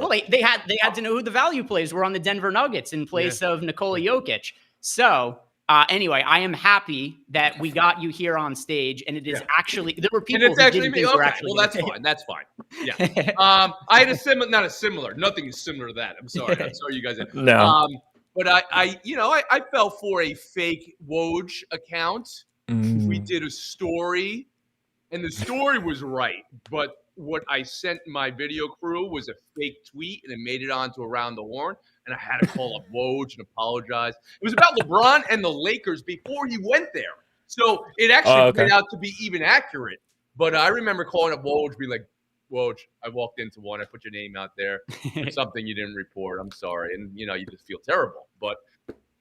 Well, they had to know who the value plays were on the Denver Nuggets in place of Nikola Jokic. So anyway, I am happy that we got you here on stage, and it is actually there were people who didn't think were actually. Well, that's fine. That's fine. Yeah. I had not a similar. Nothing is similar to that. I'm sorry you guys. No. But I fell for a fake Woj account. We did a story, and the story was right, but what I sent my video crew was a fake tweet, and it made it onto Around the Horn, and I had to call up Woj and apologize. It was about LeBron and the Lakers before he went there, so it actually turned out to be even accurate. But I remember calling up Woj, being like, Woj, I walked into one, I put your name out there, something you didn't report. I'm sorry, and you just feel terrible. But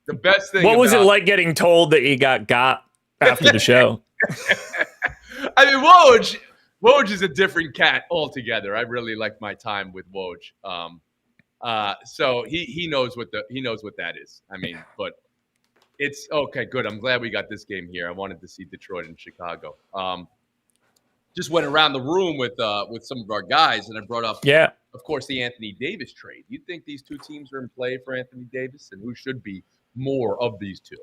the best thing. What was it like getting told that you got after the show? I mean, Woj is a different cat altogether. I really like my time with Woj. So he knows what that is. I mean, but it's okay. Good. I'm glad we got this game here. I wanted to see Detroit and Chicago. Just went around the room with some of our guys, and I brought up, of course, the Anthony Davis trade. You think these two teams are in play for Anthony Davis, and who should be more of these two?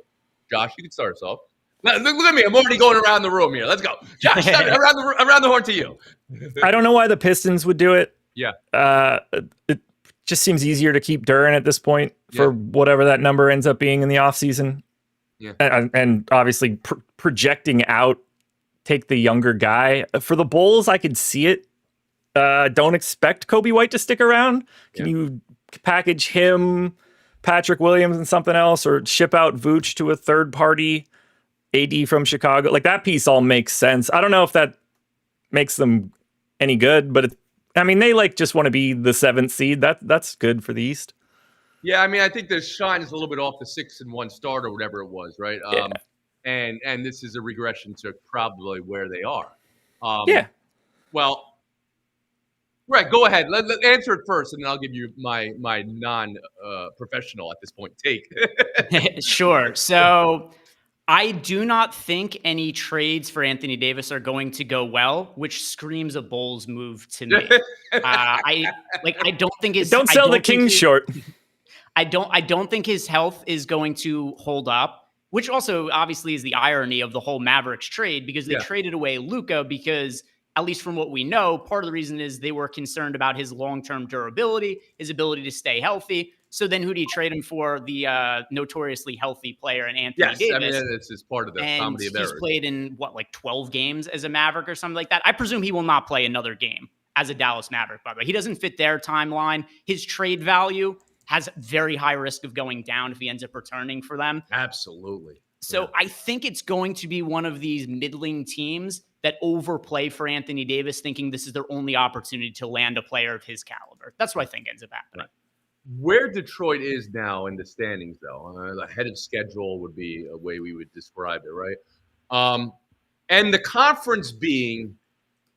Josh, you can start us off. Look at me. I'm already going around the room here. Let's go. Josh, around the horn to you. I don't know why the Pistons would do it. Yeah. It just seems easier to keep Duren at this point for whatever that number ends up being in the offseason. Yeah. And obviously projecting out, take the younger guy. For the Bulls, I could see it. Don't expect Kobe White to stick around. Can you package him, Patrick Williams, and something else, or ship out Vooch to a third party? AD from Chicago, like that piece all makes sense. I don't know if that makes them any good, but they just want to be the 7th seed. That's good for the East. Yeah, I mean, I think the shine is a little bit off the 6-1 start or whatever it was, right? And this is a regression to probably where they are. Well, right. Go ahead. Let answer it first, and then I'll give you my non-professional at this point take. Sure. So. I do not think any trades for Anthony Davis are going to go well, which screams a Bulls move to me. I don't think his don't sell the king short. I don't think his health is going to hold up, which also obviously is the irony of the whole Mavericks trade, because they traded away Luka because, at least from what we know, part of the reason is they were concerned about his long-term durability, his ability to stay healthy. So then who do you trade him for? The notoriously healthy player in Anthony Davis. I mean, it's just part of the comedy of errors. He's played in, 12 games as a Maverick or something like that? I presume he will not play another game as a Dallas Maverick, by the way. He doesn't fit their timeline. His trade value has very high risk of going down if he ends up returning for them. Absolutely. So I think it's going to be one of these middling teams that overplay for Anthony Davis, thinking this is their only opportunity to land a player of his caliber. That's what I think ends up happening. Right. Where Detroit is now in the standings, though, ahead of schedule would be a way we would describe it, right? And the conference being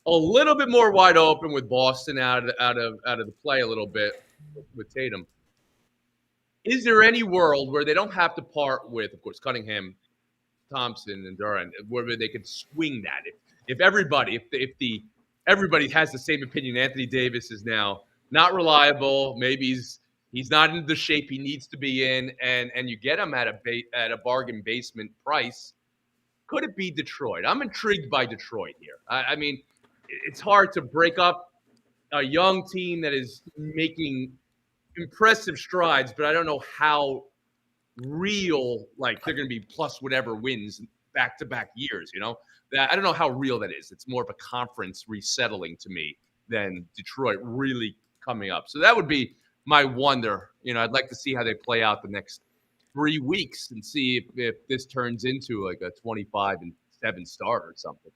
a little bit more wide open with Boston out of the play a little bit with Tatum. Is there any world where they don't have to part with, of course, Cunningham, Thompson, and Durant, where they could swing that? If everybody has the same opinion, Anthony Davis is now not reliable. Maybe he's not in the shape he needs to be in, and you get him at a bargain basement price. Could it be Detroit? I'm intrigued by Detroit here. I mean, it's hard to break up a young team that is making impressive strides, but I don't know how real, like, they're going to be plus whatever wins back-to-back years, I don't know how real that is. It's more of a conference resettling to me than Detroit really coming up. So that would be my wonder. I'd like to see how they play out the next 3 weeks and see if this turns into like a 25-7 start or something.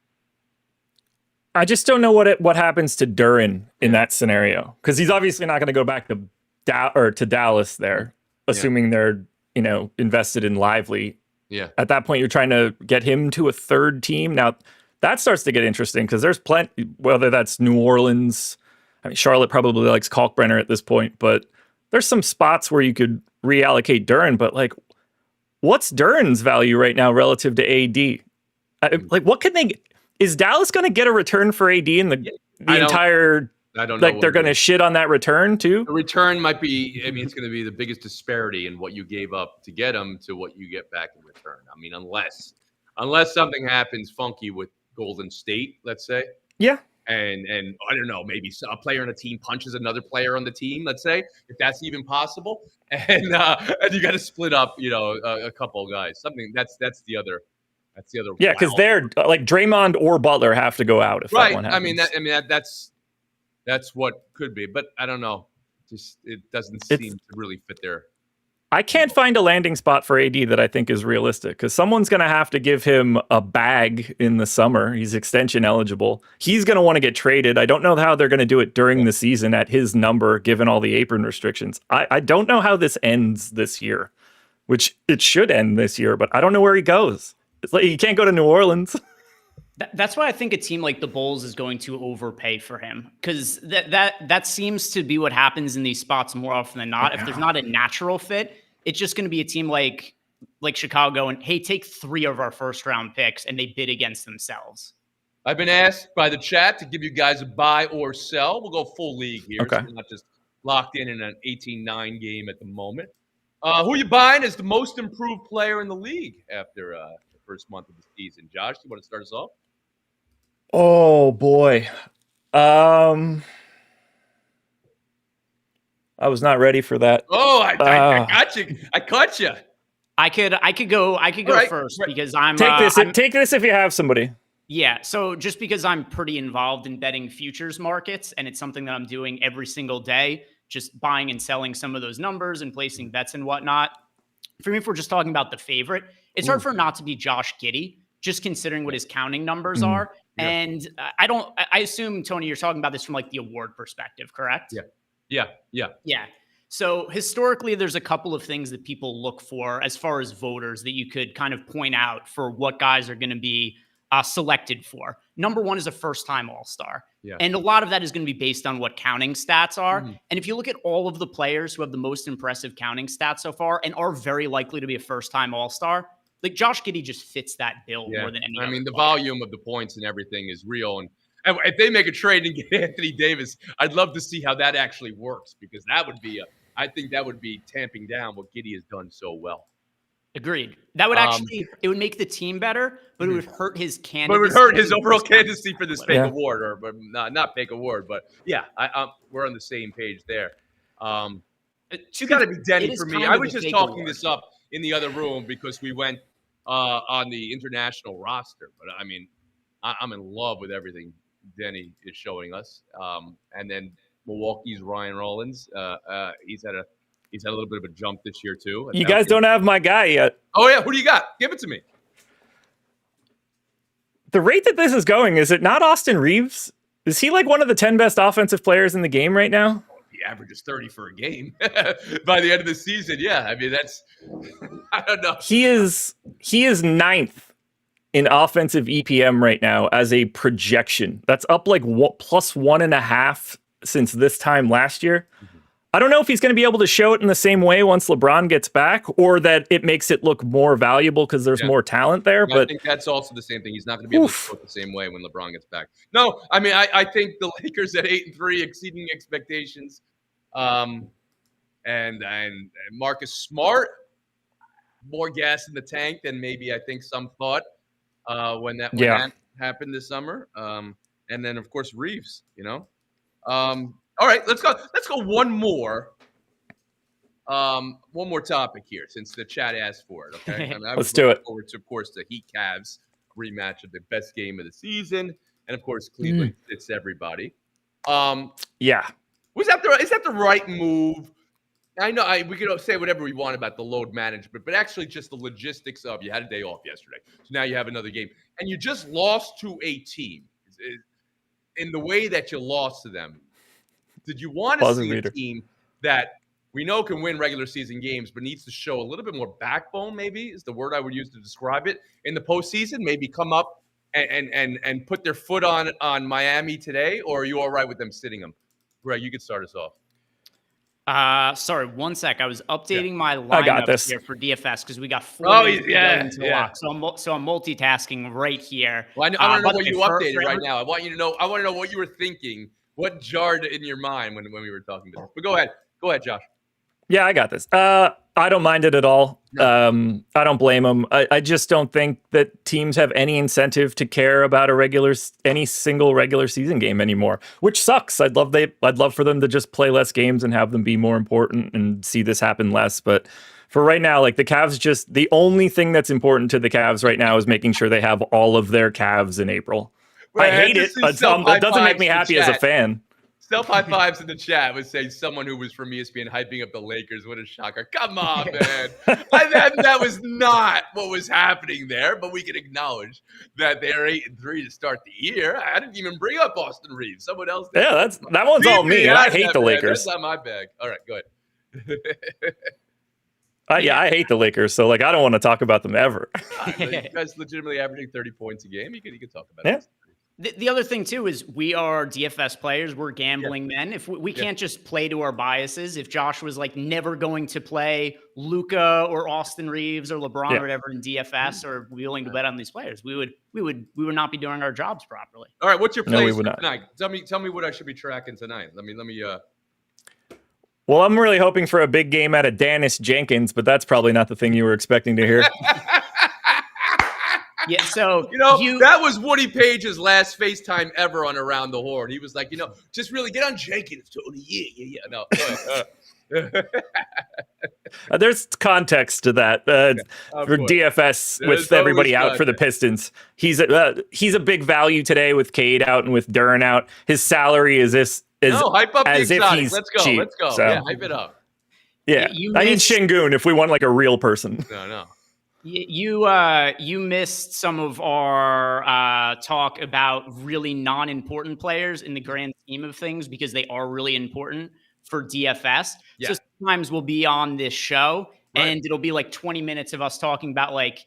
I just don't know what happens to Duren in that scenario, because he's obviously not going to go back to Dallas there, assuming they're invested in Lively. Yeah. At that point, you're trying to get him to a third team. Now that starts to get interesting, because there's plenty, whether that's New Orleans. I mean, Charlotte probably likes Kalkbrenner at this point, but there's some spots where you could reallocate Duren. But like, what's Duren's value right now relative to AD? What can they? Is Dallas going to get a return for AD in the entire I don't know. Like they're going to shit on that return too? The return might be, I mean, it's going to be the biggest disparity in what you gave up to get him to what you get back in return. I mean, unless something happens funky with Golden State, let's say. Yeah. And I don't know, maybe a player on a team punches another player on the team, let's say, if that's even possible. And you got to split up, a couple of guys. Something that's the other. Yeah, because they're like Draymond or Butler have to go out if that one happens. That's what could be, but I don't know. Just it doesn't seem to really fit there. I can't find a landing spot for AD that I think is realistic because someone's going to have to give him a bag in the summer. He's extension eligible. He's going to want to get traded. I don't know how they're going to do it during the season at his number, given all the apron restrictions. I don't know how this ends this year, which it should end this year, but I don't know where he goes. It's like he can't go to New Orleans. That's why I think a team like the Bulls is going to overpay for him, because that seems to be what happens in these spots more often than not. If there's not a natural fit, it's just going to be a team like Chicago and, hey, take 3 of our first round picks, and they bid against themselves. I've been asked by the chat to give you guys a buy or sell. We'll go full league here. Okay. So we're not just locked in an 18-9 game at the moment. Who you buying as the most improved player in the league after the first month of the season? Josh, you want to start us off? Oh boy. I was not ready for that. Oh, I got you. I caught you. I could go right, first because I'm take this if you have somebody. Yeah, so just because I'm pretty involved in betting futures markets, and it's something that I'm doing every single day, just buying and selling some of those numbers and placing bets and whatnot. For me, if we're just talking about the favorite, it's hard for not to be Josh Giddey, just considering what his counting numbers are. Yeah. And I assume, Tony, you're talking about this from like the award perspective, correct? Yeah. So historically, there's a couple of things that people look for as far as voters that you could kind of point out for what guys are going to be selected for. Number one is a first-time All-Star. Yeah. And a lot of that is going to be based on what counting stats are. Mm-hmm. And if you look at all of the players who have the most impressive counting stats so far and are very likely to be a first-time All-Star, like Josh Giddey just fits that bill more than any other. I mean, the volume of the points and everything is real. And if they make a trade and get Anthony Davis, I'd love to see how that actually works, because that would be I think that would be tamping down what Giddey has done so well. Agreed. That would it would make the team better, but it would hurt his candidacy. But it would hurt his overall candidacy for this fake award, or not fake award, but yeah, we're on the same page there. It's got to be Denny for me. I was just talking this up in the other room because we went on the international roster, but I mean, I'm in love with everything Denny is showing us. And then Milwaukee's Ryan Rollins, he's had a little bit of a jump this year too. You guys don't have my guy yet. Oh yeah, who do you got? Give it to me. The rate that this is going, is it not Austin Reeves? Is he like one of the 10 best offensive players in the game right now? He averages 30 for a game by the end of the season. Yeah, I mean that's I don't know. He is 9th in offensive EPM right now as a projection. That's up like plus 1.5 since this time last year. Mm-hmm. I don't know if he's going to be able to show it in the same way once LeBron gets back, or that it makes it look more valuable because there's more talent there. But I think that's also the same thing. He's not going to be able to show it the same way when LeBron gets back. No, I mean, I think the Lakers at 8-3 exceeding expectations. And Marcus Smart, more gas in the tank than maybe I think some thought when that happened this summer. And then of course Reeves, all right, let's go one more topic here since the chat asked for it. Okay, let's do it. Forward to, of course, the Heat Cavs rematch of the best game of the season, and of course Cleveland fits everybody. Is that the right move? I know we could say whatever we want about the load management, but actually just the logistics of you had a day off yesterday, so now you have another game, and you just lost to a team. In the way that you lost to them, did you want to see a team that we know can win regular season games, but needs to show a little bit more backbone, maybe is the word I would use to describe it, in the postseason? Maybe come up and put their foot on Miami today, or are you all right with them sitting them? Greg, you could start us off. Sorry, one sec. I was updating my lineup here for DFS because we got 4 into the lock. So I'm multitasking right here. Well, I want to know what you updated right now. I want to know what you were thinking What jarred in your mind when we were talking about this? But go ahead, Josh. Yeah, I got this. I don't mind it at all. No. I don't blame them. I just don't think that teams have any incentive to care about any single regular season game anymore, which sucks. I'd love for them to just play less games and have them be more important and see this happen less. But for right now, like the Cavs, the only thing that's important to the Cavs right now is making sure they have all of their Cavs in April. I hate it. It doesn't make me happy as a fan. Self-high fives in the chat would say someone who was from ESPN hyping up the Lakers. What a shocker. Come on, man. That was not what was happening there, but we can acknowledge that they're 8-3 to start the year. I didn't even bring up Austin Reeves. Someone else did. Yeah, that one's all me. I hate the Lakers. That's not my bag. All right, go ahead. I hate the Lakers, so I don't want to talk about them ever. You guys legitimately averaging 30 points a game. You could talk about it. The other thing, too, is we are DFS players. We're gambling men. If we can't just play to our biases. If Josh was never going to play Luka or Austin Reeves or LeBron or whatever in DFS or willing to bet on these players, we would not be doing our jobs properly. All right, what's your plays for tonight? Tell me what I should be tracking tonight. Let me. Well, I'm really hoping for a big game out of Dennis Jenkins, but that's probably not the thing you were expecting to hear. Yeah, so that was Woody Page's last FaceTime ever on Around the Horn. He was like, just really get on Jenkins, Tony. Yeah. No. There's context to that for DFS with everybody out for the Pistons. He's a big value today with Cade out and with Duren out. His salary is hype up as the if exotic. he's Let's go. cheap. Let's go. So, yeah, hype it up. Yeah, I need Şengün if we want a real person. No. You missed some of our talk about really non-important players in the grand scheme of things because they are really important for DFS. Yeah. So sometimes we'll be on this show and it'll be 20 minutes of us talking about Ihor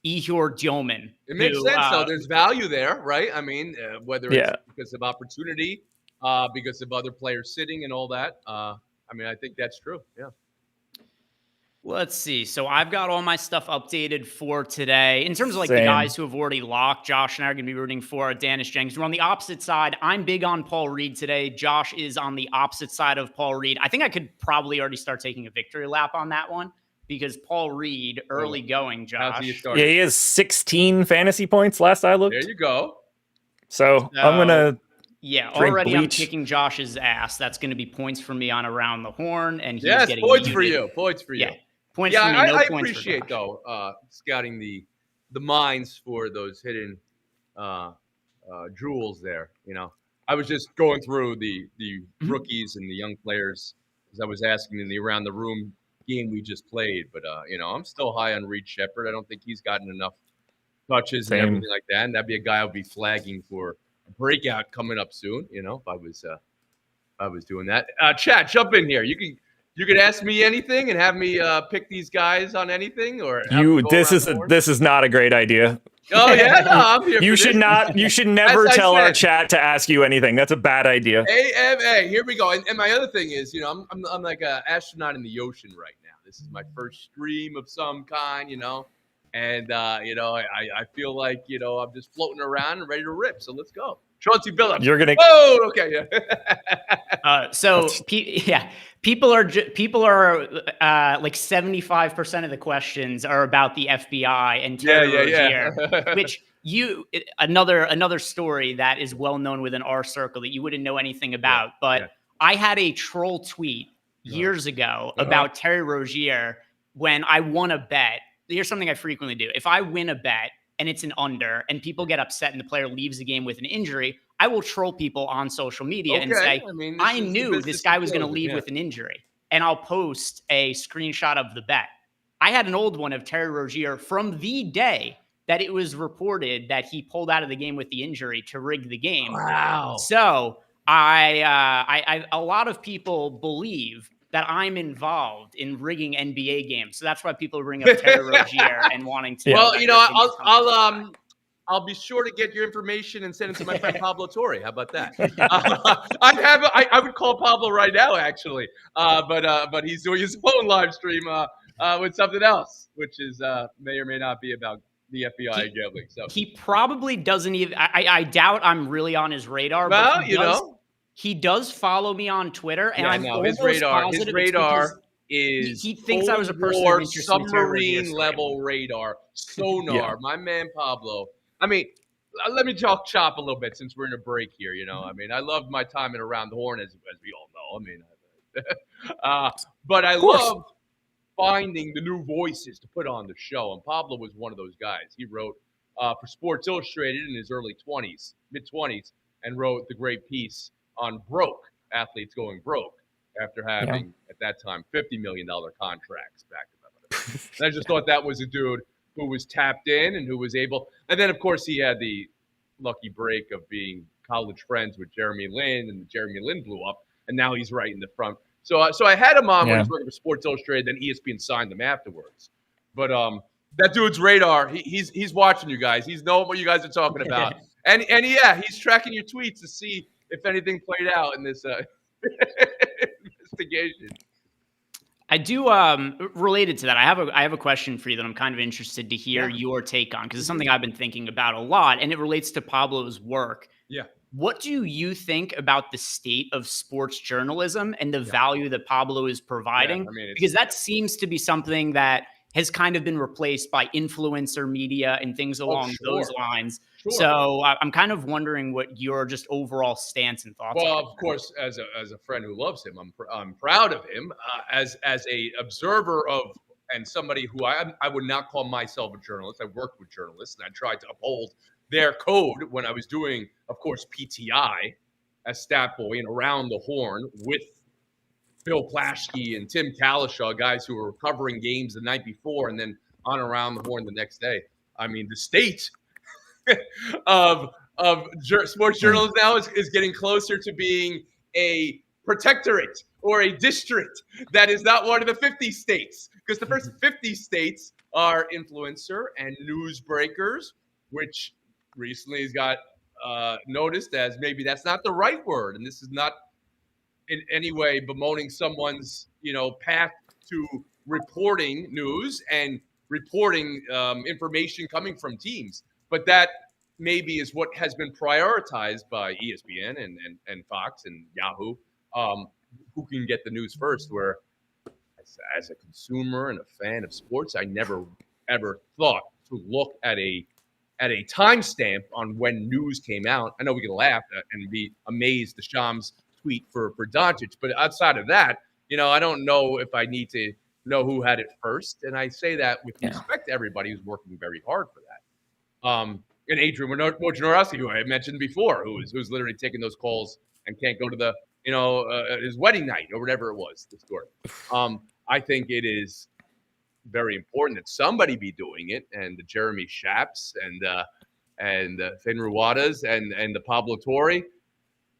Dioman. It makes sense though. There's value there, right? I mean, whether it's because of opportunity, because of other players sitting and all that. I think that's true. Yeah. Let's see. So I've got all my stuff updated for today. In terms of Same. the guys who have already locked, Josh and I are going to be rooting for Dennis Jenkins. We're on the opposite side. I'm big on Paul Reed today. Josh is on the opposite side of Paul Reed. I think I could probably already start taking a victory lap on that one because Paul Reed, early going, Josh. He has 16 fantasy points last I looked. There you go. So I'm going to already I'm kicking Josh's ass. That's going to be points for me on Around the Horn. And he's getting points for you. Yeah. Points for me, I points appreciate though scouting the minds for those hidden jewels there. I was just going through the rookies and the young players as I was asking in the Around the Room game we just played. But I'm still high on Reed Shepherd. I don't think he's gotten enough touches and everything like that. And that'd be a guy I would be flagging for a breakout coming up soon. If I was doing that. Chat, jump in here. You could ask me anything and have me pick these guys on anything, or this is not a great idea. Oh yeah, no, I'm here. You should never tell our chat to ask you anything. That's a bad idea. AMA, here we go. And my other thing is, I'm like an astronaut in the ocean right now. This is my first stream of some kind, and I feel like I'm just floating around and ready to rip. So let's go. Chauncey Billups. You're gonna. Oh, okay, yeah. People are 75% of the questions are about the FBI and Terry Rozier, which another story that is well known within our circle that you wouldn't know anything about. But I had a troll tweet years ago about Terry Rozier when I won a bet. Here's something I frequently do. If I win a bet and it's an under and people get upset and the player leaves the game with an injury, I will troll people on social media and say, I knew this guy was going to leave with an injury. And I'll post a screenshot of the bet. I had an old one of Terry Rozier from the day that it was reported that he pulled out of the game with the injury to rig the game. Wow. So a lot of people believe that I'm involved in rigging NBA games. So that's why people bring up Terry Rozier and wanting to. Well, I'll be sure to get your information and send it to my friend Pablo Torre. How about that? I would call Pablo right now, actually. But he's doing his own live stream with something else, which is may or may not be about the FBI and gambling. So he probably doesn't even. I doubt I'm really on his radar. Well, but He does follow me on Twitter, and Yeah, I'm no, almost his radar positive it's because is he thinks I was a person of War interest in submarine terror level radar, sonar. Yeah. My man Pablo. I mean, let me talk chop a little bit since we're in a break here. I mean, I loved my time in Around the Horn, as we all know. I mean, but I love finding the new voices to put on the show, and Pablo was one of those guys. He wrote for Sports Illustrated in his early 20s, mid 20s, and wrote the great piece on broke athletes going broke after having at that time $50 million contracts back to them. And I just thought that was a dude who was tapped in and who was able. And then of course he had the lucky break of being college friends with Jeremy Lin, and Jeremy Lin blew up, and now he's right in the front. So I had him on when he was working for Sports Illustrated. Then ESPN signed him afterwards. But that dude's radar, he's watching you guys. He's knowing what you guys are talking about, and yeah, he's tracking your tweets to see if anything played out in this investigation. I do related to that. I have a question for you that I'm kind of interested to hear your take on, because it's something I've been thinking about a lot, and it relates to Pablo's work. Yeah. What do you think about the state of sports journalism and the value that Pablo is providing? Yeah, I mean, because that seems to be something that has kind of been replaced by influencer media and things along those lines. Sure. So I'm kind of wondering what your just overall stance and thoughts are. Well, of course, as a friend who loves him, I'm proud of him. As a observer of, and somebody who I would not call myself a journalist. I worked with journalists, and I tried to uphold their code when I was doing, of course, PTI as stat boy and Around the Horn with Bill Plaschke and Tim Kalishaw, guys who were covering games the night before and then on Around the Horn the next day. I mean, the state of sports journalism now is getting closer to being a protectorate or a district that is not one of the 50 states, because the first 50 states are influencer and newsbreakers, which recently has got noticed as maybe that's not the right word, and this is not in any way bemoaning someone's path to reporting news and reporting information coming from teams, but that maybe is what has been prioritized by ESPN and Fox and Yahoo, who can get the news first. Where as a consumer and a fan of sports, I never ever thought to look at a timestamp on when news came out. I know we can laugh and be amazed the Shams tweet for Doncic, but outside of that, I don't know if I need to know who had it first. And I say that with respect to everybody who's working very hard for that. And Adrian Wojnarowski, who I had mentioned before, who's literally taking those calls and can't go to the his wedding night or whatever it was. The story. I think it is very important that somebody be doing it, and the Jeremy Schaps and Finn Ruwadas and the Pablo Torre.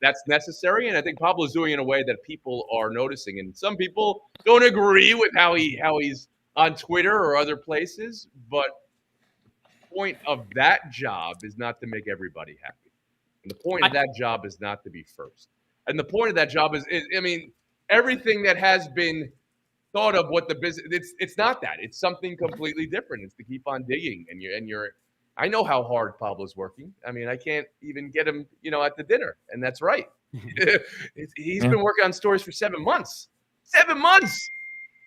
That's necessary, and I think Pablo's doing it in a way that people are noticing. And some people don't agree with how he's on Twitter or other places, but the point of that job is not to make everybody happy. And the point of that job is not to be first. And the point of that job is I mean, everything that has been thought of what the business, it's not that. It's something completely different. It's to keep on digging. And you're I know how hard Pablo's working. I mean, I can't even get him, at the dinner. And that's right. He's been working on stories for 7 months. 7 months.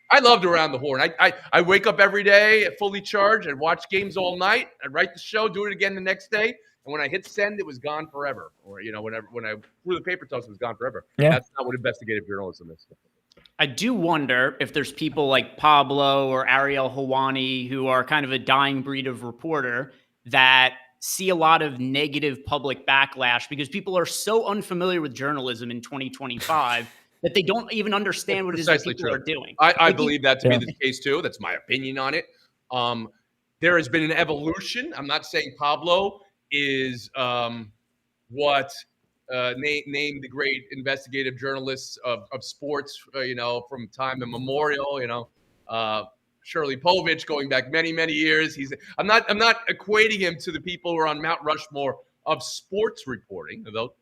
I loved Around the Horn. I wake up every day fully charged. I'd watch games all night. I'd write the show, do it again the next day. And when I hit send, it was gone forever. Or, when I threw the paper toss, it was gone forever. Yeah. That's not what investigative journalism is. I do wonder if there's people like Pablo or Ariel Helwani who are kind of a dying breed of reporter that see a lot of negative public backlash because people are so unfamiliar with journalism in 2025 that they don't even understand what it is that people are doing. I believe that to be the case too. That's my opinion on it. There has been an evolution. I'm not saying Pablo is what named the great investigative journalists of sports, from time immemorial, Shirley Povich going back many, many years. I'm not equating him to the people who are on Mount Rushmore of sports reporting, although,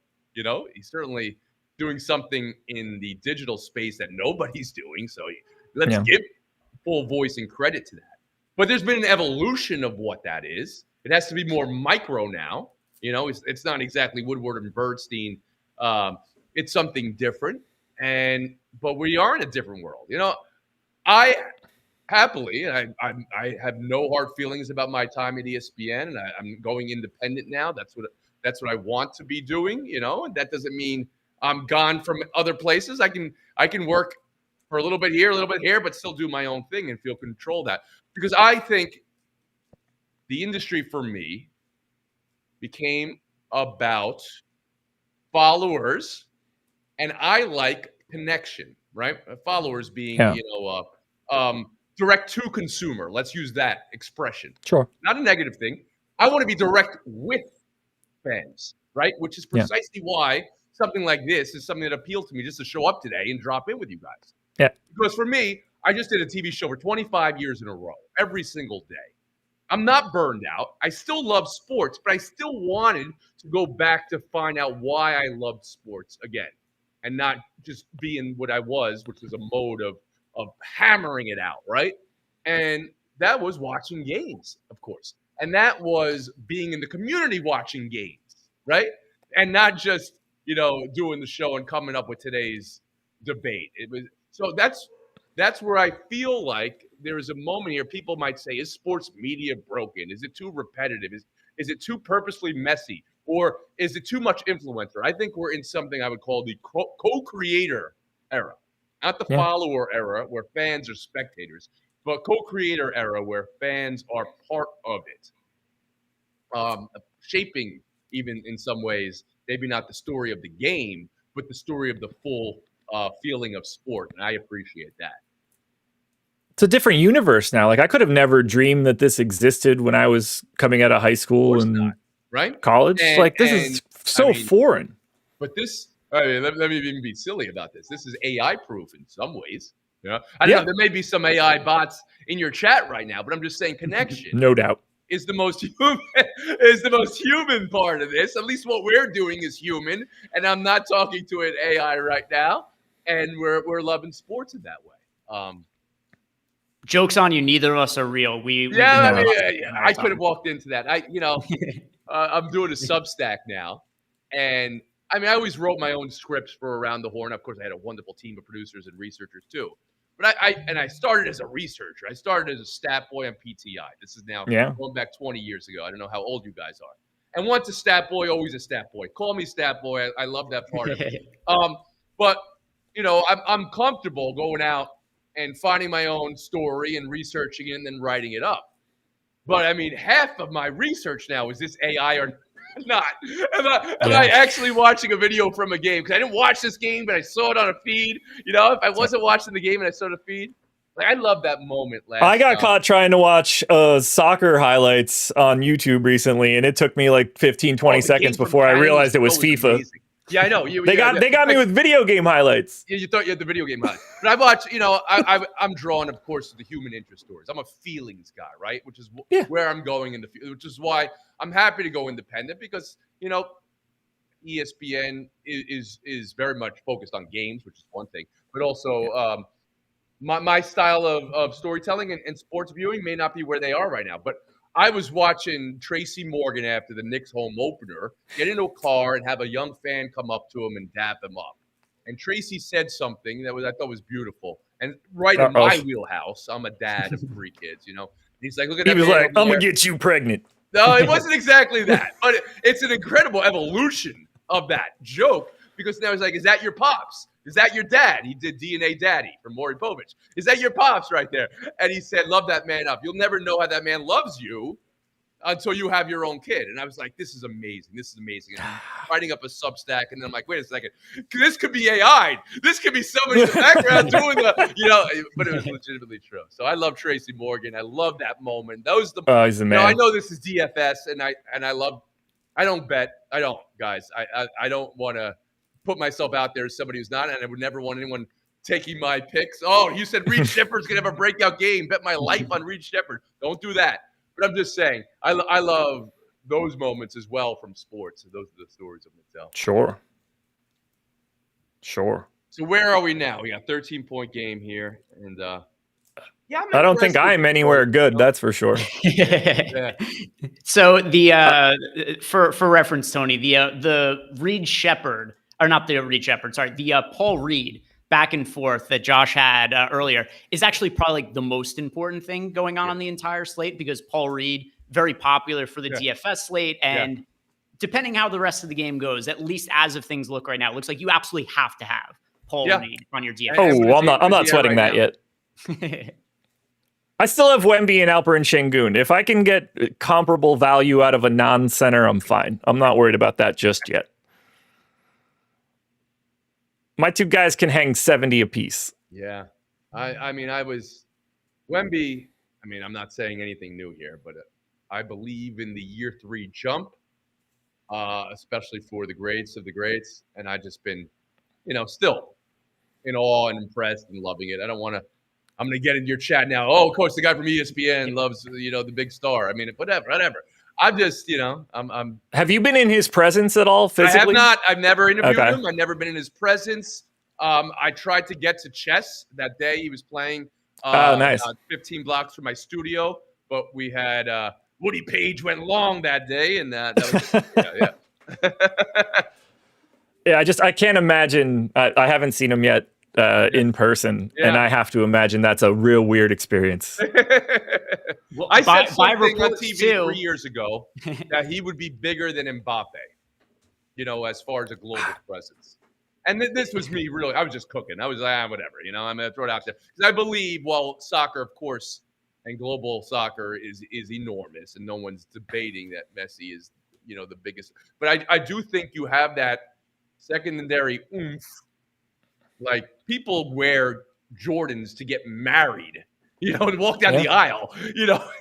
he's certainly doing something in the digital space that nobody's doing. So let's give full voice and credit to that. But there's been an evolution of what that is. It has to be more micro now. It's not exactly Woodward and Birdstein it's something different. But we are in a different world. I happily, and I have no hard feelings about my time at ESPN, and I'm going independent now. That's what I want to be doing, and that doesn't mean I'm gone from other places. I can work for a little bit here, but still do my own thing and feel control of that. Because I think the industry for me became about followers, and I like connection, right? Followers being, direct to consumer. Let's use that expression. Sure. Not a negative thing. I want to be direct with fans, right? Which is precisely why something like this is something that appeals to me, just to show up today and drop in with you guys. Yeah. Because for me, I just did a TV show for 25 years in a row, every single day. I'm not burned out. I still love sports, but I still wanted to go back to find out why I loved sports again and not just be in what I was, which was a mode of hammering it out, right? And that was watching games, of course. And that was being in the community watching games, right? And not just, doing the show and coming up with today's debate. So that's where I feel like there is a moment here. People might say, is sports media broken? Is it too repetitive? Is it too purposefully messy? Or is it too much influencer? I think we're in something I would call the co-creator era. Not the follower era where fans are spectators, but co-creator era where fans are part of it. Shaping, even in some ways, maybe not the story of the game, but the story of the full feeling of sport. And I appreciate that. It's a different universe now. Like, I could have never dreamed that this existed when I was coming out of high school and college. This is so foreign. But this, let me even be silly about this. This is AI proof in some ways. I don't know. There may be some AI bots in your chat right now, but I'm just saying connection. No doubt. Is the most human part of this. At least what we're doing is human, and I'm not talking to an AI right now. And we're loving sports in that way. Joke's on you. Neither of us are real. I could have walked into that. I'm doing a Substack now, and I always wrote my own scripts for Around the Horn. Of course, I had a wonderful team of producers and researchers too. But I started as a researcher. I started as a stat boy on PTI. This is now going back 20 years ago. I don't know how old you guys are. And once a stat boy, always a stat boy. Call me stat boy. I love that part of it. But I'm comfortable going out and finding my own story and researching it and then writing it up. But half of my research now is this AI or not. Am I actually watching a video from a game? Because I didn't watch this game, but I saw it on a feed. If I wasn't watching the game and I saw the feed, I love that moment. I got caught trying to watch soccer highlights on YouTube recently, and it took me like 15, 20 seconds before I realized it was FIFA. Amazing. Yeah, I know. They got me with video game highlights. Yeah, you thought you had the video game highlights. But I watch, I'm drawn, of course, to the human interest stories. I'm a feelings guy, right? Which is where I'm going in the future, which is why I'm happy to go independent because, ESPN is very much focused on games, which is one thing. But also my style of storytelling and sports viewing may not be where they are right now. But I was watching Tracy Morgan after the Knicks home opener get into a car and have a young fan come up to him and dap him up. And Tracy said something that I thought was beautiful and right in my wheelhouse. I'm a dad of 3 kids, He's like, look at that. He was like, I'm going to get you pregnant. No, it wasn't exactly that. But it's an incredible evolution of that joke because now he's like, is that your pops? Is that your dad? He did DNA Daddy from Maury Povich. Is that your pops right there? And he said, love that man up. You'll never know how that man loves you until you have your own kid. And I was like, this is amazing. This is amazing. And I'm writing up a Substack. And then I'm like, wait a second. This could be AI. This could be somebody in the background doing but it was legitimately true. So I love Tracy Morgan. I love that moment. He's the man. I know this is DFS and I don't bet. I don't, guys. I don't want to put myself out there as somebody who's not, and I would never want anyone taking my picks. Oh, you said Reed Shepherd's going to have a breakout game. Bet my life on Reed Shepherd. Don't do that. But I'm just saying, I love those moments as well from sports. Those are the stories of myself. Sure. So where are we now? We got a 13-point game here. And I don't think I'm anywhere good. That's for sure. So for reference, Tony, the Reed Shepherd or not the Reed Shepherd, sorry, the Paul Reed back and forth that Josh had earlier is actually probably like the most important thing going on the entire slate, because Paul Reed, very popular for the DFS slate. And depending how the rest of the game goes, at least as of things look right now, it looks like you absolutely have to have Paul Reed on your DFS. Oh, I'm not sweating that yet. I still have Wemby and Alper and Şengün. If I can get comparable value out of a non-center, I'm fine. I'm not worried about that just yet. My two guys can hang 70 apiece. Yeah. I mean, I was Wemby. I mean, I'm not saying anything new here, but I believe in the year 3 jump, especially for the greats of the greats. And I've just been, still in awe and impressed and loving it. I'm going to get into your chat now. Oh, of course, the guy from ESPN loves, the big star. I mean, whatever. I'm just, I'm. Have you been in his presence at all physically? I have not. I've never interviewed him. I've never been in his presence. I tried to get to chess that day. He was playing. Nice. 15 blocks from my studio, but we had Woody Page went long that day, and that was yeah. I can't imagine. I haven't seen him yet in person, and I have to imagine that's a real weird experience. Well, I said something on TV 3 years ago that he would be bigger than Mbappe, as far as a global presence. And this was me, really. I was just cooking. I was like, whatever, I'm going to throw it out there. Because I believe, soccer, of course, and global soccer is enormous, and no one's debating that Messi is, the biggest. But I do think you have that secondary oomph. Like, people wear Jordans to get married, and walk down the aisle,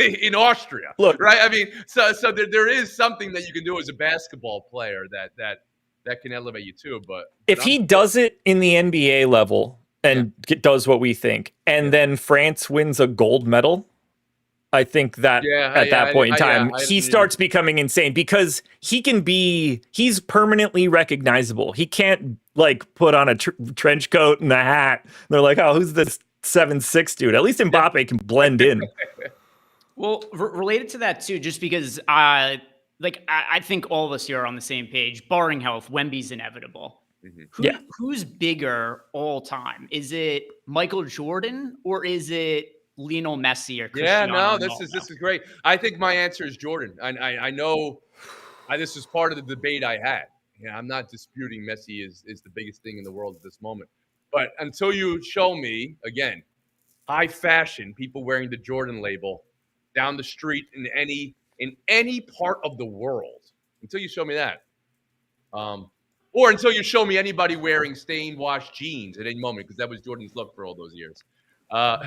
in Austria. Look, right? I mean, so there is something that you can do as a basketball player that can elevate you too. But if he does it in the NBA level and does what we think, and then France wins a gold medal, I think that at that point in time, he starts becoming insane, because he's permanently recognizable. He can't put on a trench coat and a hat. They're like, oh, who's this 7'6" dude? At least Mbappe can blend in. Well, related to that too, just because I think all of us here are on the same page. Barring health, Wemby's inevitable. Mm-hmm. Who's bigger all time? Is it Michael Jordan or is it Lionel Messi or Cristiano Ronaldo? This is great. I think my answer is Jordan. I know this is part of the debate I had. I'm not disputing Messi is the biggest thing in the world at this moment. But until you show me, again, high fashion, people wearing the Jordan label down the street in any part of the world, until you show me that, or until you show me anybody wearing stained wash jeans at any moment, because that was Jordan's look for all those years. I'm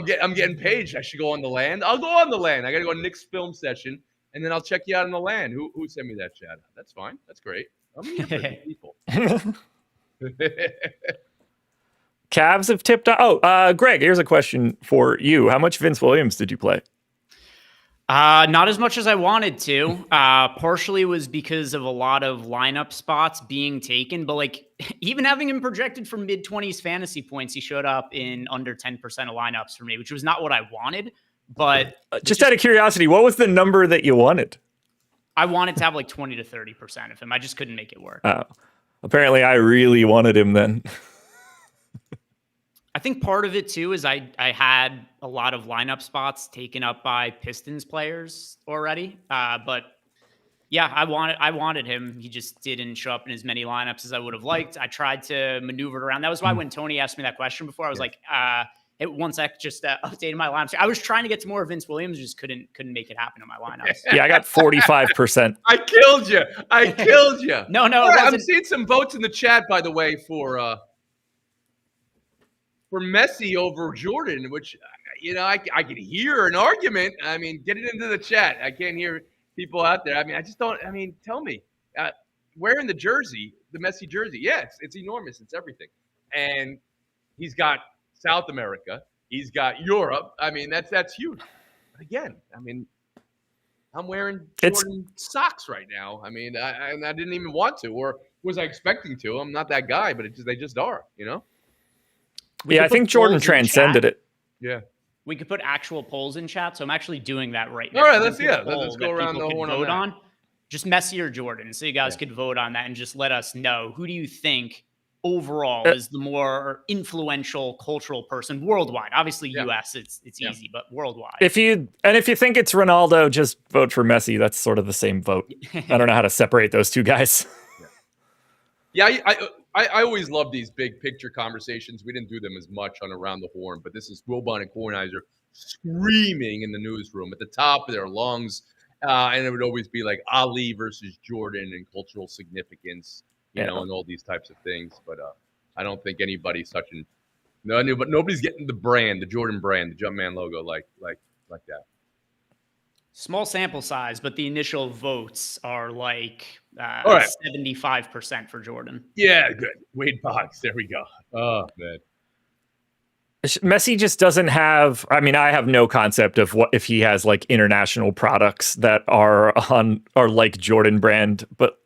getting paged. I should go on the land. I'll go on the land. I got to go to Nick's film session, and then I'll check you out on the land. Who sent me that chat? That's fine. That's great. I'm here for people. Cavs have tipped out. Oh, Greg, here's a question for you. How much Vince Williams did you play? Not as much as I wanted to. Partially was because of a lot of lineup spots being taken, but even having him projected for mid-20s fantasy points, he showed up in under 10% of lineups for me, which was not what I wanted. But just out of curiosity, what was the number that you wanted? I wanted to have 20 to 30% of him. I just couldn't make it work. Apparently, I really wanted him then. I think part of it too is I had a lot of lineup spots taken up by Pistons players already. But yeah, I wanted him. He just didn't show up in as many lineups as I would have liked. I tried to maneuver it around. That was why when Tony asked me that question before, I was like, hey, one sec, just updated my lineups. I was trying to get to more Vince Williams, just couldn't make it happen in my lineups. Yeah, I got 45%. I killed you. No, I'm seeing some votes in the chat, by the way, for Messi over Jordan, which, I could hear an argument. I mean, get it into the chat. I can't hear people out there. I mean, I just don't. I mean, tell me, wearing the jersey, the Messi jersey, yeah, it's enormous. It's everything. And he's got South America. He's got Europe. I mean, that's huge. But again, I mean, I'm wearing Jordan socks right now. I mean, I didn't even want to, or was I expecting to? I'm not that guy, but they just are, I think Jordan transcended it. Yeah. We could put actual polls in chat, so I'm actually doing that right now. All right, let's go around the horn vote on. just Messi or Jordan. So you guys could vote on that and just let us know, who do you think overall is the more influential cultural person worldwide? Obviously, US, it's easy, but worldwide. If you think it's Ronaldo, just vote for Messi. That's sort of the same vote. I don't know how to separate those two guys. I always love these big picture conversations. We didn't do them as much on Around the Horn, but this is Wilbon and Kornheiser screaming in the newsroom at the top of their lungs. And it would always be like Ali versus Jordan and cultural significance, you know, and all these types of things. But I don't think anybody's touching. But nobody's getting the brand, the Jordan brand, the Jumpman logo like that. Small sample size, but the initial votes are like 75% for Jordan. Yeah, good. Wade Boggs. There we go. Oh, man. Messi just doesn't have, I mean, I have no concept of what if he has like international products that are like Jordan brand, but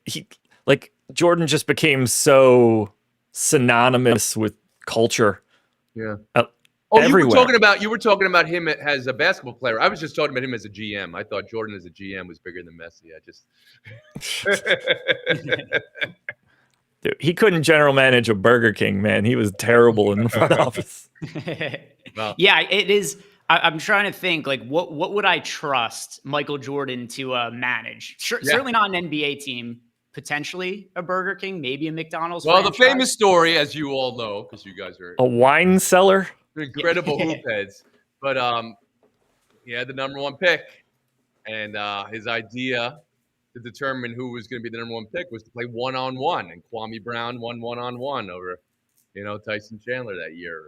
Jordan just became so synonymous with culture. Yeah. Everywhere. You were talking about him as a basketball player. I was just talking about him as a GM. I thought Jordan as a GM was bigger than Messi. Dude, he couldn't general manage a Burger King, man. He was terrible in the front office. Well, yeah, it is. I'm trying to think, like, what would I trust Michael Jordan to manage? Certainly not an NBA team. Potentially a Burger King, maybe a McDonald's. Well, franchise. The famous story, as you all know, because you guys are a wine cellar. Incredible hoop heads. But he had the number one pick. And his idea to determine who was going to be the number one pick was to play one-on-one. And Kwame Brown won one-on-one over, Tyson Chandler that year.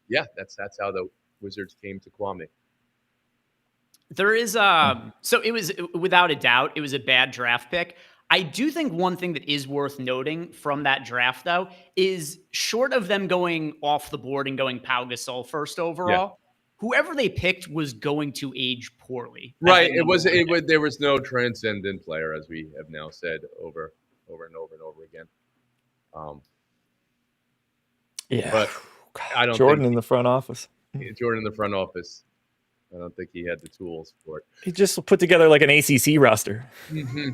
That's how the Wizards came to Kwame. There is so it was, without a doubt, it was a bad draft pick. I do think one thing that is worth noting from that draft, though, is short of them going off the board and going Pau Gasol first overall, whoever they picked was going to age poorly. Right. There was no transcendent player, as we have now said over and over again. But I don't Jordan in the front office. Jordan in the front office. I don't think he had the tools for it. He just put together like an ACC roster. Mm-hmm.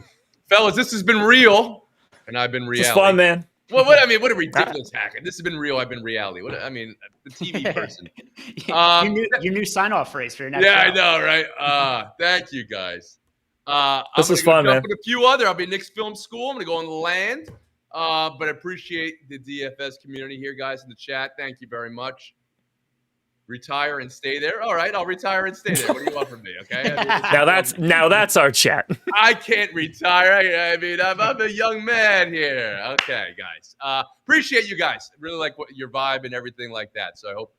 Fellas, this has been real, and I've been reality. It's fun, man. What a ridiculous hack. This has been real. I've been reality. The TV person. Your new sign-off phrase for your next show. I know, right? Thank you, guys. This was fun, man. With a few other. I'll be at Knicks Film School. I'm going to go on the land. But I appreciate the DFS community here, guys, in the chat. Thank you very much. Retire and stay there. All right, I'll retire and stay there. What do you want from me? Okay. Now that's our chat. I can't retire. I mean, I'm a young man here. Okay, guys. Appreciate you guys. Really like your vibe and everything like that. So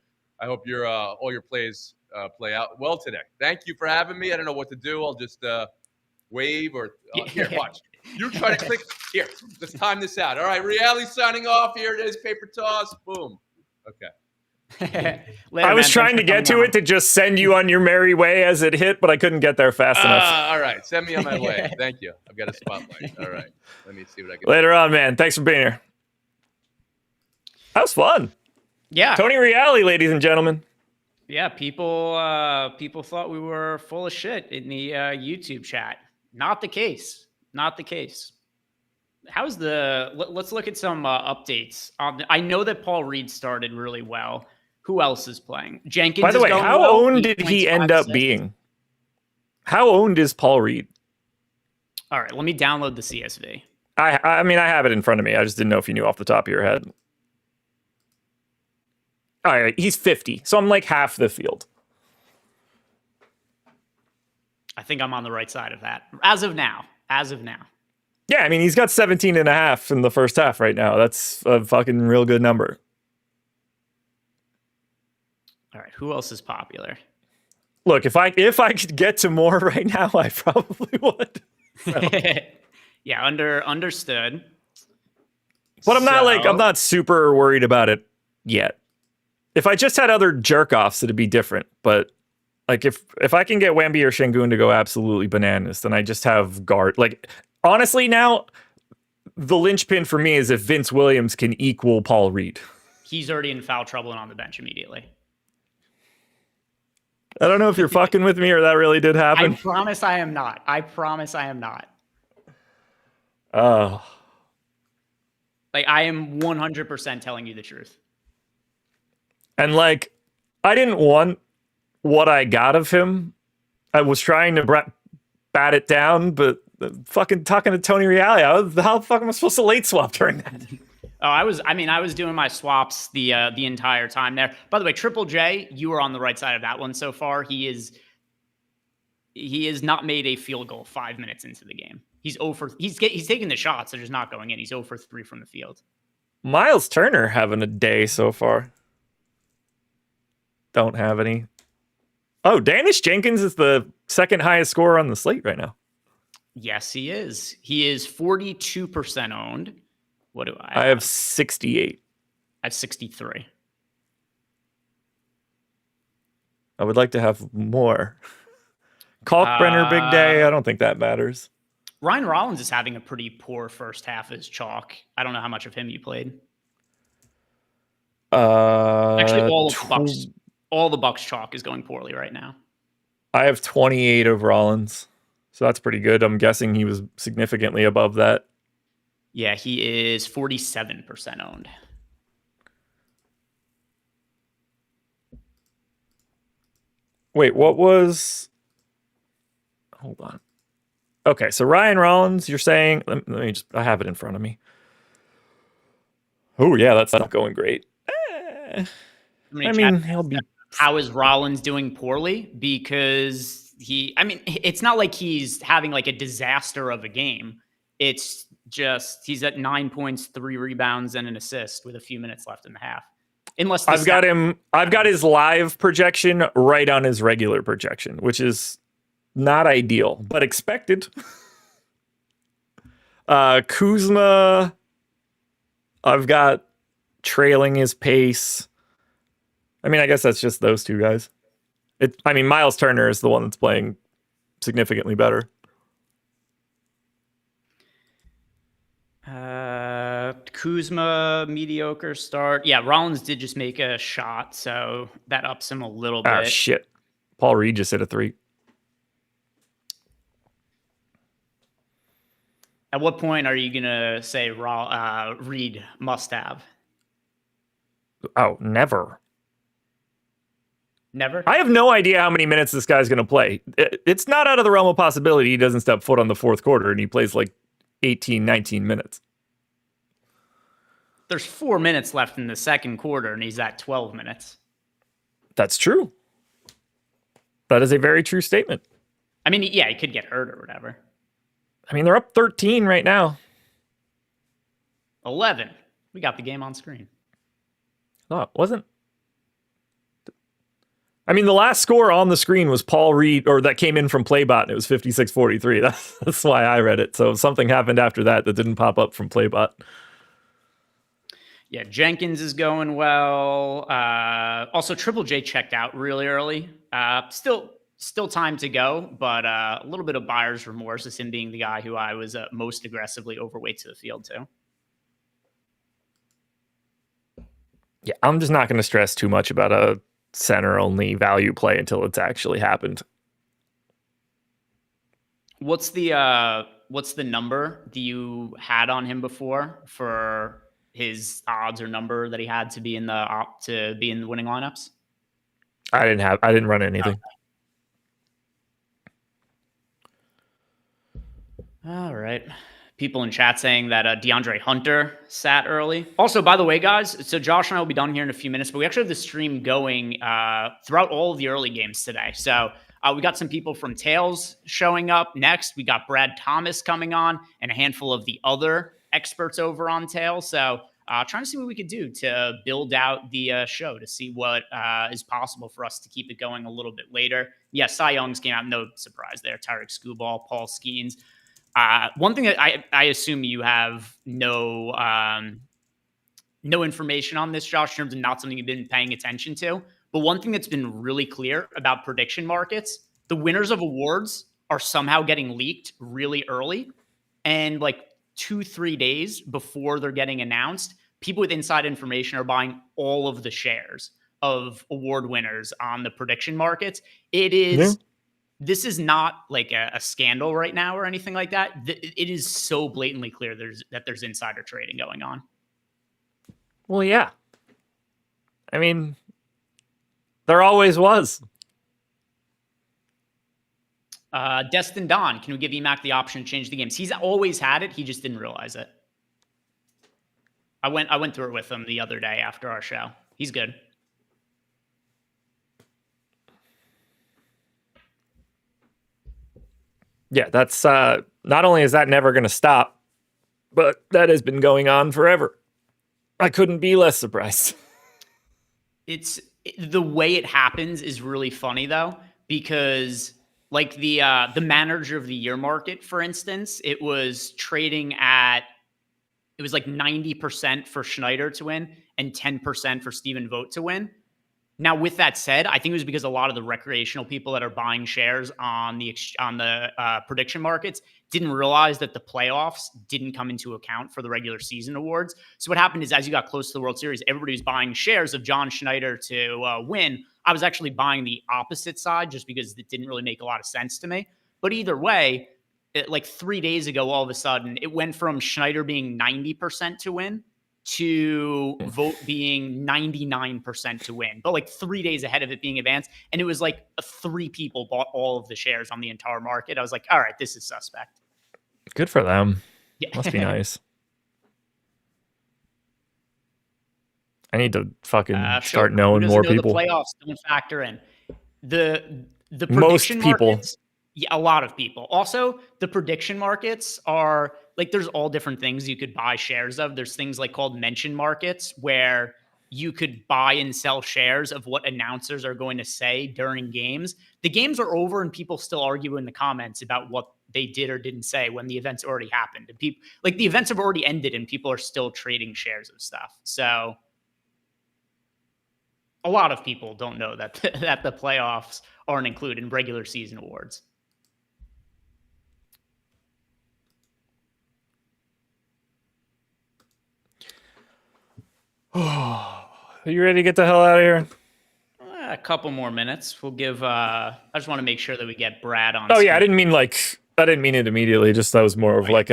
I hope your all your plays play out well today. Thank you for having me. I don't know what to do. I'll just wave or here. Watch. You try to click here. Let's time this out. All right, reality signing off. Here it is. Paper toss. Boom. Okay. Later, I was trying to get to it to just send you on your merry way as it hit, but I couldn't get there fast enough. All right, send me on my way. Thank you. I've got a spotlight. All right, let me see what I can Later on, man. Thanks for being here. That was fun. Yeah. Tony Reale, ladies and gentlemen. Yeah, people thought we were full of shit in the YouTube chat. Not the case. Not the case. Let's look at some updates. I know that Paul Reed started really well. Who else is playing? Jenkins. By the way, how owned did he end up being? How owned is Paul Reed? All right, let me download the CSV. I mean, I have it in front of me. I just didn't know if you knew off the top of your head. All right, he's 50, so I'm like half the field. I think I'm on the right side of that. As of now. Yeah, I mean, he's got 17 and a half in the first half right now. That's a fucking real good number. All right, who else is popular? Look, if I could get to more right now, I probably would. So. Yeah, understood. But I'm not super worried about it yet. If I just had other jerk-offs, it'd be different. But like if I can get Wemby or Şengün to go absolutely bananas, then I just have guard. Like, honestly, now the linchpin for me is if Vince Williams can equal Paul Reed. He's already in foul trouble and on the bench immediately. I don't know if you're fucking with me or that really did happen. I promise I am not. I promise I am not. Oh. Like, I am 100% telling you the truth. And like, I didn't want what I got of him. I was trying to bat it down, but fucking talking to Tony Reale, how the fuck am I supposed to late swap during that? Oh, I was doing my swaps the entire time there. By the way, Triple J, you are on the right side of that one so far. He has not made a field goal 5 minutes into the game. He's taking the shots, they're just not going in. He's 0 for 3 from the field. Miles Turner having a day so far. Don't have any. Oh, Danish Jenkins is the second highest scorer on the slate right now. Yes, he is. He is 42% owned. What do I have? I have 68. I have 63. I would like to have more. Kalkbrenner, big day. I don't think that matters. Ryan Rollins is having a pretty poor first half as chalk. I don't know how much of him you played. Actually, all the Bucks chalk is going poorly right now. I have 28 of Rollins, so that's pretty good. I'm guessing he was significantly above that. Yeah, he is 47% owned. Wait, what was... Hold on. Okay, so Ryan Rollins, you're saying... Let me just... I have it in front of me. Oh, yeah, that's not going great. I mean, he'll be... How is Rollins doing poorly? Because it's not like he's having like a disaster of a game. It's just he's at 9 points, 3 rebounds, and an assist with a few minutes left in the half. Unless I've got his live projection right on his regular projection, which is not ideal, but expected. Kuzma, I've got trailing his pace. I mean, I guess that's just those two guys. Miles Turner is the one that's playing significantly better. Kuzma, mediocre start. Yeah, Rollins did just make a shot, so that ups him a little bit. Ah, shit. Paul Reed just hit a 3. At what point are you going to say Reed must have? Oh, never. Never? I have no idea how many minutes this guy's going to play. It's not out of the realm of possibility he doesn't step foot on the fourth quarter and he plays like 18, 19 minutes. There's 4 minutes left in the second quarter and he's at 12 minutes. That's true. That is a very true statement. I mean, yeah, he could get hurt or whatever. I mean, they're up 13 right now. 11. We got the game on screen. Oh, it wasn't. I mean, the last score on the screen was Paul Reed, or that came in from Playbot, and it was 56-43. That's why I read it. So something happened after that didn't pop up from Playbot. Yeah, Jenkins is going well. Also, Triple J checked out really early. Still time to go, but a little bit of buyer's remorse is him being the guy who I was most aggressively overweight to the field to. Yeah, I'm just not going to stress too much about a center only value play until it's actually happened. What's the number that you had on him before for his odds or number that he had to be in the winning lineups? I didn't run anything. Okay. All right. People in chat saying that DeAndre Hunter sat early. Also, by the way, guys, so Josh and I will be done here in a few minutes, but we actually have the stream going throughout all of the early games today. So we got some people from Tails showing up next. We got Brad Thomas coming on and a handful of the other experts over on Tails. So trying to see what we could do to build out the show to see what is possible for us to keep it going a little bit later. Yeah, Cy Young's came out. No surprise there. Tyreek Skubal, Paul Skeens. One thing that I assume you have no information on this, Josh, in terms of not something you've been paying attention to. But one thing that's been really clear about prediction markets, the winners of awards are somehow getting leaked really early. And like 2-3 days before they're getting announced, people with inside information are buying all of the shares of award winners on the prediction markets. It is. Yeah. This is not like a scandal right now or anything like that. It is so blatantly clear that there's insider trading going on. Well, yeah. I mean, there always was. Destin Don, can we give EMAC the option to change the games? He's always had it. He just didn't realize it. I went through it with him the other day after our show. He's good. Yeah, that's not only is that never going to stop, but that has been going on forever. I couldn't be less surprised. It's the way it happens is really funny though, because like the manager of the year market, for instance, it was trading at, it was like 90% for Schneider to win and 10% for Steven Vogt to win. Now, with that said, I think it was because a lot of the recreational people that are buying shares on the prediction markets didn't realize that the playoffs didn't come into account for the regular season awards. So what happened is, as you got close to the World Series, everybody was buying shares of John Schneider to win. I was actually buying the opposite side just because it didn't really make a lot of sense to me. But either way, like 3 days ago, all of a sudden, it went from Schneider being 90% to win to Vogt being 99% to win, but like 3 days ahead of it being advanced. And it was like 3 people bought all of the shares on the entire market. I was like, all right, this is suspect. Good for them. Yeah. Must be nice. I need to fucking start knowing more people. The playoffs don't factor in. The prediction most people. Markets, yeah, a lot of people. Also, the prediction markets are like, there's all different things you could buy shares of. There's things like called mention markets where you could buy and sell shares of what announcers are going to say during games. The games are over and people still argue in the comments about what they did or didn't say when the events already happened. And people, like, the events have already ended and people are still trading shares of stuff. So a lot of people don't know that that the playoffs aren't included in regular season awards. Are you ready to get the hell out of here? A couple more minutes. We'll give. I just want to make sure that we get Brad on. Oh yeah, I didn't mean it immediately. Just that was more of like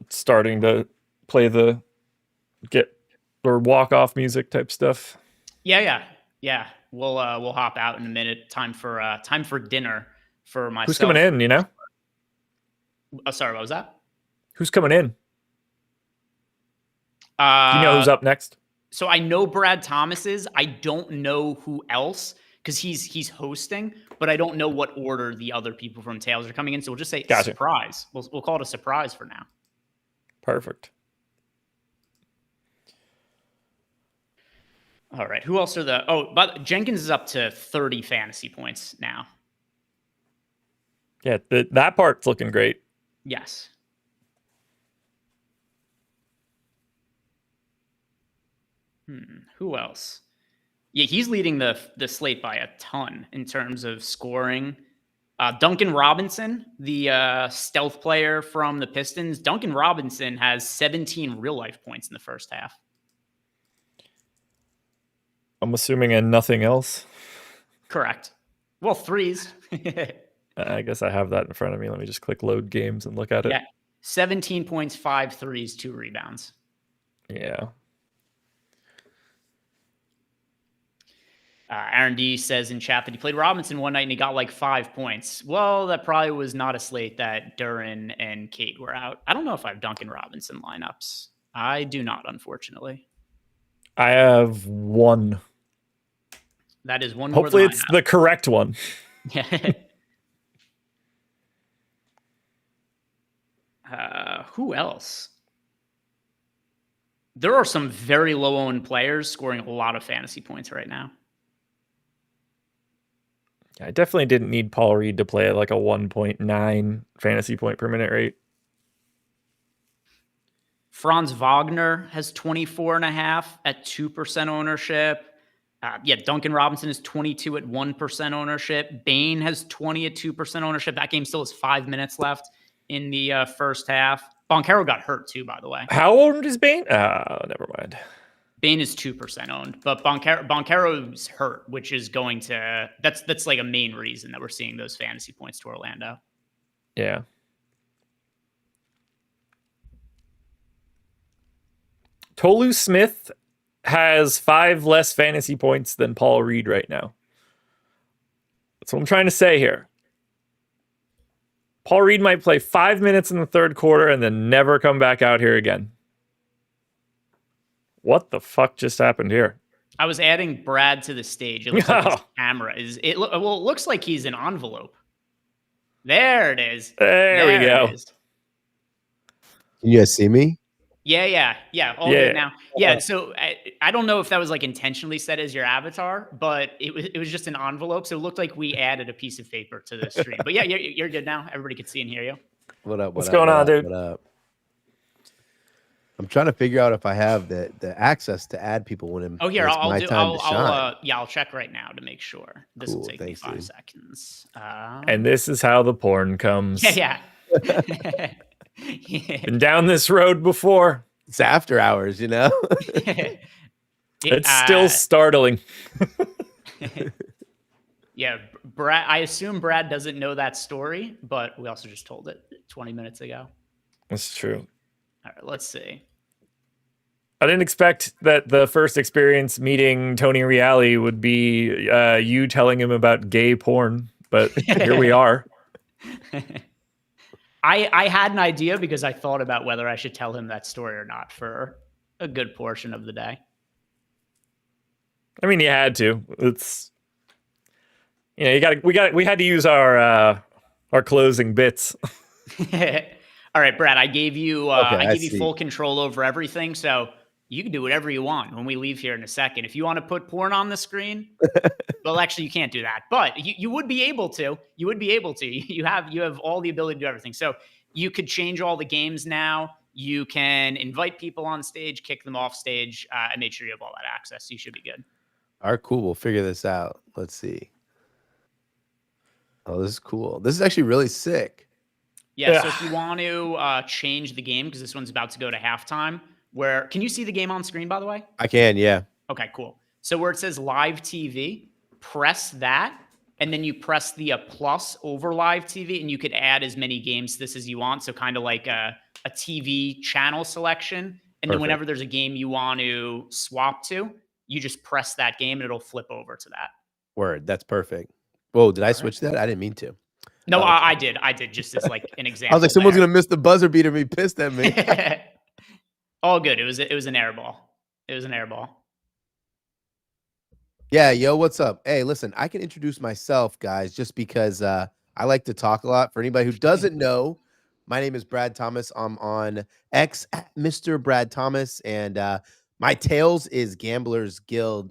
starting to play the walk off music type stuff. Yeah. We'll hop out in a minute. Time for dinner for myself. Who's coming in? You know. Sorry, what was that? Who's coming in? Do you know who's up next? So I know Brad Thomas is. I don't know who else because he's hosting, but I don't know what order the other people from Tails are coming in. So we'll just say surprise. We'll call it a surprise for now. Perfect. All right. Who else are the? Oh, but Jenkins is up to 30 fantasy points now. Yeah, that part's looking great. Yes. Who else? Yeah, he's leading the slate by a ton in terms of scoring. Duncan Robinson, the stealth player from the Pistons. Duncan Robinson has 17 real life points in the first half. I'm assuming and nothing else. Correct. Well, threes. I guess I have that in front of me. Let me just click load games and look at it. Yeah, 17 points, 5 threes, 2 rebounds. Yeah. Aaron D says in chat that he played Robinson one night and he got like 5 points. Well, that probably was not a slate that Duran and Kate were out. I don't know if I have Duncan Robinson lineups. I do not, unfortunately. I have one. That is one. Hopefully it's the correct one. Yeah. Who else? There are some very low-owned players scoring a lot of fantasy points right now. I definitely didn't need Paul Reed to play at like a 1.9 fantasy point per minute rate. Franz Wagner has 24.5 at 2% ownership. Duncan Robinson is 22 at 1% ownership. Bain has 20 at 2% ownership. That game still has 5 minutes left in the first half. Boncaro got hurt too, by the way. How old is Bain? Never mind. Bane is 2% owned, but Banchero's hurt, which is going to that's like a main reason that we're seeing those fantasy points to Orlando. Yeah. Tolu Smith has 5 less fantasy points than Paul Reed right now. That's what I'm trying to say here. Paul Reed might play 5 minutes in the third quarter and then never come back out here again. What the fuck just happened here? I was adding Brad to the stage. It looks like his camera is. It looks like he's an envelope. There it is. There we go. Can you guys see me? Yeah. All good now. Yeah. So I don't know if that was like intentionally set as your avatar, but it was just an envelope. So it looked like we added a piece of paper to the stream. But yeah, you're good now. Everybody can see and hear you. What up? What's going on, dude? What up? I'm trying to figure out if I have the access to add people when I'll check right now to make sure. This will take me 5 seconds. And this is how the porn comes. Yeah. Been down this road before. It's after hours, you know. It's still startling. Yeah, Brad. I assume Brad doesn't know that story, but we also just told it 20 minutes ago. That's true. All right, let's see. I didn't expect that the first experience meeting Tony Reale would be you telling him about gay porn, but here we are. I had an idea because I thought about whether I should tell him that story or not for a good portion of the day. I mean, you had to. It's we had to use our closing bits. All right, Brad, I gave you you full control over everything, so you can do whatever you want when we leave here in a second. If you want to put porn on the screen, well, actually, you can't do that, but you would be able to. You would be able to. You have all the ability to do everything. So you could change all the games now. You can invite people on stage, kick them off stage, and make sure you have all that access. You should be good. All right, cool. We'll figure this out. Let's see. Oh, this is cool. This is actually really sick. Yeah, so if you want to change the game, because this one's about to go to halftime, can you see the game on screen, by the way? I can, yeah. Okay, cool. So where it says live TV, press that, and then you press the plus over live TV, and you could add as many games to this as you want. So kind of like a TV channel selection. And then whenever there's a game you want to swap to, you just press that game, and it'll flip over to that. Word, that's perfect. Whoa, did I switch that? I didn't mean to. No, I did. I did, just as like an example. I was like, someone's going to miss the buzzer beater and be pissed at me. All good. It was an air ball. It was an air ball. Yeah, yo, what's up? Hey, listen, I can introduce myself, guys, just because I like to talk a lot. For anybody who doesn't know, my name is Brad Thomas. I'm on X at Mr. Brad Thomas, and my Tails is Gamblers Guild.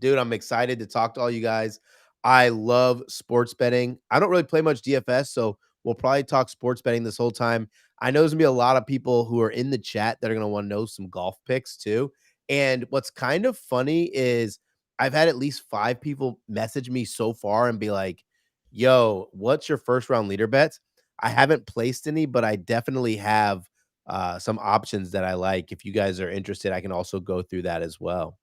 Dude, I'm excited to talk to all you guys. I love sports betting. I don't really play much DFS, so we'll probably talk sports betting this whole time. I know there's going to be a lot of people who are in the chat that are going to want to know some golf picks too. And what's kind of funny is I've had at least 5 people message me so far and be like, yo, what's your first round leader bets? I haven't placed any, but I definitely have some options that I like. If you guys are interested, I can also go through that as well.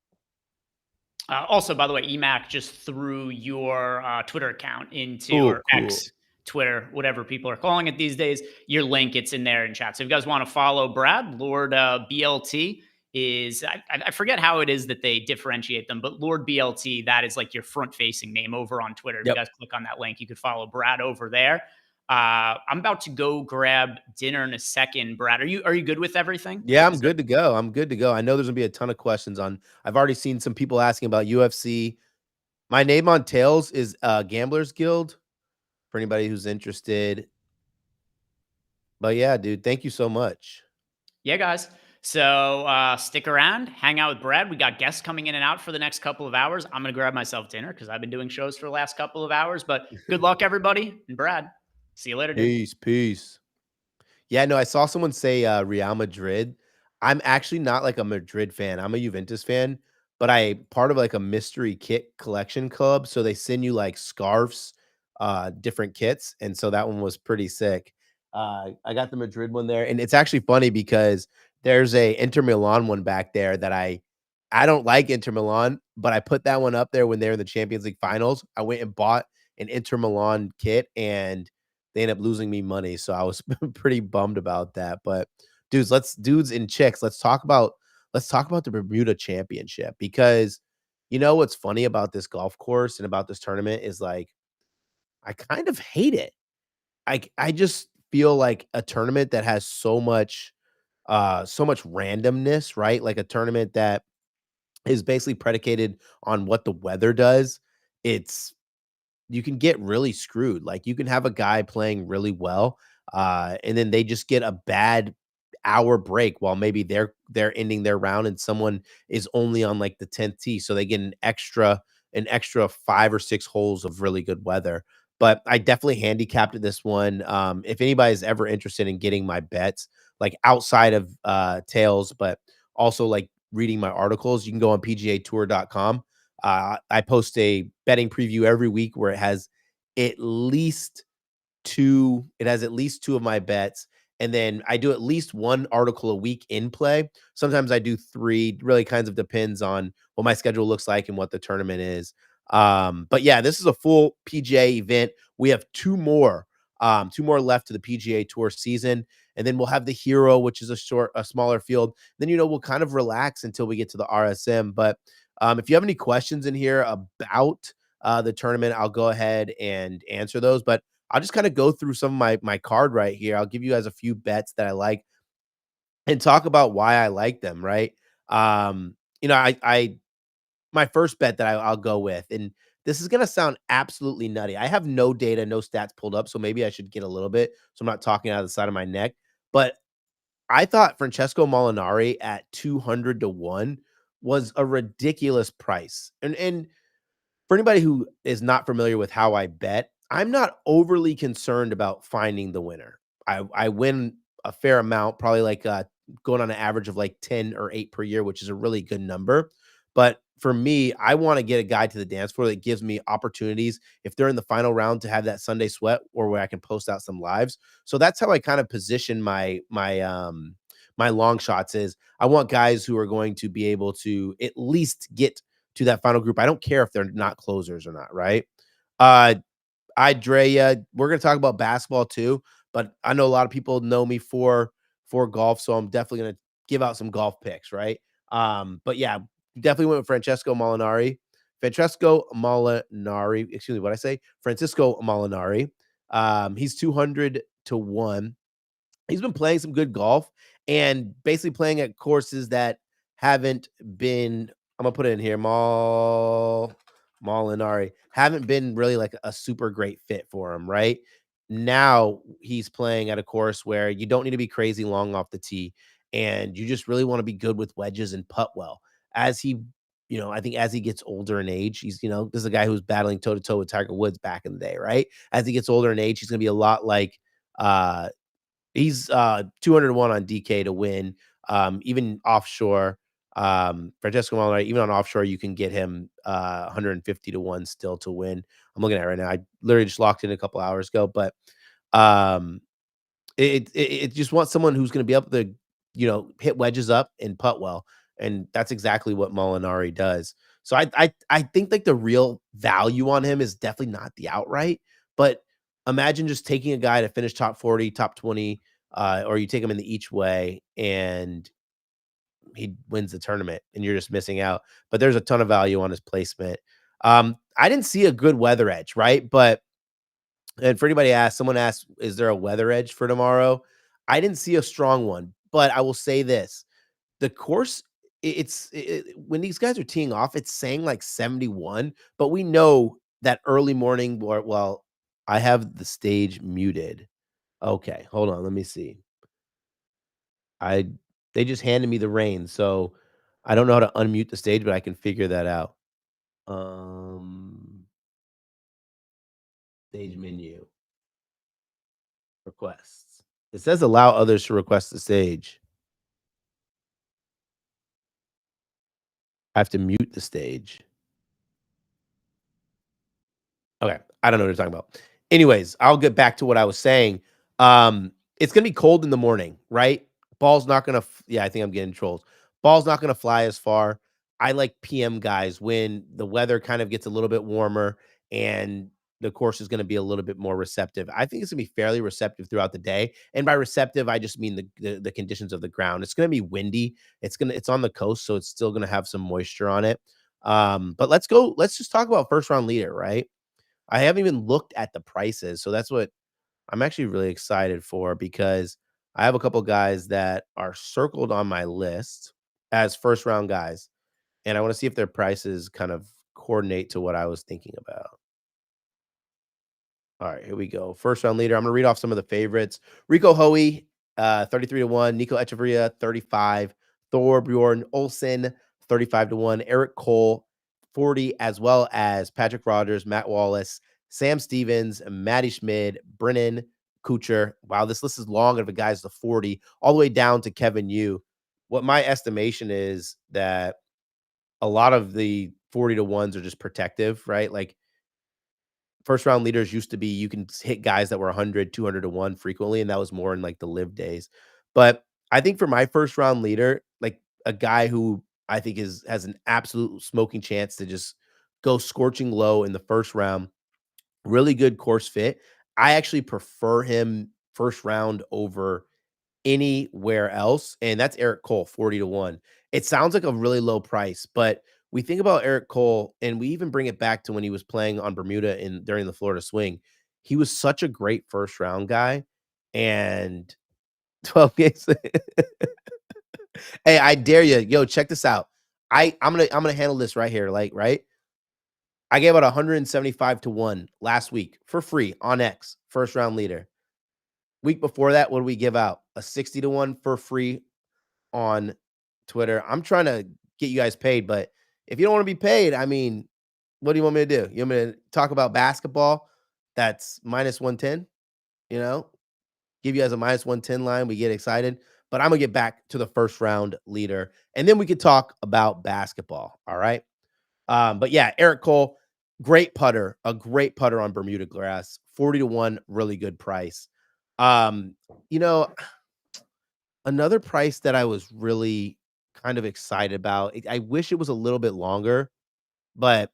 Also, by the way, EMAC just threw your Twitter account into X, Twitter, whatever people are calling it these days. Your link, it's in there in chat. So if you guys want to follow Brad, Lord BLT is, I forget how it is that they differentiate them, but Lord BLT, that is like your front-facing name over on Twitter. If you guys click on that link, you could follow Brad over there. I'm about to go grab dinner in a second. Brad, are you good with everything? Yeah, I'm good to go. I know there's gonna be a ton of questions on. I've already seen some people asking about UFC. My name on Tails is Gamblers Guild for anybody who's interested. But yeah, dude, thank you so much. Yeah, guys. So stick around, hang out with Brad. We got guests coming in and out for the next couple of hours. I'm gonna grab myself dinner because I've been doing shows for the last couple of hours. But good luck, everybody, and Brad. See you later, dude. Peace. Yeah, no, I saw someone say Real Madrid. I'm actually not like a Madrid fan. I'm a Juventus fan, but I part of like a mystery kit collection club. So they send you like scarves, different kits. And so that one was pretty sick. I got the Madrid one there. And it's actually funny because there's a Inter Milan one back there that I I don't like Inter Milan, but I put that one up there when they're in the Champions League finals. I went and bought an Inter Milan kit, and they ended up losing me money, so I was pretty bummed about that. But dudes and chicks, let's talk about the Bermuda Championship, because you know what's funny about this golf course and about this tournament is, like, I kind of hate it. I just feel like a tournament that has so much randomness, right? Like a tournament that is basically predicated on what the weather does. It's You can get really screwed. Like, you can have a guy playing really well, and then they just get a bad hour break while maybe they're ending their round, and someone is only on like the 10th tee, so they get an extra 5 or 6 holes of really good weather. But I definitely handicapped this one. If anybody's ever interested in getting my bets, like outside of tails, but also like reading my articles, you can go on pgatour.com. I post a betting preview every week where at least it has at least two of my bets. And then I do at least one article a week in play. Sometimes I do three, really kinds of depends on what my schedule looks like and what the tournament is. But yeah, this is a full PGA event. We have two more left to the PGA Tour season. And then we'll have the Hero, which is a smaller field. Then, we'll kind of relax until we get to the RSM. But if you have any questions in here about the tournament, I'll go ahead and answer those. But I'll just kind of go through some of my card right here. I'll give you guys a few bets that I like and talk about why I like them, right? I my first bet that I'll go with, and this is gonna sound absolutely nutty. I have no data, no stats pulled up, so maybe I should get a little bit so I'm not talking out of the side of my neck. But I thought Francesco Molinari at 200 to 1 was a ridiculous price. And for anybody who is not familiar with how I bet, I'm not overly concerned about finding the winner. I win a fair amount, probably like going on an average of like 10 or 8 per year, which is a really good number. But for me, I want to get a guy to the dance floor that gives me opportunities if they're in the final round to have that Sunday sweat, or where I can post out some lives. So that's how I kind of position my long shots. Is I want guys who are going to be able to at least get to that final group. I don't care if they're not closers or not, right? Uh Idrea, we're gonna talk about basketball too, but I know a lot of people know me for golf, so I'm definitely gonna give out some golf picks, right? But yeah, definitely went with Francesco Molinari. Excuse me, what I say? Francisco Molinari. He's 200 to 1. He's been playing some good golf and basically playing at courses that haven't been, I'm gonna put it in here, Molinari, haven't been really like a super great fit for him, right? Now he's playing at a course where you don't need to be crazy long off the tee, and you just really want to be good with wedges and putt well. As he, I think as he gets older in age, this is a guy who's battling toe to toe with Tiger Woods back in the day, right? As he gets older in age, he's gonna be a lot like uh he's 200 to 1 on DK to win. Even offshore, Francesco Molinari, even on offshore, you can get him 150 to 1 still to win. I'm looking at it right now. I literally just locked in a couple hours ago, but um, it just wants someone who's going to be able to, hit wedges up and putt well, and that's exactly what Molinari does. So I think like the real value on him is definitely not the outright, but imagine just taking a guy to finish top 40, top 20, or you take him in the each way and he wins the tournament and you're just missing out. But there's a ton of value on his placement. I didn't see a good weather edge, right? And for anybody someone asked, is there a weather edge for tomorrow? I didn't see a strong one, but I will say this: the course, when these guys are teeing off, it's saying like 71, but we know that early morning, well, I have the stage muted. Okay, hold on, let me see. I They just handed me the reins, so I don't know how to unmute the stage, but I can figure that out. Um, Stage menu, requests. It says allow others to request the stage. I have to mute the stage. Okay, I don't know what you're talking about. Anyways, I'll get back to what I was saying. It's gonna be cold in the morning, right? Ball's not gonna. Yeah, I think I'm getting trolls. Ball's not gonna fly as far. I like PM guys when the weather kind of gets a little bit warmer and the course is going to be a little bit more receptive. I think it's going to be fairly receptive throughout the day. And by receptive, I just mean the conditions of the ground. It's going to be windy. It's on the coast, so it's still going to have some moisture on it. But let's just talk about first round leader, right? I haven't even looked at the prices, so that's what I'm actually really excited for because I have a couple guys that are circled on my list as first round guys, and I want to see if their prices kind of coordinate to what I was thinking about. All right, here we go. First round leader. I'm gonna read off some of the favorites. Rico Hoey, 33 to 1. Nico Echeverria, 35. Thor Bjorn Olsen, 35 to 1. Eric Cole, 40, as well as Patrick Rogers, Matt Wallace, Sam Stevens, Matty Schmid, Brennan Kuchar. Wow, this list is long of a guys to 40, all the way down to Kevin Yu. What my estimation is that a lot of the 40 to ones are just protective, right? Like first round leaders used to be you can hit guys that were 100, 200 to 1 frequently, and that was more in like the live days. But I think for my first round leader, like a guy who I think has an absolute smoking chance to just go scorching low in the first round, really good course fit. I actually prefer him first round over anywhere else, and that's Eric Cole, 40 to 1. It sounds like a really low price, but we think about Eric Cole, and we even bring it back to when he was playing on Bermuda during the Florida Swing. He was such a great first round guy, and 12 games. Hey, I dare you. Yo, check this out. I'm gonna handle this right here. Like, right? I gave out 175 to 1 last week for free on X, first round leader. Week before that, what did we give out? A 60 to 1 for free on Twitter. I'm trying to get you guys paid, but if you don't want to be paid, I mean, what do you want me to do? You want me to talk about basketball that's minus 110? You know, give you guys a minus 110 line. We get excited, but I'm going to get back to the first round leader and then we could talk about basketball. All right. But yeah, Eric Cole, great putter, a great putter on Bermuda grass, 40 to 1, really good price. Um, you know, another price that I was really kind of excited about. I wish it was a little bit longer, but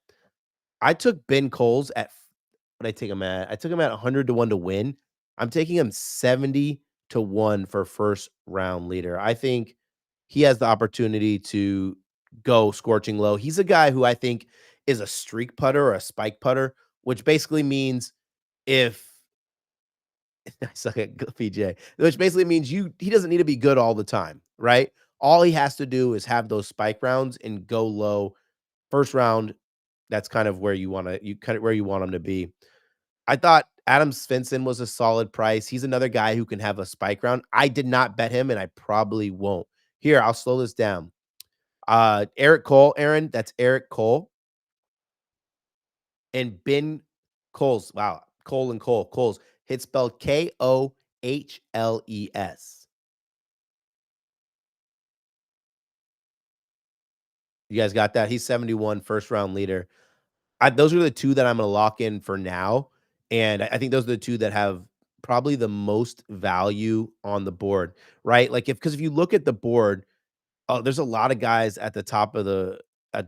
I took Ben Coles at what I take him at. I took him at 100 to 1 to win. I'm taking him 70 to 1 for first round leader. I think he has the opportunity to go scorching low. He's a guy who I think is a streak putter or a spike putter, which basically means if I suck at PJ, which basically means he doesn't need to be good all the time, right? All he has to do is have those spike rounds and go low. First round, that's kind of where you want him to be. I thought Adam Svensson was a solid price. He's another guy who can have a spike round. I did not bet him, and I probably won't. Here, I'll slow this down. Eric Cole, Aaron, that's Eric Cole. And Ben Coles. Wow. Cole and Cole. Coles. It's spelled Kohles. You guys got that? He's 71, first round leader. Those are the two that I'm going to lock in for now. And I think those are the two that have probably the most value on the board, right? Like because if you look at the board, there's a lot of guys at the top of the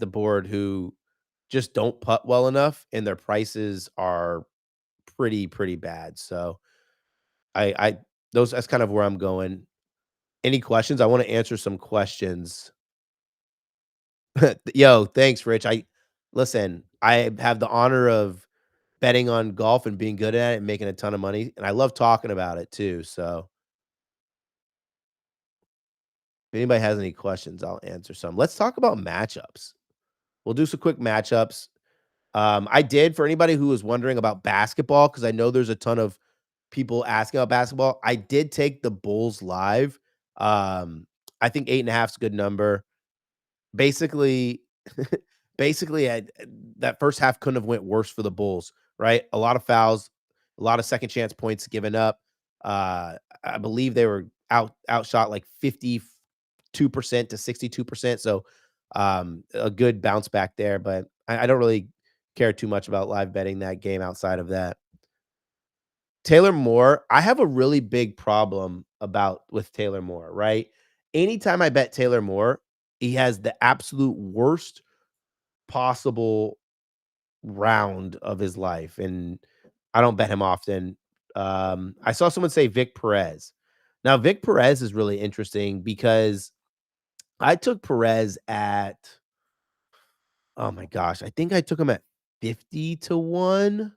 board who just don't putt well enough, and their prices are pretty bad. So I that's kind of where I'm going. Any questions? I want to answer some questions. Yo, thanks, Rich. Listen, I have the honor of betting on golf and being good at it and making a ton of money, and I love talking about it too. So if anybody has any questions, I'll answer some. Let's talk about matchups. We'll do some quick matchups. I did for anybody who was wondering about basketball, because I know there's a ton of people asking about basketball. I did take the Bulls live. I think 8.5 is a good number. Basically, that first half couldn't have went worse for the Bulls, right? A lot of fouls, a lot of second chance points given up. I believe they were outshot like 52% to 62%. So a good bounce back there, but I don't really care too much about live betting that game outside of that. Taylor Moore, I have a really big problem with Taylor Moore, right? Anytime I bet Taylor Moore, He has the absolute worst possible round of his life, and I don't bet him often. I saw someone say Vic Perez. Now, Vic Perez is really interesting because I took Perez at, oh my gosh, I think I took him at 50 to 1.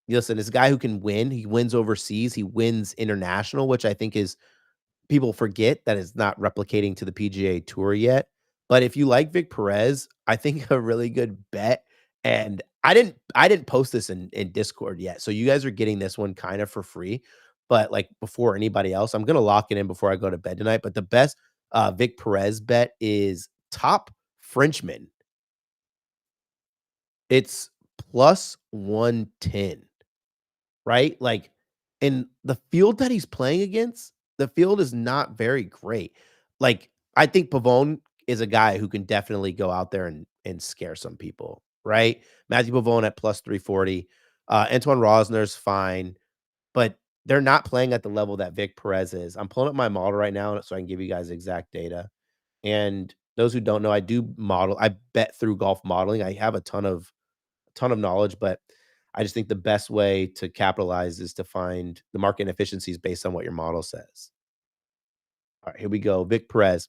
Listen, this guy who can win, he wins overseas, he wins international, which I think is people forget that is not replicating to the PGA Tour yet. But if you like Vic Perez, I think a really good bet. And I didn't post this in Discord yet. So you guys are getting this one kind of for free. But like before anybody else, I'm gonna lock it in before I go to bed tonight. But the best Vic Perez bet is top Frenchman. It's plus 110. Right? Like, in the field that he's playing against, the field is not very great. Like, I think Pavone is a guy who can definitely go out there and scare some people, right? Matthew Pavone at plus 340. Antoine Rosner's fine, but they're not playing at the level that Vic Perez is. I'm pulling up my model right now so I can give you guys exact data. And those who don't know, I do model. I bet through golf modeling. I have a ton of knowledge, but I just think the best way to capitalize is to find the market inefficiencies based on what your model says. All right, here we go. Vic Perez.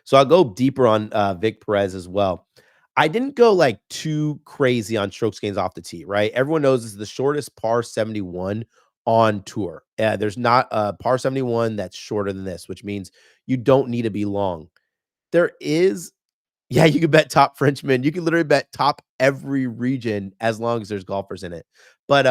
So I'll go deeper on Vic Perez as well. I didn't go like too crazy on strokes gains off the tee, right? Everyone knows this is the shortest par 71 on tour. There's not a par 71 that's shorter than this, which means you don't need to be long. There is, yeah, you can bet top Frenchman. You can literally bet top every region as long as there's golfers in it. But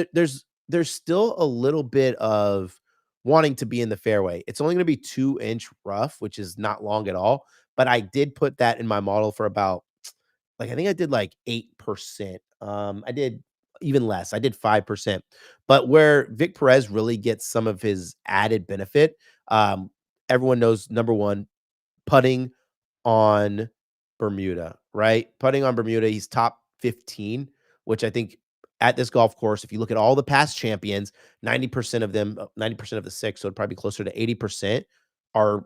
there's still a little bit of wanting to be in the fairway. It's only going to be 2-inch rough, which is not long at all. But I did put that in my model for about, like, I think I did like 8%. I did even less. I did 5%. But where Vic Perez really gets some of his added benefit, everyone knows number one, putting on Bermuda, right? Putting on Bermuda, he's top 15, which I think at this golf course, if you look at all the past champions, 90% of them, 90% of the six, so it'd probably be closer to 80% are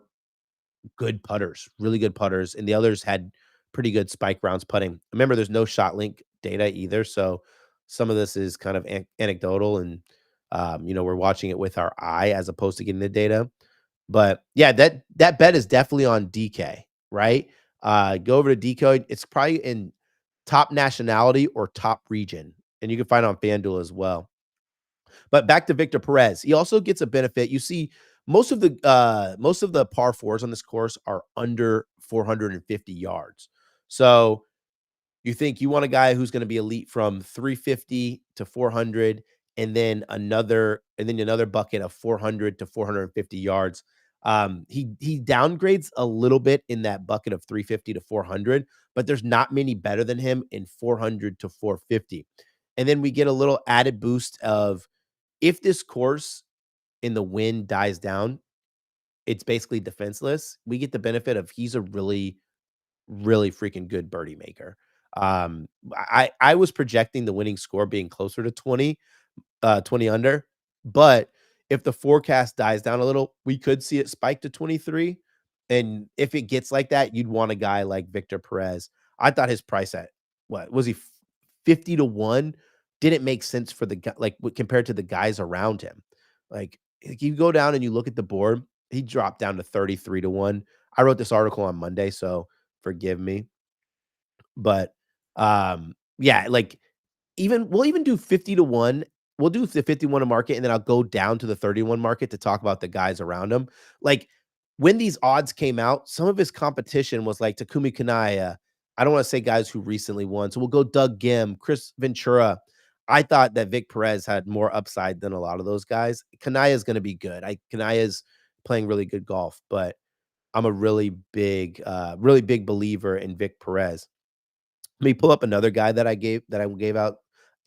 good putters, really good putters. And the others had pretty good spike rounds putting. Remember, there's no shot link data either. So some of this is kind of anecdotal and, we're watching it with our eye as opposed to getting the data. But yeah, that bet is definitely on DK, right? Go over to DK. It's probably in top nationality or top region, and you can find it on FanDuel as well. But back to Victor Perez, he also gets a benefit. You see, most of the par fours on this course are under 450 yards. So you think you want a guy who's going to be elite from 350 to 400, and then another bucket of 400 to 450 yards. He downgrades a little bit in that bucket of 350 to 400, but there's not many better than him in 400 to 450. And then we get a little added boost of, if this course in the wind dies down, it's basically defenseless. We get the benefit of, he's a really, really freaking good birdie maker. I was projecting the winning score being closer to 20 under, but if the forecast dies down a little, we could see it spike to 23. And if it gets like that, you'd want a guy like Victor Perez. I thought his price at, what was he, 50 to 1 didn't make sense for the guy, like compared to the guys around him. Like, if you go down and you look at the board, he dropped down to 33 to 1. I wrote this article on Monday, so forgive me. But yeah, like, we'll even do 50 to 1. We'll do the 51 to market, and then I'll go down to the 31 market to talk about the guys around him. Like, when these odds came out, some of his competition was like Takumi Kanaya. I don't want to say guys who recently won. So we'll go Doug Gim, Chris Ventura. I thought that Vic Perez had more upside than a lot of those guys. Kanaya is going to be good. Kanaya's playing really good golf, but I'm a really big believer in Vic Perez. Let me pull up another guy that I gave out.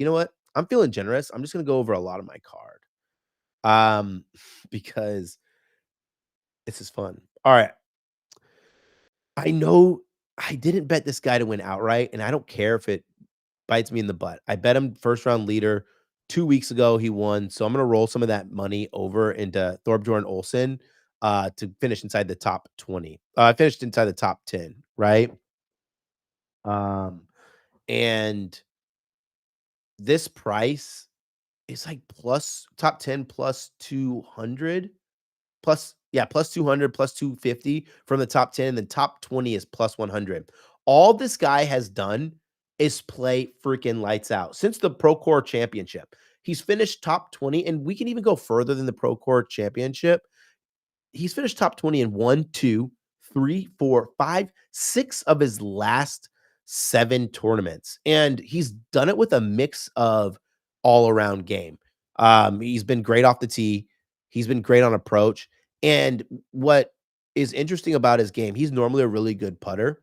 You know what? I'm feeling generous. I'm just going to go over a lot of my card. Because this is fun. All right. I know I didn't bet this guy to win outright, and I don't care if it bites me in the butt. I bet him first round leader 2 weeks ago. He won. So I'm going to roll some of that money over into Thorbjorn Olsen. to finish inside the top 20. Finished inside the top 10, right? And this price is like plus top 10 plus 200 plus, yeah, plus 200 plus 250 from the top 10, and then top 20 is plus 100. All this guy has done is play freaking lights out since the Pro Core Championship. He's finished top 20, and we can even go further than the Pro Core Championship. He's finished top 20 in 1, 2, 3, 4, 5, 6 of his last 7 tournaments. And he's done it with a mix of all around game. He's been great off the tee. He's been great on approach. And what is interesting about his game, he's normally a really good putter.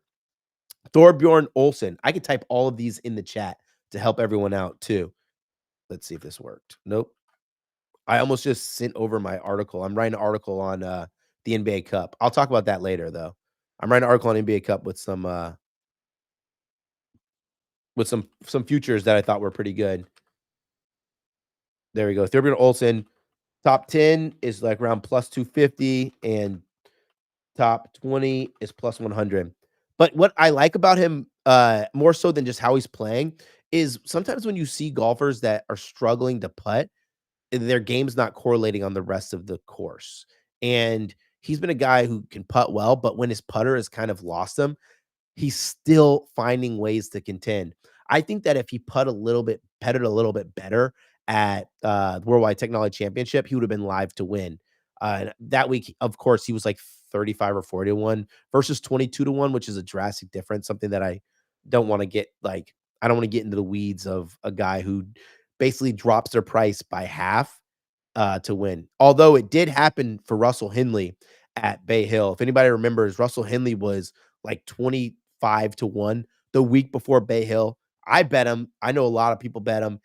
Thorbjorn Olsen. I could type all of these in the chat to help everyone out too. Let's see if this worked. Nope. I almost just sent over my article. I'm writing an article on the NBA Cup. I'll talk about that later, though. I'm writing an article on NBA Cup with some futures that I thought were pretty good. There we go. Thorbjorn Olsen, top 10 is like around plus 250, and top 20 is plus 100. But what I like about him, more so than just how he's playing, is sometimes when you see golfers that are struggling to putt, their game's not correlating on the rest of the course. And he's been a guy who can putt well, but when his putter has kind of lost him, he's still finding ways to contend. I think that if he putted a little bit better at the Worldwide Technology Championship, he would have been live to win. That week, of course, he was like 35 or 40 to 1 versus 22 to 1, which is a drastic difference. Something that I don't want to get I don't want to get into the weeds of a guy who basically drops their price by half to win. Although it did happen for Russell Henley at Bay Hill. If anybody remembers, Russell Henley was like 25 to 1 the week before Bay Hill. I bet him. I know a lot of people bet him.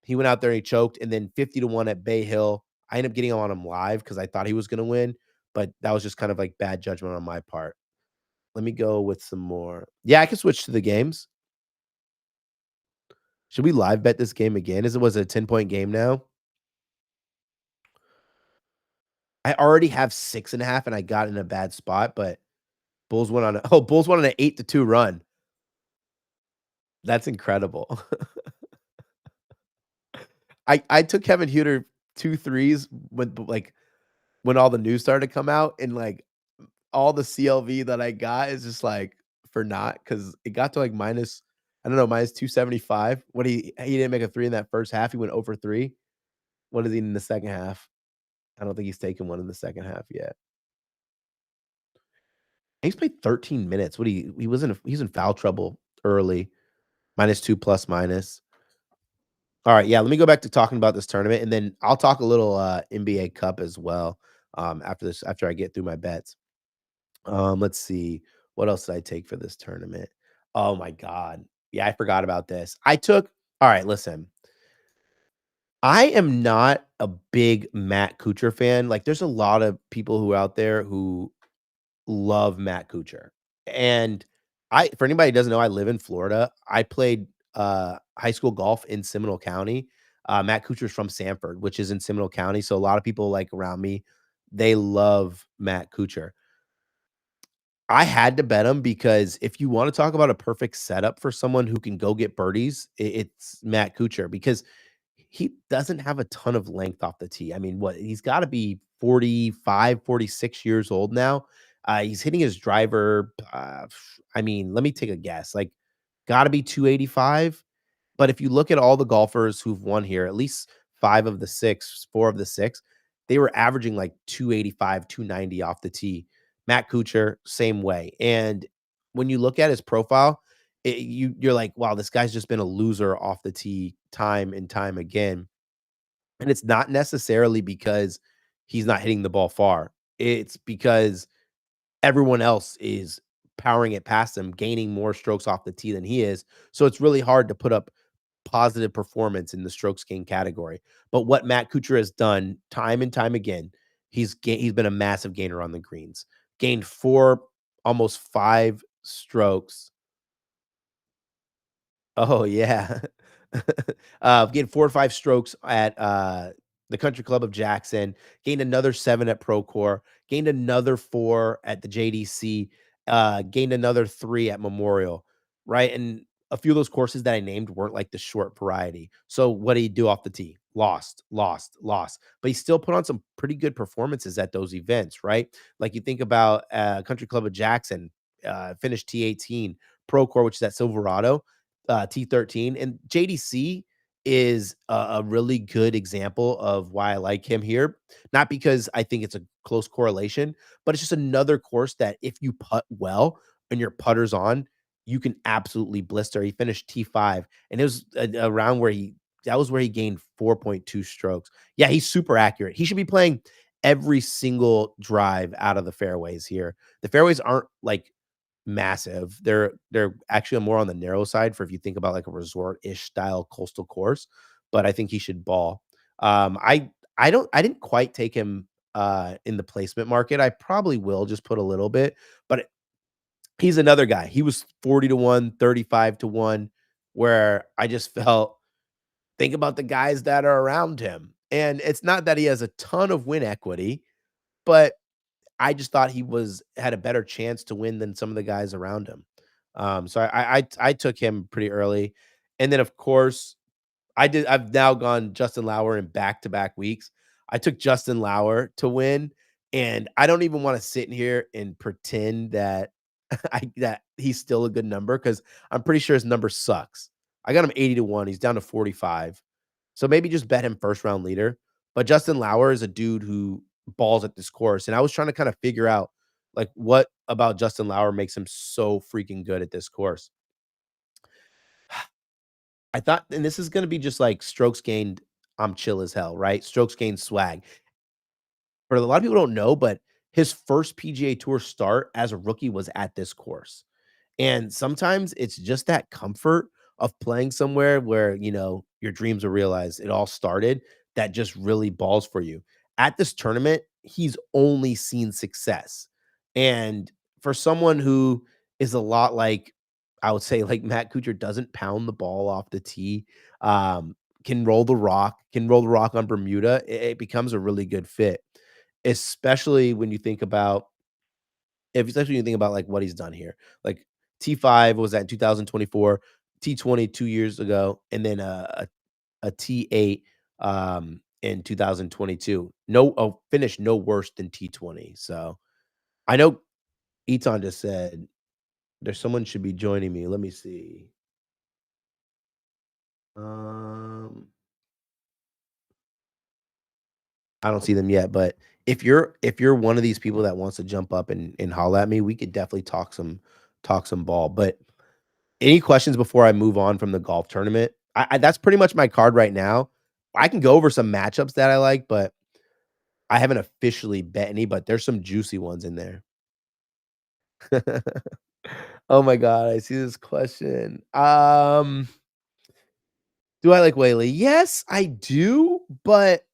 He went out there and he choked, and then 50 to 1 at Bay Hill. I ended up getting on him live because I thought he was going to win, but that was just kind of like bad judgment on my part. Let me go with some more. Yeah, I can switch to the games. Should we live bet this game again? Was it a 10-point game now? I already have 6.5, and I got in a bad spot, but Bulls went on an 8-2 run. That's incredible. I took Kevin Hueter 2 threes when all the news started to come out, and like all the CLV that I got is just like for naught because it got to like minus, I don't know, minus 275. What he didn't make a 3 in that first half. He went over 3. What is he in the second half? I don't think he's taken one in the second half yet. He's played 13 minutes. He's in foul trouble early. -2 plus minus. All right, yeah, let me go back to talking about this tournament, and then I'll talk a little NBA Cup as well after I get through my bets. Let's see. What else did I take for this tournament? Oh my god. Yeah, I forgot about this. All right, listen. I am not a big Matt Kuchar fan. Like, there's a lot of people who are out there who love Matt Kuchar. And for anybody who doesn't know, I live in Florida. I played high school golf in Seminole County. Matt Kuchar's from Sanford, which is in Seminole County. So a lot of people like around me, they love Matt Kuchar. I had to bet him because if you want to talk about a perfect setup for someone who can go get birdies, it's Matt Kuchar because he doesn't have a ton of length off the tee. I mean, he's got to be 45, 46 years old now. He's hitting his driver. I mean, let me take a guess. Like, got to be 285. But if you look at all the golfers who've won here, at least 4 of the 6, they were averaging like 285, 290 off the tee. Matt Kuchar, same way. And when you look at his profile, you're like, wow, this guy's just been a loser off the tee time and time again. And it's not necessarily because he's not hitting the ball far. It's because everyone else is powering it past him, gaining more strokes off the tee than he is. So it's really hard to put up positive performance in the strokes gain category. But what Matt Kuchar has done time and time again, he's been a massive gainer on the greens. Gained 4, almost 5 strokes. Oh yeah. Gained 4 or 5 strokes at the Country Club of Jackson, gained another 7 at Procore, gained another 4 at the JDC, gained another 3 at Memorial, right? And a few of those courses that I named weren't like the short variety. So what did he do off the tee? Lost, lost, lost. But he still put on some pretty good performances at those events, right? Like you think about Country Club of Jackson, finished T18, Procore, which is at Silverado, T13, and JDC is a really good example of why I like him here. Not because I think it's a close correlation, but it's just another course that if you putt well and your putter's on, you can absolutely blister. He finished T5, and it was a round where that was where he gained 4.2 strokes. Yeah, he's super accurate. He should be playing every single drive out of the fairways here. The fairways aren't like massive. They're actually more on the narrow side for if you think about like a resort-ish style coastal course, but I think he should ball. I didn't quite take him in the placement market. I probably will just put a little bit, but he's another guy. He was 40 to 1, 35 to 1, where I just felt think about the guys that are around him. And it's not that he has a ton of win equity, but I just thought he had a better chance to win than some of the guys around him. So I took him pretty early. And then of course I've now gone Justin Lauer in back-to-back weeks. I took Justin Lauer to win, and I don't even want to sit in here and pretend that that he's still a good number because I'm pretty sure his number sucks. I got him 80 to 1. He's down to 45. So maybe just bet him first round leader. But Justin Lauer is a dude who balls at this course. And I was trying to kind of figure out like what about Justin Lauer makes him so freaking good at this course. I thought, and this is going to be just like strokes gained. I'm chill as hell, right? Strokes gained swag. For a lot of people don't know, but his first PGA Tour start as a rookie was at this course. And sometimes it's just that comfort of playing somewhere where, your dreams are realized. It all started that just really balls for you. At this tournament, he's only seen success. And for someone who is a lot like, I would say, like Matt Kuchar doesn't pound the ball off the tee, can roll the rock on Bermuda, it becomes a really good fit, especially when you think about especially when you think about like what he's done here. Like T5 was at 2024, T20 2 years ago, and then a T8 in 2022. Finished no worse than T20. So I know Eton just said there's someone should be joining me. Let me see. I don't see them yet, but if you're one of these people that wants to jump up and holler at me, we could definitely talk some ball. But any questions before I move on from the golf tournament? That's pretty much my card right now. I can go over some matchups that I like, but I haven't officially bet any, but there's some juicy ones in there. Oh my god, I see this question. Do I like Whaley? Yes, I do, but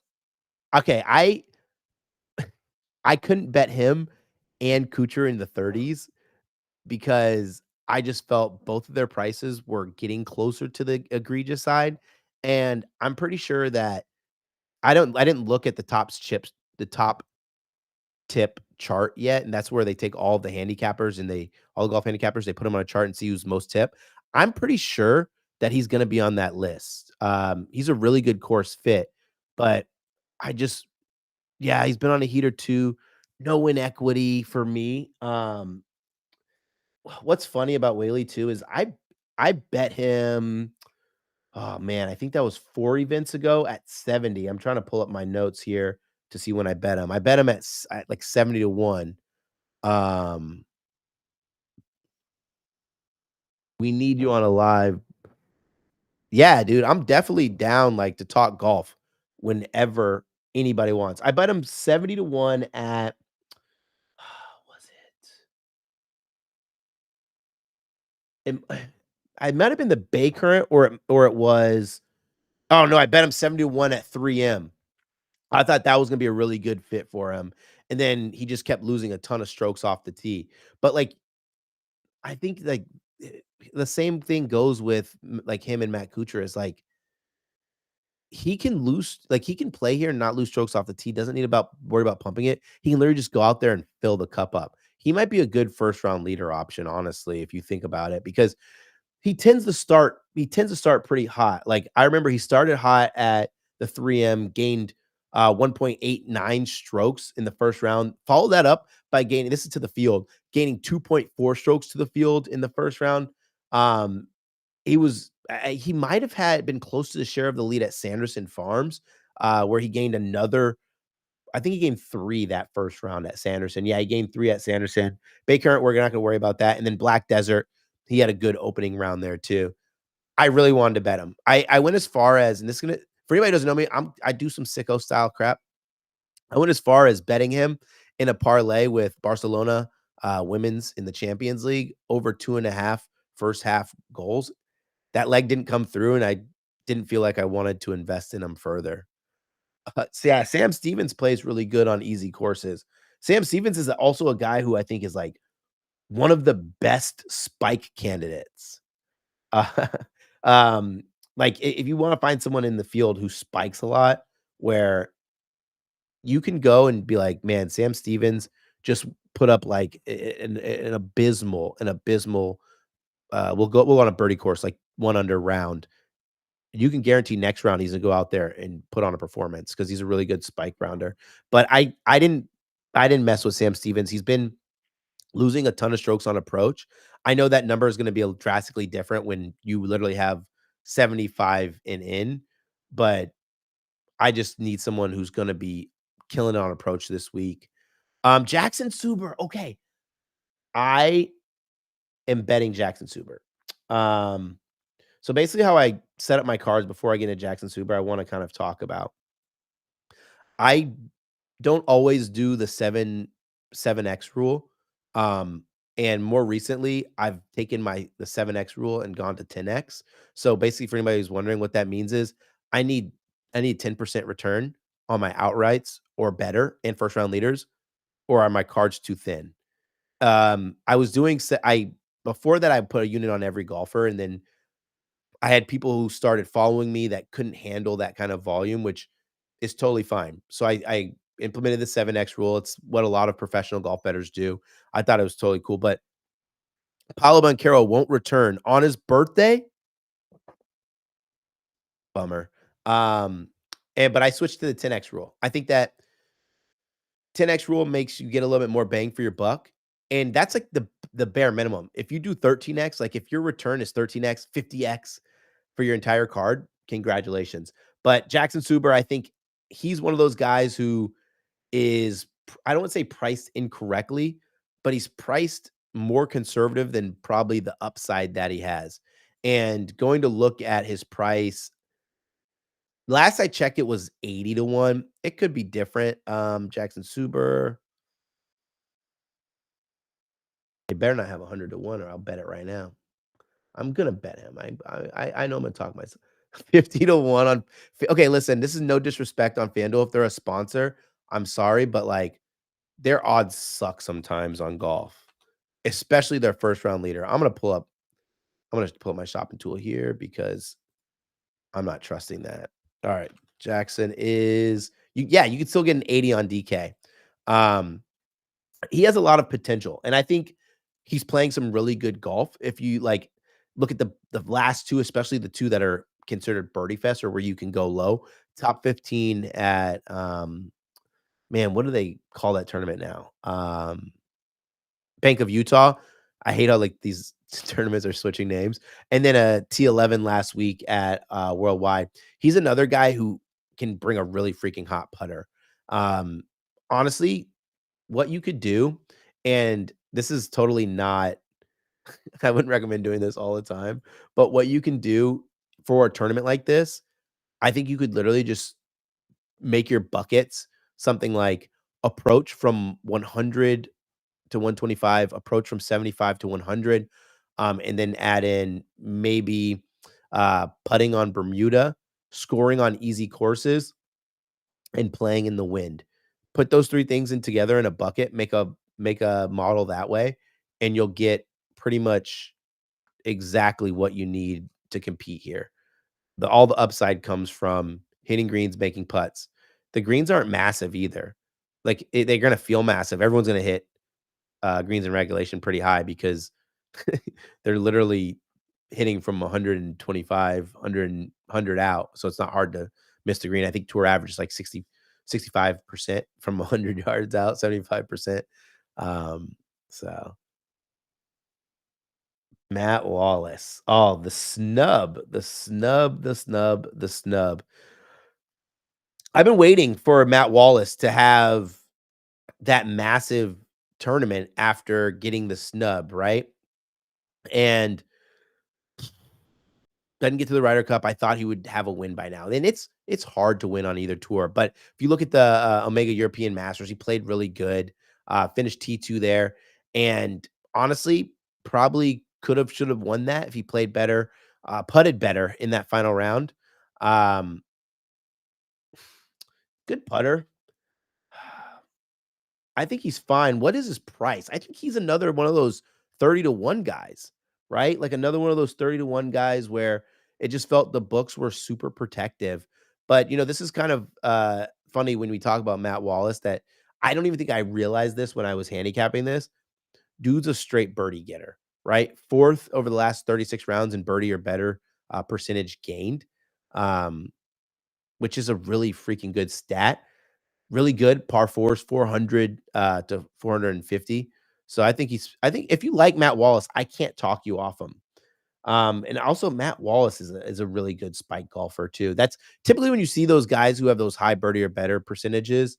okay, I couldn't bet him and Kuchar in the 30s because I just felt both of their prices were getting closer to the egregious side, and I'm pretty sure that I didn't look at the top tip chart yet, and that's where they take all the handicappers and all the golf handicappers, they put them on a chart and see who's most tip. I'm pretty sure that he's gonna be on that list. He's a really good course fit, but I just yeah, he's been on a heat or two. No win equity for me. What's funny about Whaley too is I bet him. Oh man, I think that was 4 events ago at 70. I'm trying to pull up my notes here to see when I bet him. I bet him at like 70 to 1. Um, we need you on a live. Yeah, dude, I'm definitely down like to talk golf whenever anybody wants. I bet him 70 to 1 at was it? I might have been the Bay Current or it was oh no, I bet him 70 to 1 at 3M. I thought that was gonna be a really good fit for him, and then he just kept losing a ton of strokes off the tee. But, like, I think, like, the same thing goes with, like, him and Matt Kuchar is, like, he can he can play here and not lose strokes off the tee. Doesn't need about worry about pumping it. He can literally just go out there and fill the cup up. He might be a good first round leader option, honestly, if you think about it, because he tends to start pretty hot. Like I remember he started hot at the 3M, gained 1.89 strokes in the first round. Follow that up by gaining, this is to the field, gaining 2.4 strokes to the field in the first round. Um, he might have had been close to the share of the lead at Sanderson Farms, where he gained another. I think he gained 3 that first round at Sanderson. Yeah, he gained 3 at Sanderson. Bay Current, we're not gonna worry about that. And then Black Desert, he had a good opening round there too. I really wanted to bet him. I went as far as, and this is gonna, for anybody who doesn't know me, I do some sicko style crap. I went as far as betting him in a parlay with Barcelona women's in the Champions League over 2.5 first half goals. That leg didn't come through, and I didn't feel like I wanted to invest in him further. So yeah, Sam Stevens plays really good on easy courses. Sam Stevens is also a guy who I think is like one of the best spike candidates. Uh, like if you want to find someone in the field who spikes a lot, where you can go and be like, man, Sam Stevens just put up like an abysmal. We'll on a birdie course, like 1 under round. You can guarantee next round he's gonna go out there and put on a performance because he's a really good spike rounder. But I didn't mess with Sam Stevens. He's been losing a ton of strokes on approach. I know that number is going to be drastically different when you literally have 75 and in, but I just need someone who's going to be killing it on approach this week. Jackson Suber. Okay. I am betting Jackson Suber. So basically how I set up my cards before I get into Jackson Suber, I want to kind of talk about. I don't always do the 7x rule. And more recently, I've taken the 7x rule and gone to 10x. So basically, for anybody who's wondering what that means is I need 10% return on my outrights or better and first round leaders, or are my cards too thin? I was doing before that I put a unit on every golfer, and then I had people who started following me that couldn't handle that kind of volume, which is totally fine. So I implemented the 7x rule. It's what a lot of professional golf bettors do. I thought it was totally cool, but Paulo Banchero won't return on his birthday. Bummer. But I switched to the 10x rule. I think that 10x rule makes you get a little bit more bang for your buck. And that's like the bare minimum. If you do 13x, like if your return is 13x, 50x for your entire card, congratulations. But Jackson Suber, I think he's one of those guys who is, I don't want to say priced incorrectly, but he's priced more conservative than probably the upside that he has. And going to look at his price, last I checked, it was 80 to 1. It could be different. Jackson Suber. He better not have 100 to 1 or I'll bet it right now. I'm gonna bet him. I know I'm gonna talk myself. 50 to 1 on. Okay, listen, this is no disrespect on FanDuel. If they're a sponsor, I'm sorry, but like their odds suck sometimes on golf, especially their first round leader. I'm gonna pull up my shopping tool here because I'm not trusting that. All right, Jackson is you can still get an 80 on DK. He has a lot of potential, and I think he's playing some really good golf. If you like look at the last 2, especially the 2 that are considered birdie fest or where you can go low, top 15 at man, what do they call that tournament now? Bank of Utah. I hate how like these tournaments are switching names. And then a T11 last week at Worldwide. He's another guy who can bring a really freaking hot putter. Honestly, what you could do, and this is totally not, I wouldn't recommend doing this all the time, but what you can do for a tournament like this, I think you could literally just make your buckets something like approach from 100 to 125, approach from 75 to 100, and then add in maybe putting on Bermuda, scoring on easy courses, and playing in the wind. Put those 3 things in together in a bucket, make a model that way, and you'll get pretty much exactly what you need to compete here. All the upside coms from hitting greens, making putts. The greens aren't massive either. Like they're going to feel massive. Everyone's going to hit greens in regulation pretty high because they're literally hitting from 125, 100 out. So it's not hard to miss the green. I think tour average is like 65% from 100 yards out, 75%. So Matt Wallace. Oh, the snub, the snub, the snub, the snub. I've been waiting for Matt Wallace to have that massive tournament after getting the snub, right? And doesn't get to the Ryder Cup. I thought he would have a win by now. And it's hard to win on either tour. But if you look at the Omega European Masters, he played really good. Finished T2 there. And honestly, probably should have won that if he played better, putted better in that final round. Good putter. I think he's fine. What is his price? I think he's another one of those 30-1 guys, right? Like another one of those 30-1 guys where it just felt the books were super protective. But, this is kind of funny when we talk about Matt Wallace that I don't even think I realized this when I was handicapping this. Dude's a straight birdie getter, right? 4th over the last 36 rounds in birdie or better percentage gained, which is a really freaking good stat. Really good par fours, 400 to 450. So I think if you like Matt Wallace, I can't talk you off him. And also Matt Wallace is a really good spike golfer too. That's typically when you see those guys who have those high birdie or better percentages,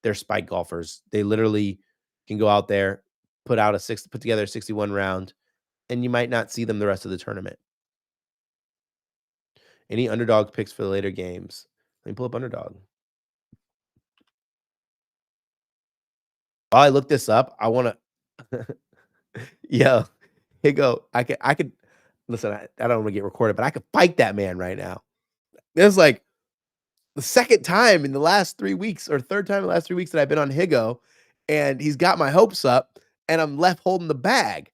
they're spike golfers. They literally can go out there, put together a 61 round, and you might not see them the rest of the tournament. Any underdog picks for the later games? Let me pull up underdog. While I look this up, I want to, yo, here go. I could listen. I don't want to get recorded, but I could fight that man right now. This is like the second time in the last 3 weeks, or third time in the last 3 weeks that I've been on Higo, and he's got my hopes up, and I'm left holding the bag.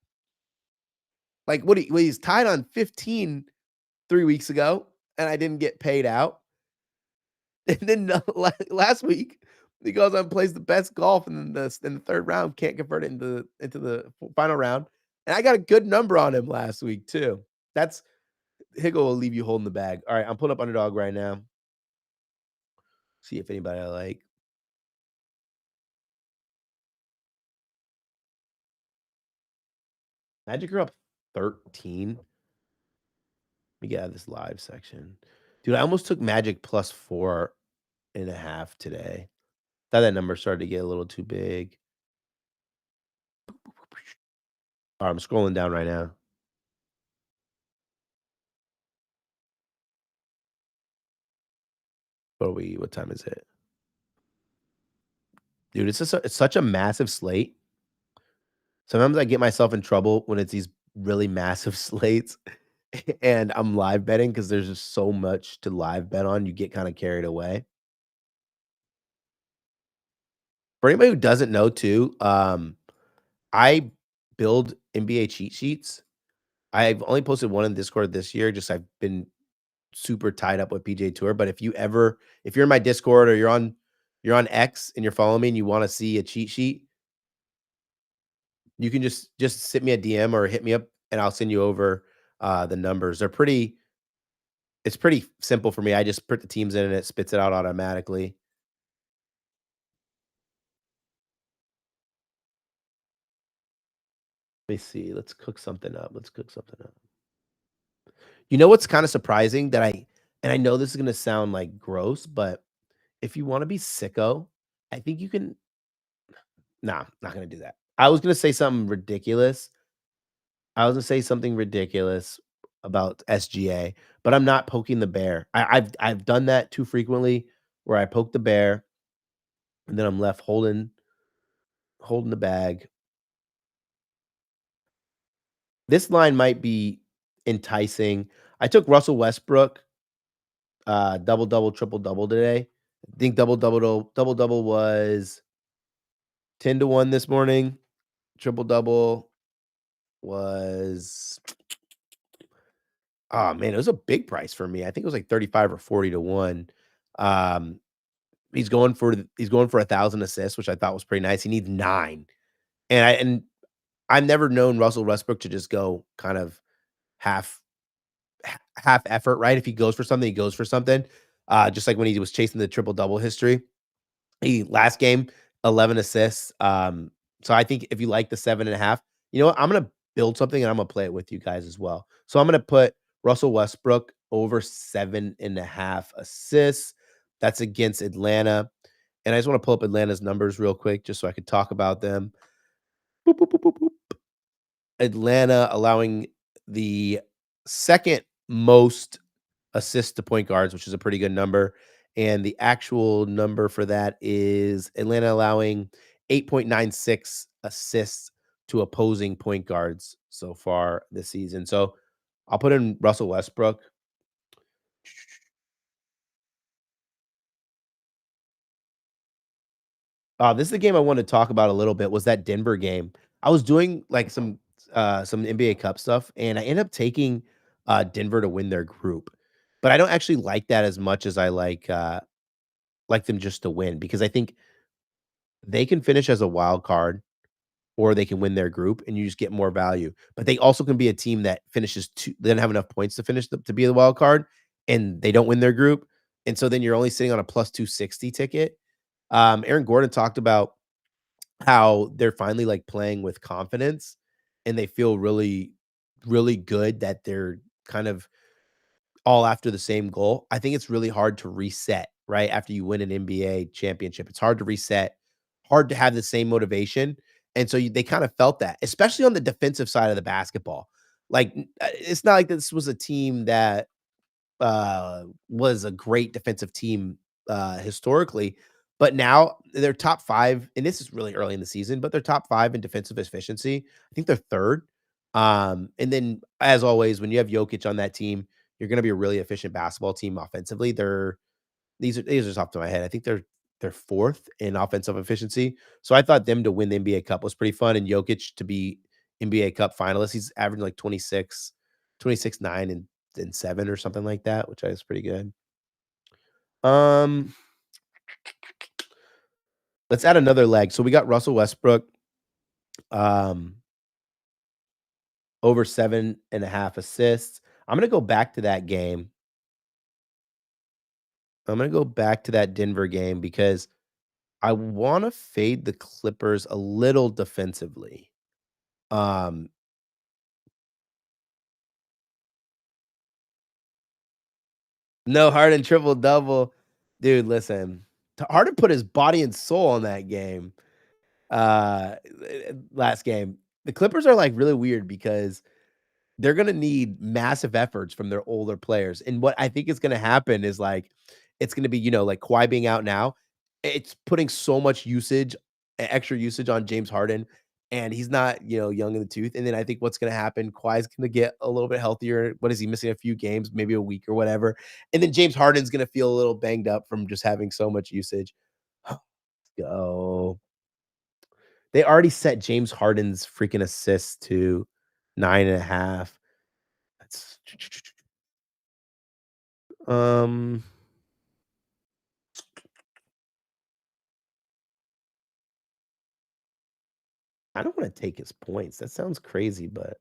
Like he's tied on 15 3 weeks ago, and I didn't get paid out. And then last week, he goes on and plays the best golf in the third round, can't convert it into the final round. And I got a good number on him last week too. That's Higo will leave you holding the bag. All right, I'm pulling up underdog right now. See if anybody I like. Magic are up 13. Let me get out of this live section. Dude, I almost took Magic plus 4.5 today. Thought that number started to get a little too big. All right, I'm scrolling down right now. What time is it? Dude, it's such a massive slate. Sometimes I get myself in trouble when it's these really massive slates and I'm live betting because there's just so much to live bet on. You get kind of carried away. For anybody who doesn't know too, I build NBA cheat sheets. I've only posted one in Discord this year. I've been super tied up with PGA Tour. But if you're in my Discord or you're on X and you're following me and you want to see a cheat sheet, you can just send me a DM or hit me up and I'll send you over the numbers. It's pretty simple for me. I just put the teams in and it spits it out automatically. Let me see. Let's cook something up. You know what's kind of surprising that I know this is going to sound like gross, but if you want to be sicko, I think you can. Nah, not going to do that. I was going to say something ridiculous. about SGA, but I'm not poking the bear. I've done that too frequently where I poke the bear and then I'm left holding the bag. This line might be enticing. I took Russell Westbrook double, triple-double today. I think double-double was 10-1 this morning. Triple-double was oh man, it was a big price for me. I think it was like 35 or 40-1. Um, he's going for 1,000 assists, which I thought was pretty nice. He needs 9. And I've never known Russell Westbrook to just go kind of half half effort, right? If he goes for something, he goes for something. Just like when he was chasing the triple double history. He last game, 11 assists. So I think if you like the 7.5, you know what? I'm gonna build something and I'm gonna play it with you guys as well. So I'm gonna put Russell Westbrook over 7.5 assists. That's against Atlanta. And I just want to pull up Atlanta's numbers real quick just so I could talk about them. Boop, boop, boop, boop, boop. Atlanta allowing the second most assists to point guards, which is a pretty good number. And the actual number for that is Atlanta allowing 8.96 assists to opposing point guards so far this season. So I'll put in Russell Westbrook. This is the game I wanted to talk about a little bit, was that Denver game. I was doing like some NBA Cup stuff, and I ended up taking Denver to win their group. But I don't actually like that as much as I like them just to win, because I think they can finish as a wild card or they can win their group and you just get more value. But they also can be a team that finishes they don't have enough points to finish to be the wild card and they don't win their group. And so then you're only sitting on a plus 260 ticket. Aaron Gordon talked about how they're finally like playing with confidence and they feel really, really good that they're kind of all after the same goal. I think it's really hard to reset, right? After you win an NBA championship, it's hard to reset, hard to have the same motivation. And so they kind of felt that, especially on the defensive side of the basketball. Like, it's not like this was a team that was a great defensive team historically, but now they're top 5, and this is really early in the season, but they're top 5 in defensive efficiency. I think they're 3rd. And then as always, when you have Jokic on that team, you're going to be a really efficient basketball team offensively. These are just off the top of my head. I think they're 4th in offensive efficiency. So I thought them to win the NBA Cup was pretty fun, and Jokic to be NBA Cup finalist. He's averaging like 26, 9, and 7 or something like that, which is pretty good. Let's add another leg. So we got Russell Westbrook, over 7.5 assists. I'm gonna go back to that game. I'm gonna go back to that Denver game because I want to fade the Clippers a little defensively. Um, no Harden triple double, dude. Listen, Harden put his body and soul on that game. Last game, the Clippers are like really weird because they're gonna need massive efforts from their older players. And what I think is gonna happen is like it's gonna be, like Kawhi being out now, it's putting so much extra usage on James Harden, and he's not, young in the tooth. And then I think what's gonna happen, Kawhi's gonna get a little bit healthier. What is he missing? A few games, maybe a week or whatever. And then James Harden's gonna feel a little banged up from just having so much usage. Let's go. They already set James Harden's freaking assists to 9.5. That's um I don't want to take his points. That sounds crazy, but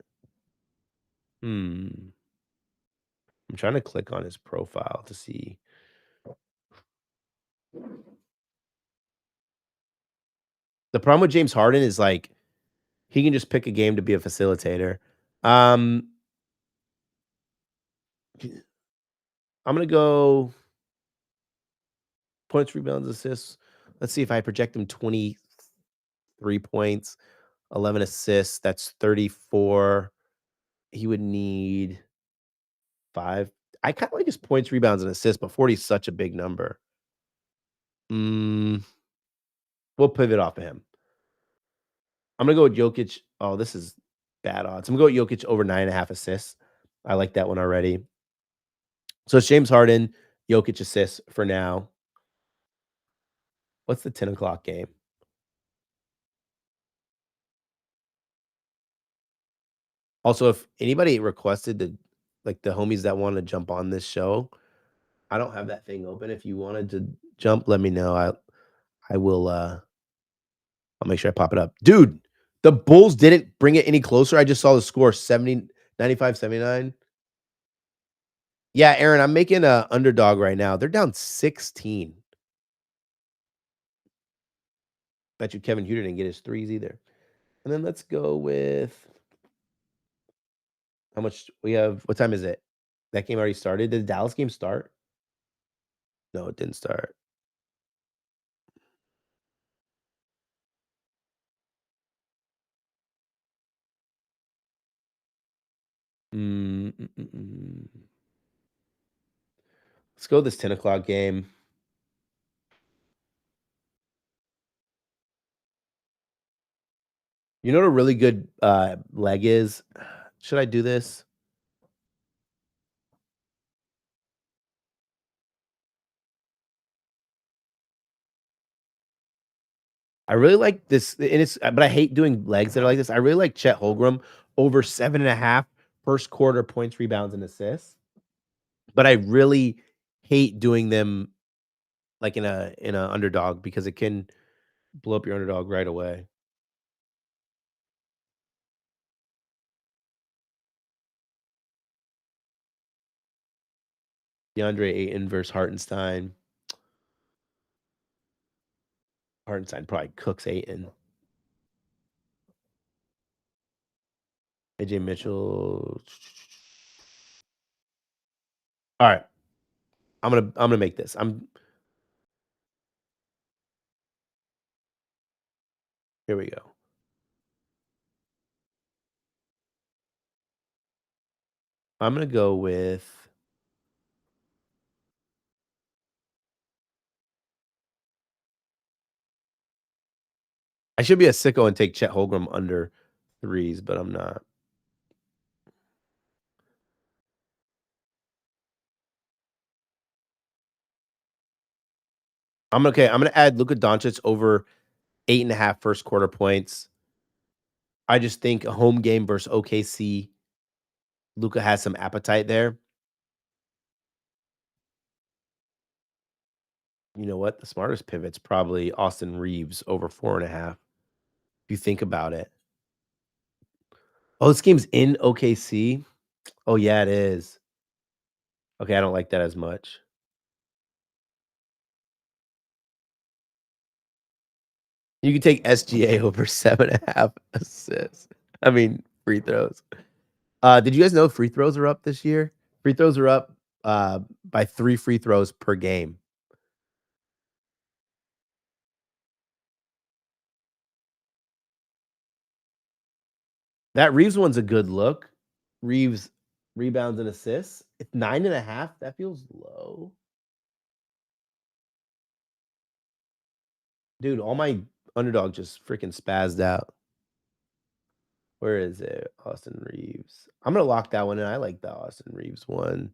I'm trying to click on his profile to see. The problem with James Harden is like he can just pick a game to be a facilitator. I'm gonna go points, rebounds, assists. Let's see if I project him 23 points, 11 assists. That's 34. He would need 5. I kind of like his points, rebounds, and assists, but 40 is such a big number. We'll pivot off of him. I'm gonna go with Jokic. Oh, this is bad odds. I'm gonna go with Jokic over 9.5 assists. I like that one already. So it's James Harden, Jokic assists for now. What's the 10 o'clock game? Also, if anybody requested like the homies that want to jump on this show, I don't have that thing open. If you wanted to jump, let me know. I will I'll make sure I pop it up. Dude, the Bulls didn't bring it any closer. I just saw the score 70 95 79. Yeah, Aaron, I'm making a underdog right now. They're down 16. Bet you Kevin Huter didn't get his threes either. And then let's go with how much we have. What time is it? That game already started. Did the Dallas game start? No, it didn't start. Let's go with this 10 o'clock game. You know what a really good leg is? Should I do this? I really like this, and but I hate doing legs that are like this. I really like Chet Holmgren over 7.5 first quarter points, rebounds, and assists. But I really hate doing them like in a underdog because it can blow up your underdog right away. DeAndre Ayton versus Hartenstein. Hartenstein probably cooks Ayton. AJ Mitchell. All right. I'm gonna make this. Here we go. I'm gonna go with I should be a sicko and take Chet Holmgren under threes, but I'm not. I'm okay. I'm gonna add Luka Doncic over 8.5 first quarter points. I just think a home game versus OKC, Luka has some appetite there. You know what? The smartest pivot's probably Austin Reeves over 4.5. If you think about it. Oh, this game's in OKC. Oh yeah, it is. Okay, I don't like that as much. You can take SGA over 7.5 assists. I mean, free throws. Did you guys know free throws are up this year? Free throws are up by 3 free throws per game. That Reeves one's a good look. Reeves rebounds and assists. It's 9.5. That feels low. Dude, all my underdog just freaking spazzed out. Where is it? Austin Reeves. I'm gonna lock that one in. I like the Austin Reeves one.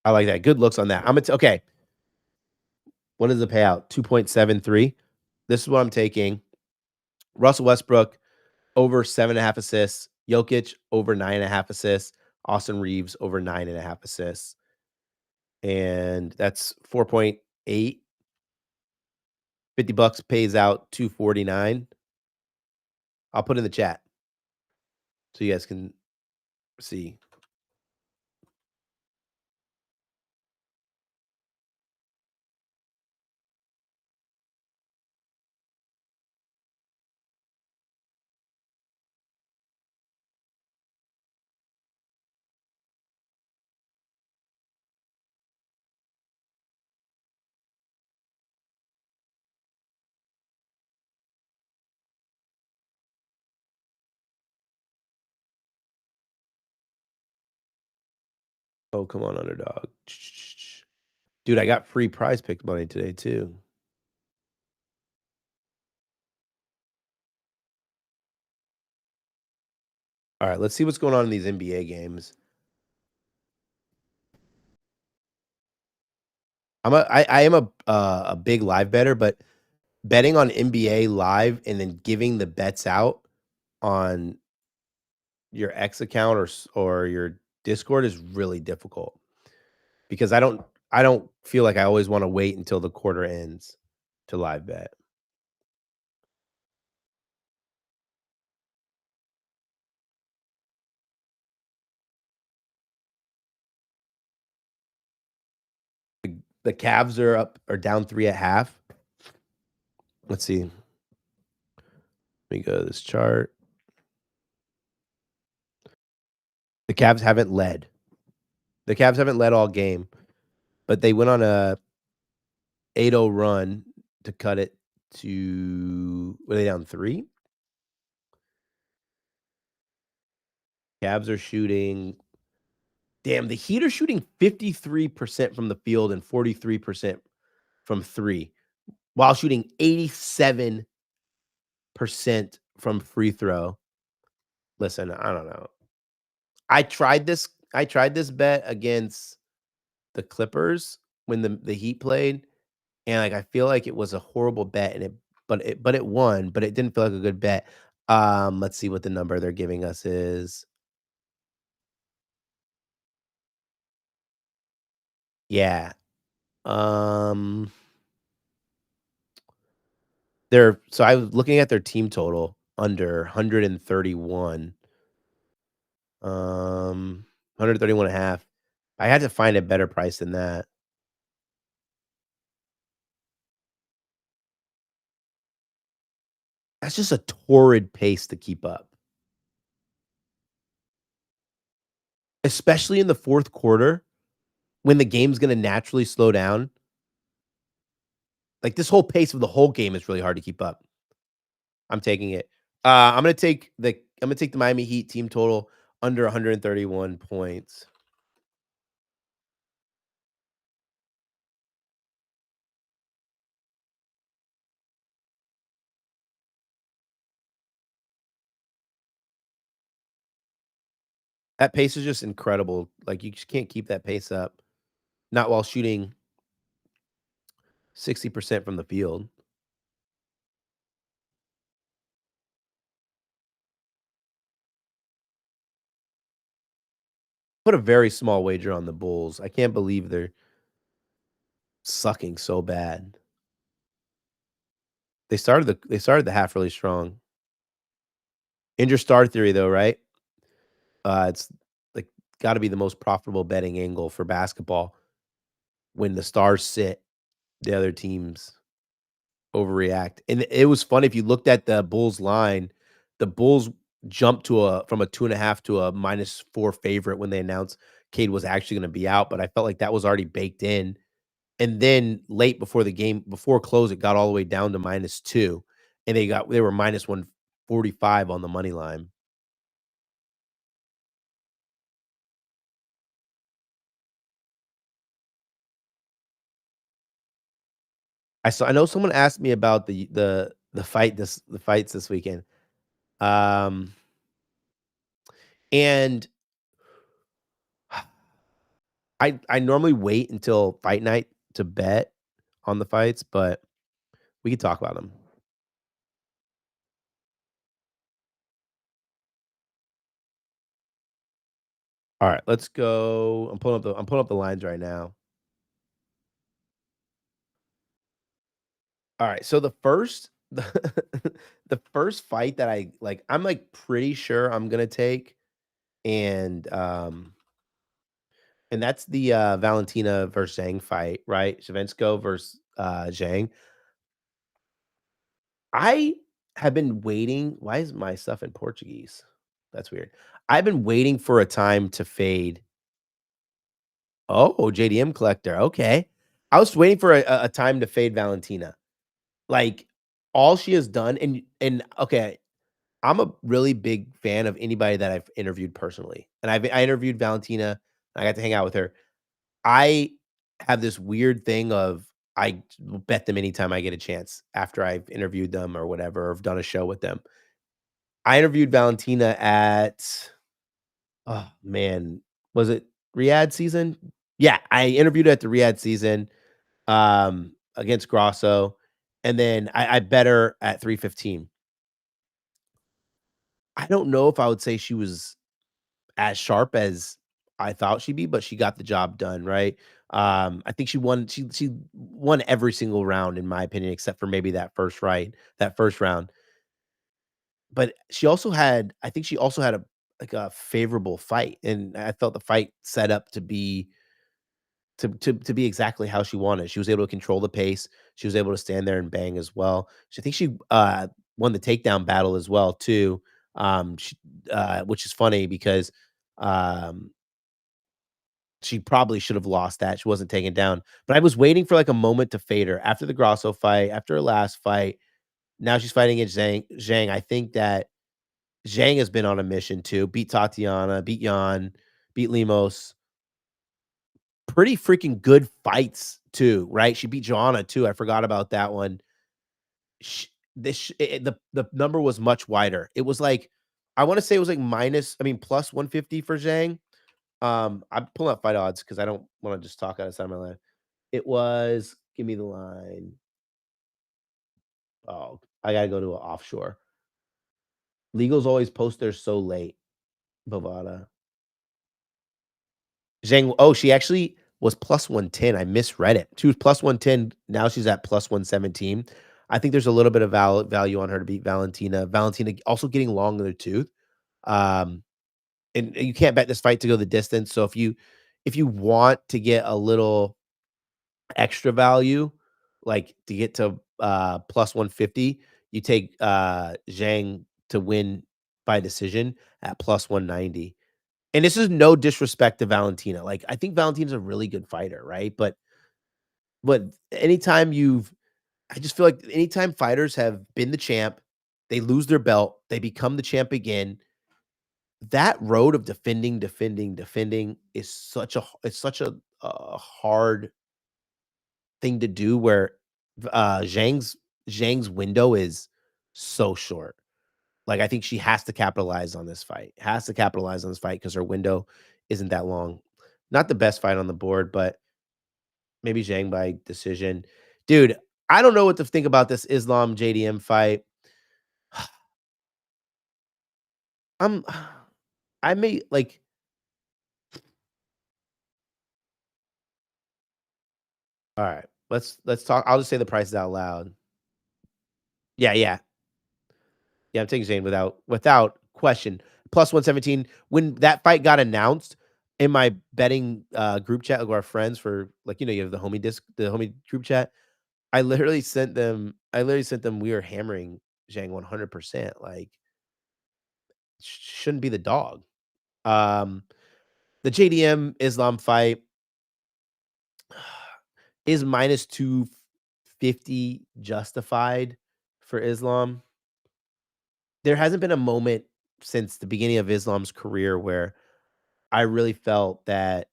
I like that. Good looks on that. Okay. What is the payout? 2.73. This is what I'm taking. Russell Westbrook over 7.5 assists. Jokic over 9.5 assists. Austin Reeves over 9.5 assists. And that's 4.8. $50 pays out 249. I'll put in the chat so you guys can see. Oh, come on, underdog. Dude, I got free prize pick money today, too. All right, let's see what's going on in these NBA games. I am a big live better, but betting on NBA live and then giving the bets out on your X account or your Discord is really difficult because I don't feel like I always want to wait until the quarter ends to live bet. The Cavs are down 3 at half. Let's see. Let me go to this chart. The Cavs haven't led. The Cavs haven't led all game, but they went on a 8-0 run to cut it to were they down 3? Cavs are shooting damn, the Heat are shooting 53% from the field and 43% from 3 while shooting 87% from free throw. Listen, I don't know. I tried this bet against the Clippers when the Heat played, and, like, I feel like it was a horrible bet, and it won, but it didn't feel like a good bet. Let's see what the number they're giving us is. Yeah. Um, so I was looking at their team total under 131. 131 and a half. I had to find a better price than that. That's just a torrid pace to keep up. Especially in the fourth quarter when the game's gonna naturally slow down. Like, this whole pace of the whole game is really hard to keep up. I'm taking it. I'm gonna take the Miami Heat team total under 131 points. That pace is just incredible. Like, you just can't keep that pace up. Not while shooting 60% from the field. Put a very small wager on the Bulls. I can't believe they're sucking so bad. They started the half really strong. In your star theory though, right? It's like got to be the most profitable betting angle for basketball when the stars sit, the other teams overreact. And it was funny if you looked at the Bulls line, the Bulls jumped from a 2.5 to a -4 favorite when they announced Cade was actually going to be out, but I felt like that was already baked in. And then late before the game, before close, it got all the way down to -2, and they were -145 on the money line. I know someone asked me about the fights this weekend. Um, and I normally wait until fight night to bet on the fights, but we could talk about them. All right, let's go. I'm pulling up the lines right now. All right, so the first fight that I like, I'm like pretty sure I'm gonna take, and and that's the Valentina versus Zhang fight, right? Shevchenko versus Zhang. I have been waiting. Why is my stuff in Portuguese? That's weird. I've been waiting for a time to fade. Oh, JDM collector. Okay. I was waiting for a time to fade Valentina. Like all she has done, and okay, I'm a really big fan of anybody that I've interviewed personally. And I interviewed Valentina. I got to hang out with her. I have this weird thing of I will bet them anytime I get a chance after I've interviewed them or whatever, or have done a show with them. I interviewed Valentina at oh man, was it Riyadh season? Yeah, I interviewed her at the Riyadh season against Grosso, and then I bet her at 315. I don't know if I would say she was as sharp as I thought she'd be, but she got the job done, right? I think she won every single round in my opinion, except for maybe that first round. But I think she also had a favorable fight, and I felt the fight set up to be to be exactly how she wanted. She was able to control the pace. She was able to stand there and bang as well. I think she won the takedown battle as well too. She, which is funny because um, she probably should have lost that. She wasn't taken down, but I was waiting for like a moment to fade her after the Grosso fight, after her last fight. Now she's fighting against Zhang. I think that Zhang has been on a mission too. Beat Tatiana, beat Yan, beat Limos. Pretty freaking good fights too, right? She beat Joanna too. I forgot about that one. Sh this sh the number was much wider. It was like I wanna say it was like plus 150 for Zhang. I'm pulling up fight odds because I don't wanna just talk out of the side of my life. It was give me the line. Oh, I gotta go to an offshore. Legals always post theirs so late, Bovada. Zhang she actually was plus 110. I misread it. She was plus 110. Now she's at plus 117. I think there's a little bit of value on her to beat Valentina. Valentina also getting long in the tooth. Um, and you can't bet this fight to go the distance. So if you want to get a little extra value, like to get to plus 150, you take Zhang to win by decision at plus 190. And this is no disrespect to Valentina. Like, I think Valentina's a really good fighter, right? But anytime I just feel like anytime fighters have been the champ, they lose their belt, they become the champ again. That road of defending is such a hard thing to do where Zhang's window is so short. Like, I think she has to capitalize on this fight. Has to capitalize on this fight because her window isn't that long. Not the best fight on the board, but maybe Zhang by decision. Dude, I don't know what to think about this Islam JDM fight. I'm I may like all right. Let's talk. I'll just say the prices out loud. Yeah, yeah. Yeah, I'm taking Zane without question. Plus 117. When that fight got announced in my betting group chat with our friends for like, you have the homie group chat. I literally sent them we were hammering Zhang 100%. Like shouldn't be the dog. Um the JDM Islam fight is minus 250 justified for Islam. There hasn't been a moment since the beginning of Islam's career where I really felt that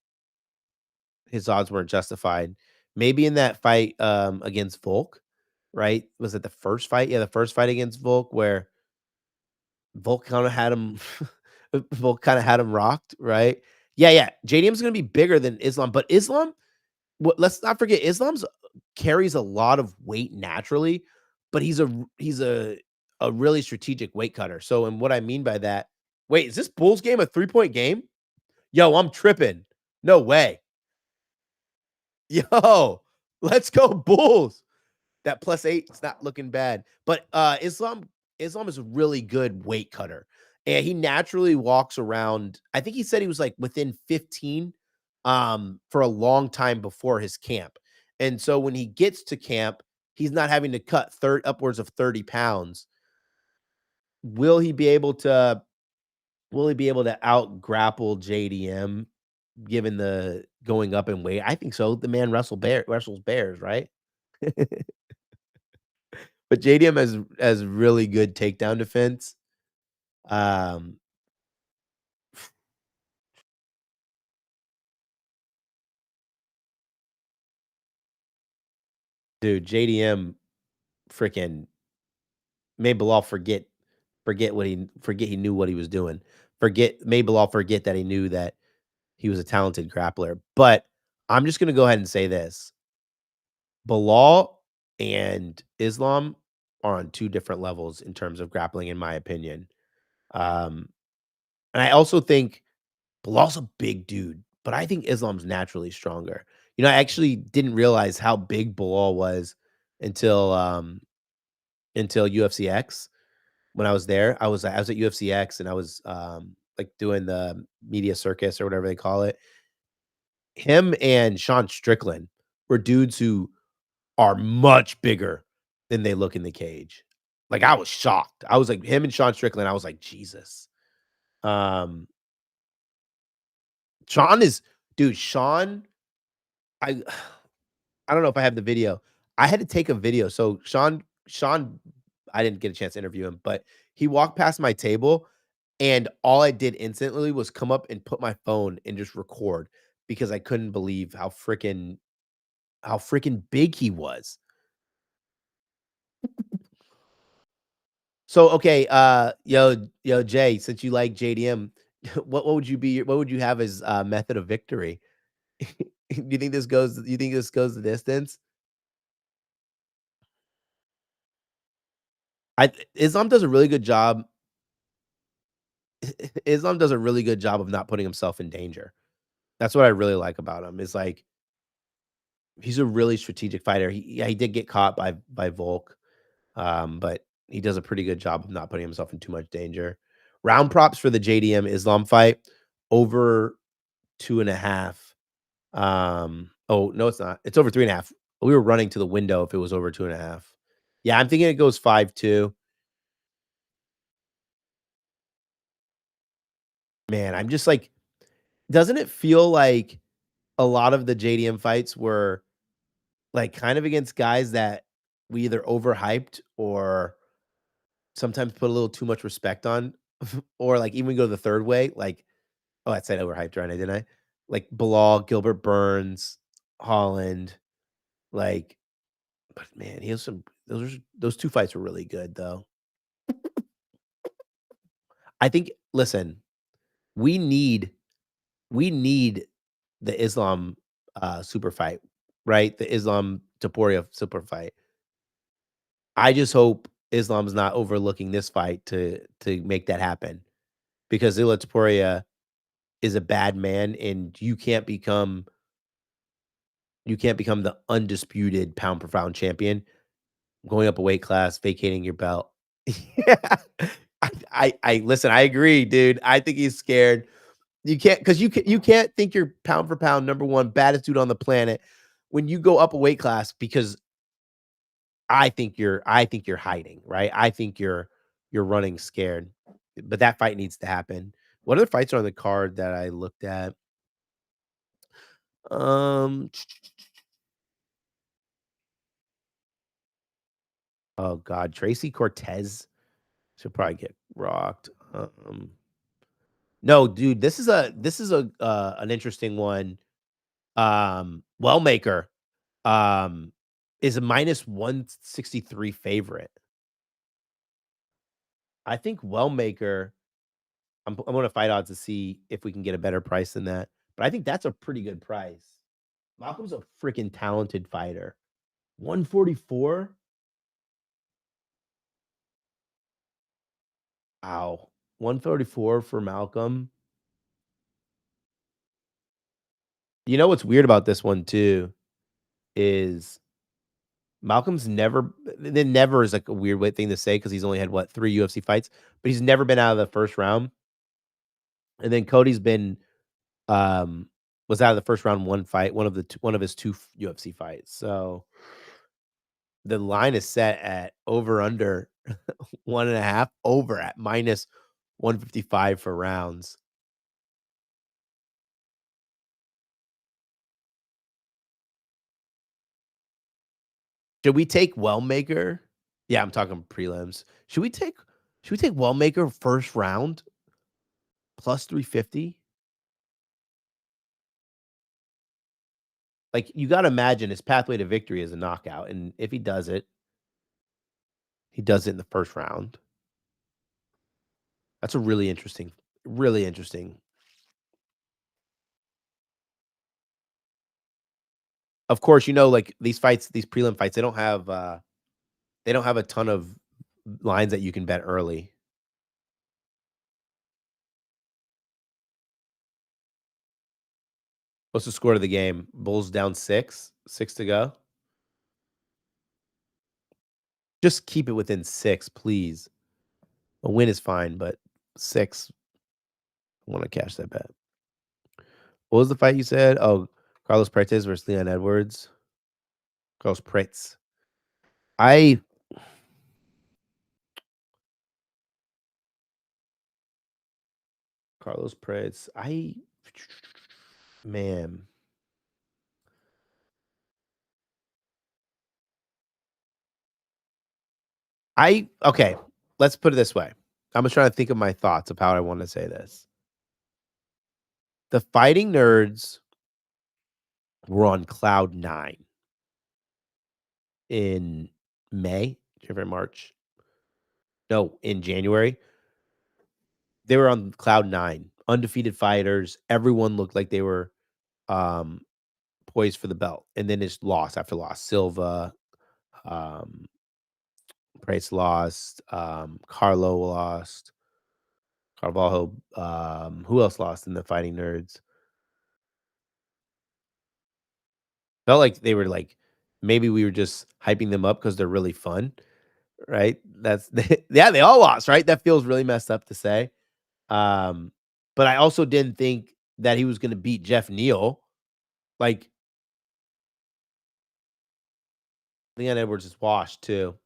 his odds weren't justified. Maybe in that fight against Volk, right? Was it the first fight? Yeah, the first fight against Volk where Volk kind of had him Volk kind of had him rocked, right? Yeah, yeah. JDM's going to be bigger than Islam, but Islam let's not forget Islam's carries a lot of weight naturally, but he's a really strategic weight cutter. So, and what I mean by that, wait, is this Bulls game a 3-point game? Yo, I'm tripping. No way. Yo, let's go Bulls. That +8, it's not looking bad. But Islam is a really good weight cutter. And he naturally walks around. I think he said he was like within 15 for a long time before his camp. And so when he gets to camp, he's not having to cut upwards of 30 pounds. Will he be able to out grapple JDM given the going up in weight? I think so. The man wrestles bears, right? But JDM has really good takedown defense. Um, dude, JDM freaking made Bilal forget he knew what he was doing. Made Bilal forget that he knew that he was a talented grappler. But I'm just gonna go ahead and say this. Bilal and Islam are on two different levels in terms of grappling, in my opinion. And I also think Bilal's a big dude, but I think Islam's naturally stronger. You know, I actually didn't realize how big Bilal was until, until UFCX. When I was there, I was at UFCX and I was, like, doing the media circus or whatever they call it. Him and Sean Strickland were dudes who are much bigger than they look in the cage. Like, I was shocked. I was like him and Sean Strickland, I was like, "Jesus." Um, Sean is dude, Sean, I I don't know if I have the video. I had to take a video. So Sean, I didn't get a chance to interview him, but he walked past my table and all I did instantly was come up and put my phone and just record because I couldn't believe how freaking big he was. So okay, yo Jay, since you like JDM, what would you have as method of victory? You think this goes the distance? Islam does a really good job. Islam does a really good job of not putting himself in danger. That's what I really like about him. Is like he's a really strategic fighter. He did get caught by Volk, but he does a pretty good job of not putting himself in too much danger. Round props for the JDM Islam fight over 2.5. Oh no, it's not. It's over 3.5. We were running to the window if it was over 2.5. Yeah, I'm thinking it goes 5-2. Man, I'm just like, doesn't it feel like a lot of the JDM fights were like kind of against guys that we either overhyped or sometimes put a little too much respect on, or like even go the third way, like, oh, I said overhyped, right? Didn't I? Like Bilal, Gilbert Burns, Holland, like, but man, he has some. Those two fights were really good, though. I think. Listen, we need we need the Islam super fight, right? The Islam Taporia super fight. I just hope Islam's not overlooking this fight to make that happen because Ilya Taporia is a bad man, and you can't become the undisputed pound per pound champion going up a weight class, vacating your belt. Yeah. I listen, I agree, dude. I think he's scared. You can't because you can't think you're pound for pound number one baddest dude on the planet when you go up a weight class because I think you're hiding, right? I think you're running scared. But that fight needs to happen. What other fights are on the card that I looked at? Um oh god, Tracy Cortez should probably get rocked. No, dude, this is a an interesting one. Wellmaker um is a minus 163 favorite. I think Wellmaker, I'm gonna fight odds to see if we can get a better price than that. But I think that's a pretty good price. Malcolm's a freaking talented fighter. 144? Wow. 134 for Malcolm. You know what's weird about this one too is Malcolm's never then never is like a weird way thing to say because he's only had what 3 UFC fights, but he's never been out of the first round. And then Cody's been was out of the first round one fight, one of his two UFC fights. So the line is set at over under 1.5, over at minus 155 for rounds. Should we take Wellmaker? Yeah, I'm talking prelims. Should we take Wellmaker first round plus 350? Like, you gotta imagine his pathway to victory is a knockout, and if he does it, he does it in the first round. That's a really interesting. Of course, like, these fights, these prelim fights, they don't have a ton of lines that you can bet early. What's the score of the game? Bulls down 6, 6 to go. Just keep it within 6, please. A win is fine, but 6. I want to cash that bet. What was the fight you said? Oh, Carlos Prates versus Leon Edwards. Carlos Prates. I Carlos Prates. Man. Okay. Let's put it this way. I'm just trying to think of my thoughts of how I want to say this. The Fighting Nerds were on cloud 9 in May, February, March. No, in January. They were on cloud 9. Undefeated fighters. Everyone looked like they were poised for the belt. And then it's loss after loss. Silva, Price lost, Carlo lost, Carvalho. Who else lost in the Fighting Nerds? Felt like they were like maybe we were just hyping them up because they're really fun, right? That's yeah, they all lost, right? That feels really messed up to say. But I also didn't think that he was going to beat Jeff Neal. Like Leon Edwards is washed too.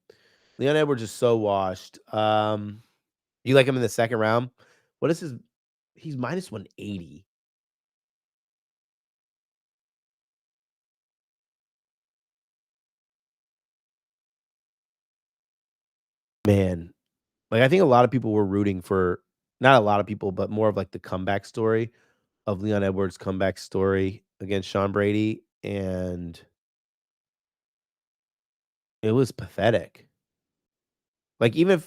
Leon Edwards is so washed. You like him in the second round? What is his? He's minus 180. Man, like I think a lot of people were rooting for not a lot of people, but more of like the comeback story of Leon Edwards' comeback story against Sean Brady, and it was pathetic. Like even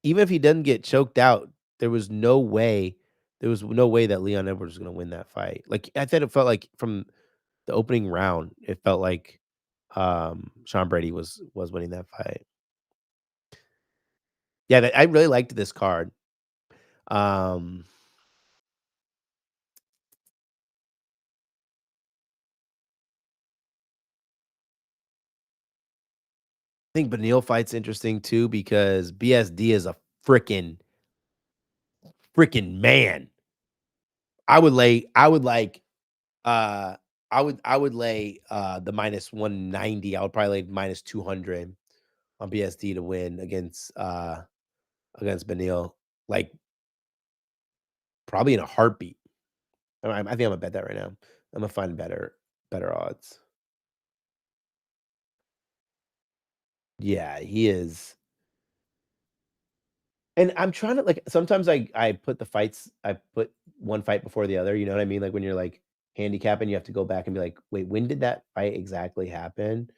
if he doesn't get choked out, there was no way that Leon Edwards was going to win that fight. Like I thought it felt like from the opening round, it felt like Sean Brady was winning that fight. Yeah, I really liked this card. I think Beneil fight's interesting too because BSD is a freaking man. I would like I would lay the minus 190. I would probably lay minus 200 on BSD to win against Beneil. Like probably in a heartbeat. I think I'm gonna bet that right now. I'm gonna find better odds. Yeah, he is. And I'm trying to like sometimes I put the fights I put one fight before the other, you know what I mean? Like when you're like handicapping, you have to go back and be like, wait, when did that fight exactly happen?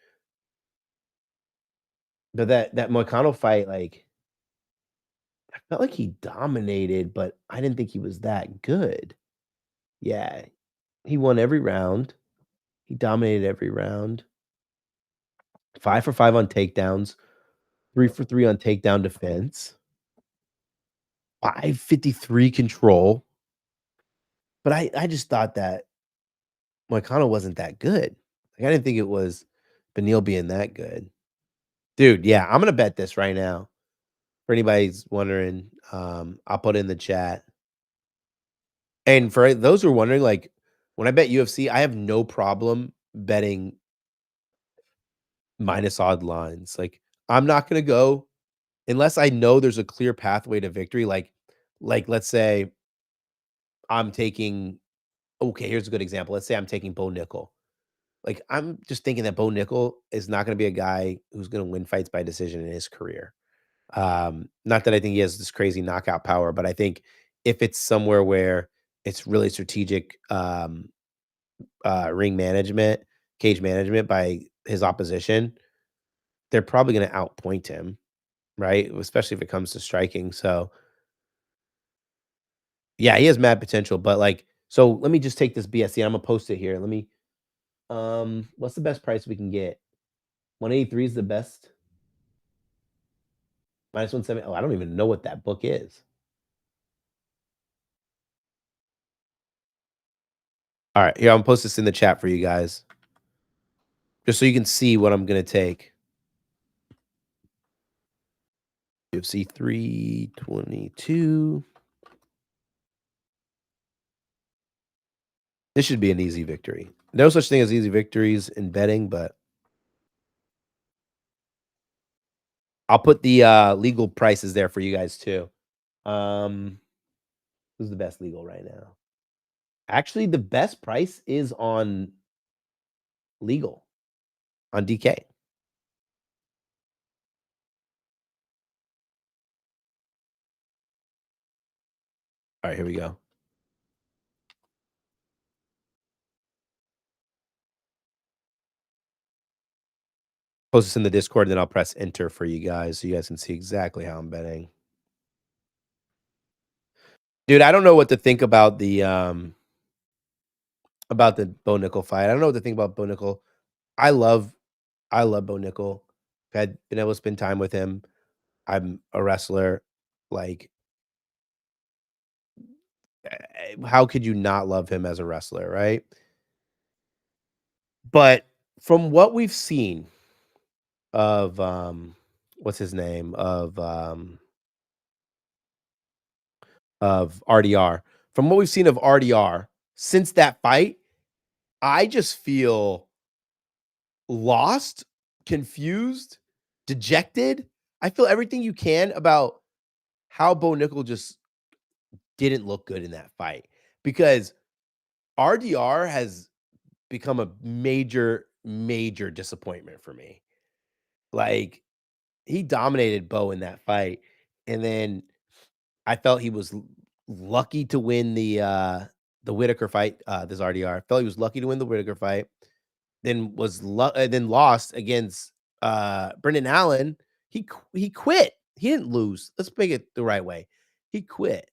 But that Moicano fight, like I felt like he dominated, but I didn't think he was that good. Yeah, he won every round. He dominated every round. 5 for 5 on takedowns, 3 for 3 on takedown defense. 553 control. But I just thought that Moicano wasn't that good. Like, I didn't think it was Beneil being that good. Dude, yeah, I'm gonna bet this right now. For anybody's wondering, I'll put it in the chat. And for those who are wondering, like, when I bet UFC, I have no problem betting minus odd lines. Like, I'm not gonna go unless I know there's a clear pathway to victory. Like let's say I'm taking okay, here's a good example. Let's say I'm taking Bo Nickel. Like, I'm just thinking that Bo Nickel is not gonna be a guy who's gonna win fights by decision in his career. Not that I think he has this crazy knockout power, but I think if it's somewhere where it's really strategic, ring management, cage management by his opposition, they're probably gonna outpoint him, right? Especially if it comes to striking. So, yeah, he has mad potential, but, like so let me just take this BSC, I'm gonna post it here. Let me what's the best price we can get? 183 is the best? Minus 170 oh, I don't even know what that book is. All right, here, I'm post this in the chat for you guys, just so you can see what I'm gonna take. UFC 322. This should be an easy victory. No such thing as easy victories in betting, but I'll put the legal prices there for you guys too. Who's the best legal right now? Actually, the best price is on legal on DK. All right, here we go. Post this in the Discord, and then I'll press enter for you guys so you guys can see exactly how I'm betting. Dude, I don't know what to think about the Bo Nickel fight. I don't know what to think about Bo Nickel. I love Bo Nickel. I've been able to spend time with him. I'm a wrestler. Like, how could you not love him as a wrestler, right? But from what we've seen of what's his name? Of RDR. From what we've seen of RDR since that fight, I just feel lost, confused, dejected. I feel everything you can about how Bo Nickel just didn't look good in that fight, because RDR has become a major, major disappointment for me. Like, he dominated Bo in that fight, and then I felt he was lucky to win the Whitaker fight. This RDR, I felt he was lucky to win the Whitaker fight. Then then lost against Brendan Allen. He quit. He didn't lose. Let's make it the right way. He quit.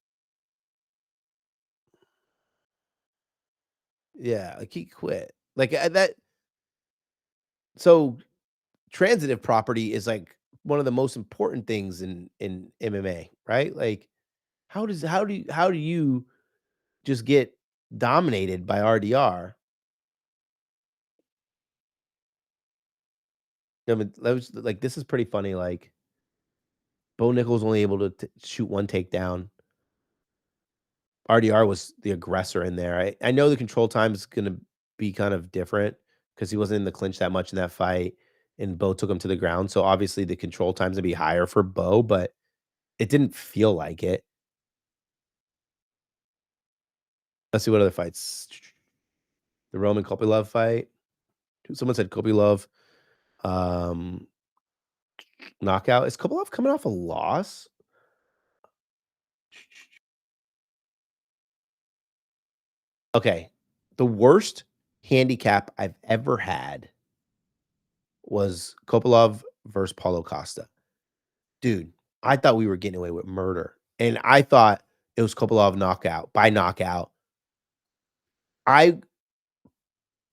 Yeah, like he quit. Like that. So transitive property is like one of the most important things in MMA, right? Like, how do you just get dominated by RDR? I mean, that was like, this is pretty funny. Like, Bo Nickel's only able to shoot one takedown. RDR was the aggressor in there. I know the control time is going to be kind of different because he wasn't in the clinch that much in that fight, and Bo took him to the ground. So obviously the control time's going to be higher for Bo, but it didn't feel like it. Let's see what other fights. The Roman Kopylov fight. Someone said Kopylov knockout. Is Kopylov coming off a loss? Okay. The worst handicap I've ever had was Kopylov versus Paulo Costa. Dude, I thought we were getting away with murder. And I thought it was Kopylov knockout by knockout.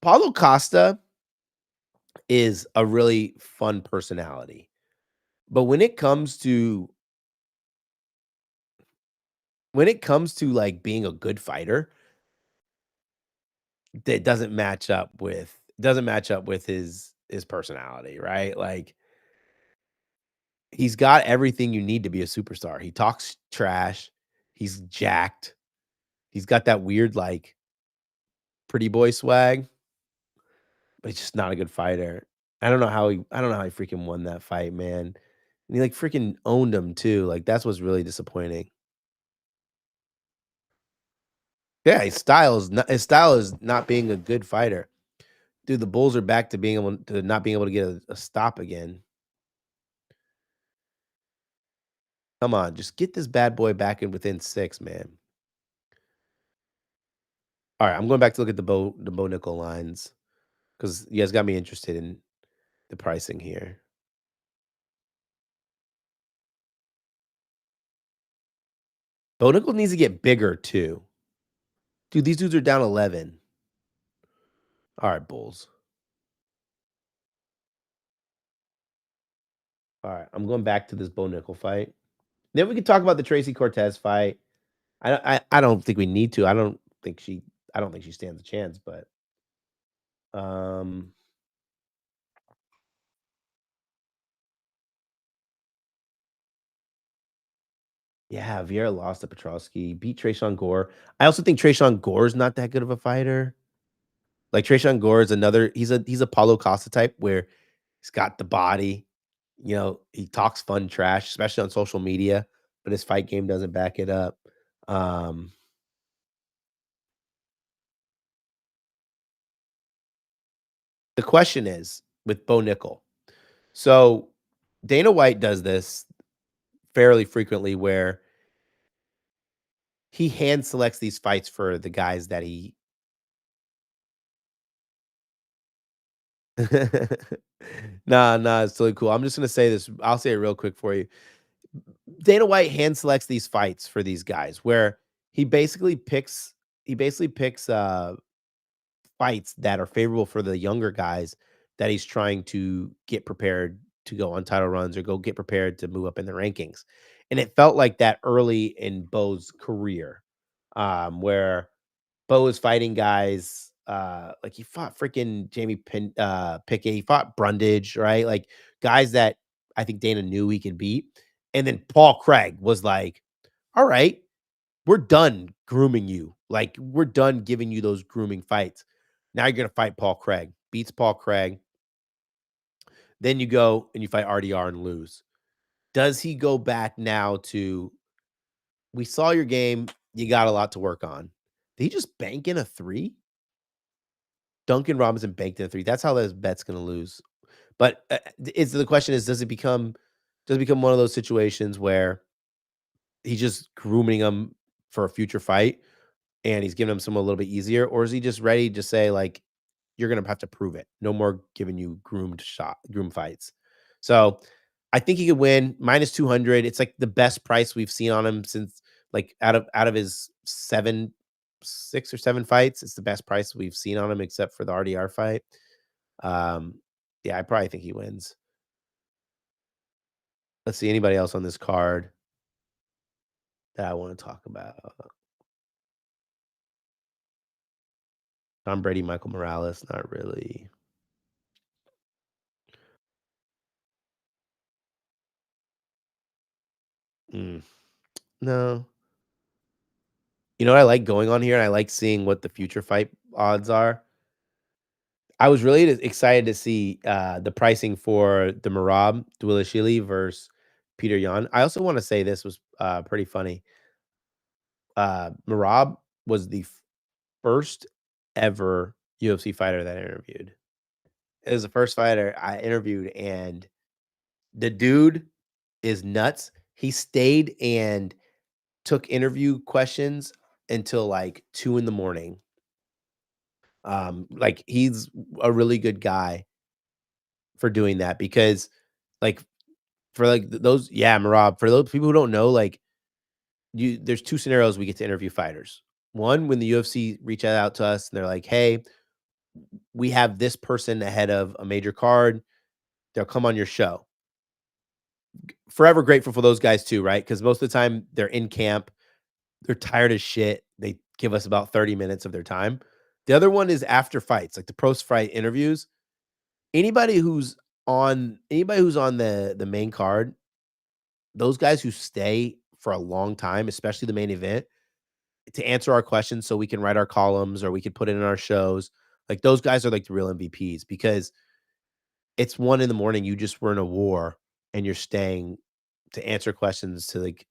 Paulo Costa is a really fun personality. But when it comes to like being a good fighter, that doesn't match up with his personality, right? Like, he's got everything you need to be a superstar. He talks trash. He's jacked. He's got that weird, like, pretty boy swag, but he's just not a good fighter. I don't know how he freaking won that fight, man. And he like freaking owned him too. Like, that's what's really disappointing. Yeah, his style is not being a good fighter. Dude, the Bulls are back to not being able to get a stop again. Come on, just get this bad boy back in within 6, man. All right, I'm going back to look at the Bo Nickel lines because you guys got me interested in the pricing here. Bo Nickel needs to get bigger too. Dude, these dudes are down 11. All right, Bulls. All right, I'm going back to this Bo Nickel fight. Then we can talk about the Tracy Cortez fight. I don't think we need to. I I don't think she stands a chance, but um, yeah, Vieira lost to Petrosky, beat Trayshawn Gore. I also think Trayshawn Gore is not that good of a fighter. Like Trayshawn Gore is another. He's a Paulo Costa type where he's got the body. He talks fun trash, especially on social media, but his fight game doesn't back it up. Um, the question is with Bo Nickel. So Dana White does this fairly frequently where he hand selects these fights for the guys that he Nah, it's totally cool. I'm just gonna say this. I'll say it real quick for you. Dana White hand selects these fights for these guys where he basically picks fights that are favorable for the younger guys that he's trying to get prepared to go on title runs or go get prepared to move up in the rankings. And it felt like that early in Bo's career, where Bo was fighting guys like he fought freaking Pickett, he fought Brundage, right? Like guys that I think Dana knew he could beat. And then Paul Craig was like, all right, we're done grooming you. Like, we're done giving you those grooming fights. Now you're gonna fight Paul Craig. Beats Paul Craig. Then you go and you fight RDR and lose. Does he go back now to we saw your game, you got a lot to work on? Did he just bank in a 3? Duncan Robinson banked in a 3. That's how this bet's gonna lose. But the question is, does it become one of those situations where he's just grooming him for a future fight and he's giving him some a little bit easier, or is he just ready to say like, you're gonna have to prove it. No more giving you groom fights. So I think he could win -200. It's like the best price we've seen on him since like out of his 6 or 7 fights. It's the best price we've seen on him except for the RDR fight. Um, yeah, I probably think he wins. Let's see anybody else on this card that I want to talk about. Tom Brady, Michael Morales, not really. Mm, no. You know what I like going on here, and I like seeing what the future fight odds are. I was really excited to see the pricing for the Marab Dvalishvili versus Peter Yan. I also want to say this was pretty funny. Marab was the first ever UFC fighter that I interviewed. It was the first fighter I interviewed, and the dude is nuts. He stayed and took interview questions until like 2 in the morning. Like he's a really good guy for doing that because like for like those yeah, Marab, for those people who don't know, like there's 2 scenarios we get to interview fighters. One, when the UFC reach out to us and they're like, "Hey, we have this person ahead of a major card. They'll come on your show." Forever grateful for those guys too, right? Because most of the time they're in camp, they're tired as shit. They give us about 30 minutes of their time. The other one is after fights, like the post fight interviews. Anybody who's on the main card, those guys who stay for a long time, especially the main event, to answer our questions so we can write our columns or we can put it in our shows. Like those guys are like the real MVPs because it's 1 in the morning, you just were in a war and you're staying to answer questions to like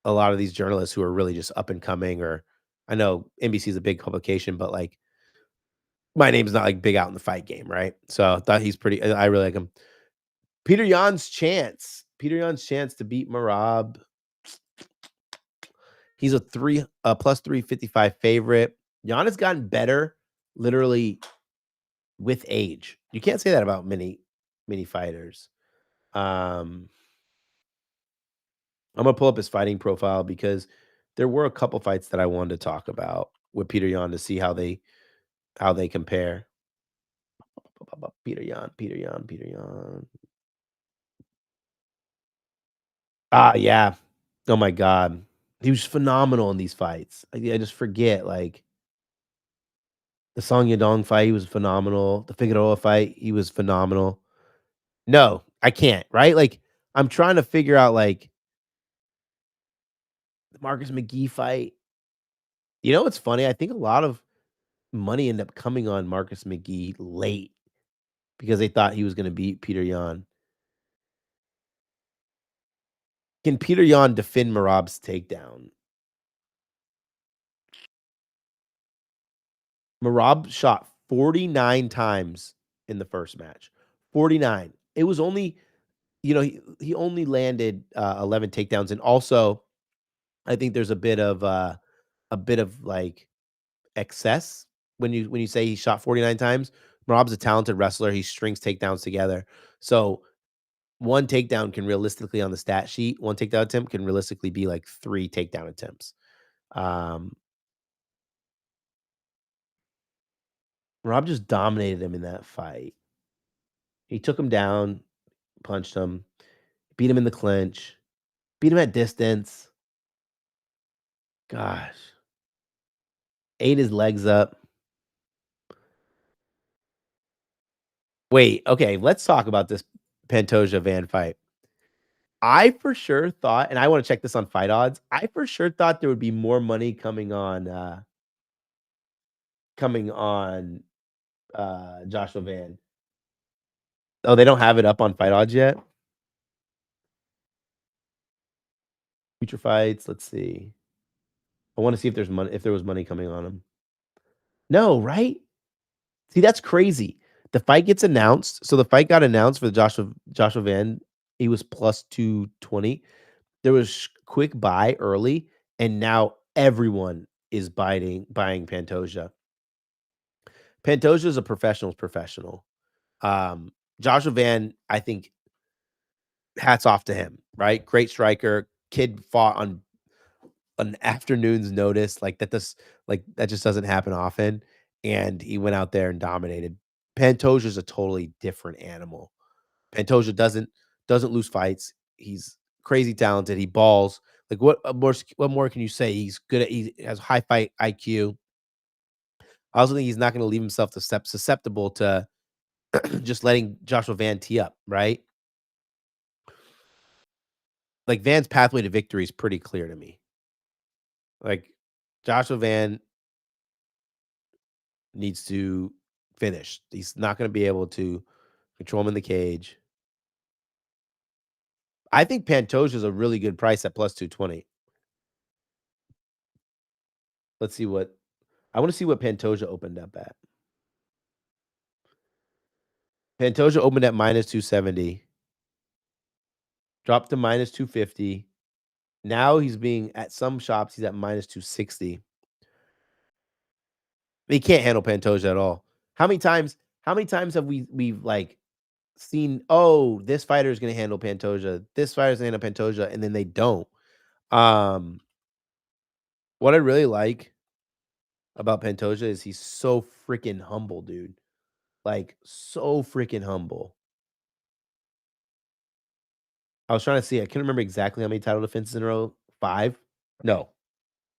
a lot of these journalists who are really just up and coming, or I know NBC is a big publication, but like my name's not like big out in the fight game, right? So I thought he's pretty. I really like him. Peter Yan's chance to beat Marab. He's a plus 355 favorite. Yan has gotten better literally with age. You can't say that about many fighters. Um, I'm gonna pull up his fighting profile because there were a couple fights that I wanted to talk about with Peter Yan to see how they compare. Peter Yan. Ah, yeah. Oh my god. He was phenomenal in these fights. I just forget, like The Song Yadong fight, he was phenomenal. The Figueroa fight, he was phenomenal. No, I can't, right? Like, I'm trying to figure out, like, the Marcus McGee fight. You know what's funny? I think a lot of money ended up coming on Marcus McGee late because they thought he was gonna beat Peter Yan. Can Peter Yan defend Merab's takedown? Merab shot 49 times in the first match. 49. It was only, he only landed 11 takedowns, and also I think there's a bit of like excess when you say he shot 49 times. Merab's a talented wrestler. He strings takedowns together. So one takedown can realistically on the stat sheet, one takedown attempt can realistically be like 3 takedown attempts. Rob just dominated him in that fight. He took him down, punched him, beat him in the clinch, beat him at distance. Gosh. Ate his legs up. Wait, okay, let's talk about this Pantoja Van fight. I for sure thought, and I want to check this on fight odds. I for sure thought there would be more money coming on Joshua Van. Oh, they don't have it up on fight odds yet. Future fights. Let's see. I want to see if there's money. If there was money coming on him. No, right? See, that's crazy. The fight gets announced. So the fight got announced for the Joshua Van. He was plus 220. There was quick buy early, and now everyone is buying Pantoja. Pantoja is a professional's professional. Joshua Van, I think, hats off to him, right? Great striker. Kid fought on an afternoon's notice. That just doesn't happen often. And he went out there and dominated. Pantoja is a totally different animal. Pantoja doesn't lose fights. He's crazy talented. He balls. Like what more can you say? He's good at. He has high fight IQ. I also think he's not going to leave himself susceptible to just letting Joshua Van tee up, right? Like Van's pathway to victory is pretty clear to me. Like Joshua Van needs to finish. He's not going to be able to control him in the cage. I think Pantoja is a really good price at plus 220. Let's see what I want to see what Pantoja opened up at. Pantoja opened at minus 270. Dropped to minus 250. Now he's being at some shops, he's at minus 260. He can't handle Pantoja at all. How many times have we've like seen, oh, this fighter is going to handle Pantoja, this fighter is going to handle Pantoja, and then they don't. What I really like about Pantoja is he's so freaking humble, dude. Like so freaking humble. I was trying to see. I can't remember exactly how many title defenses in a row. 5? No.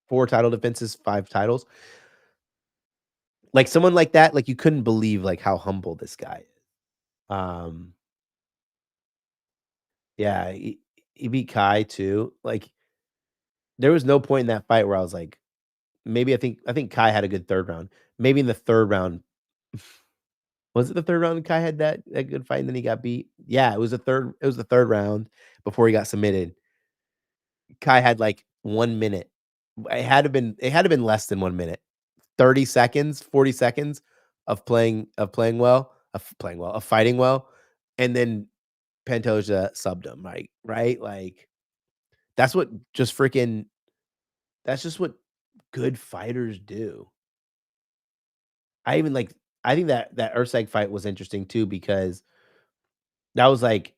4 title defenses, 5 titles. Like someone like that, like you couldn't believe like how humble this guy is. Yeah, he beat Kai too. Like there was no point in that fight where I was like, maybe I think Kai had a good third round. Maybe in the third round, was it the third round Kai had that good fight and then he got beat? Yeah, it was the third round before he got submitted. Kai had like 1 minute. It had to been less than 1 minute. 30 seconds, 40 seconds of fighting well, and then Pantoja subbed him, right? Like that's just what good fighters do. I think that Urseg fight was interesting too because that was like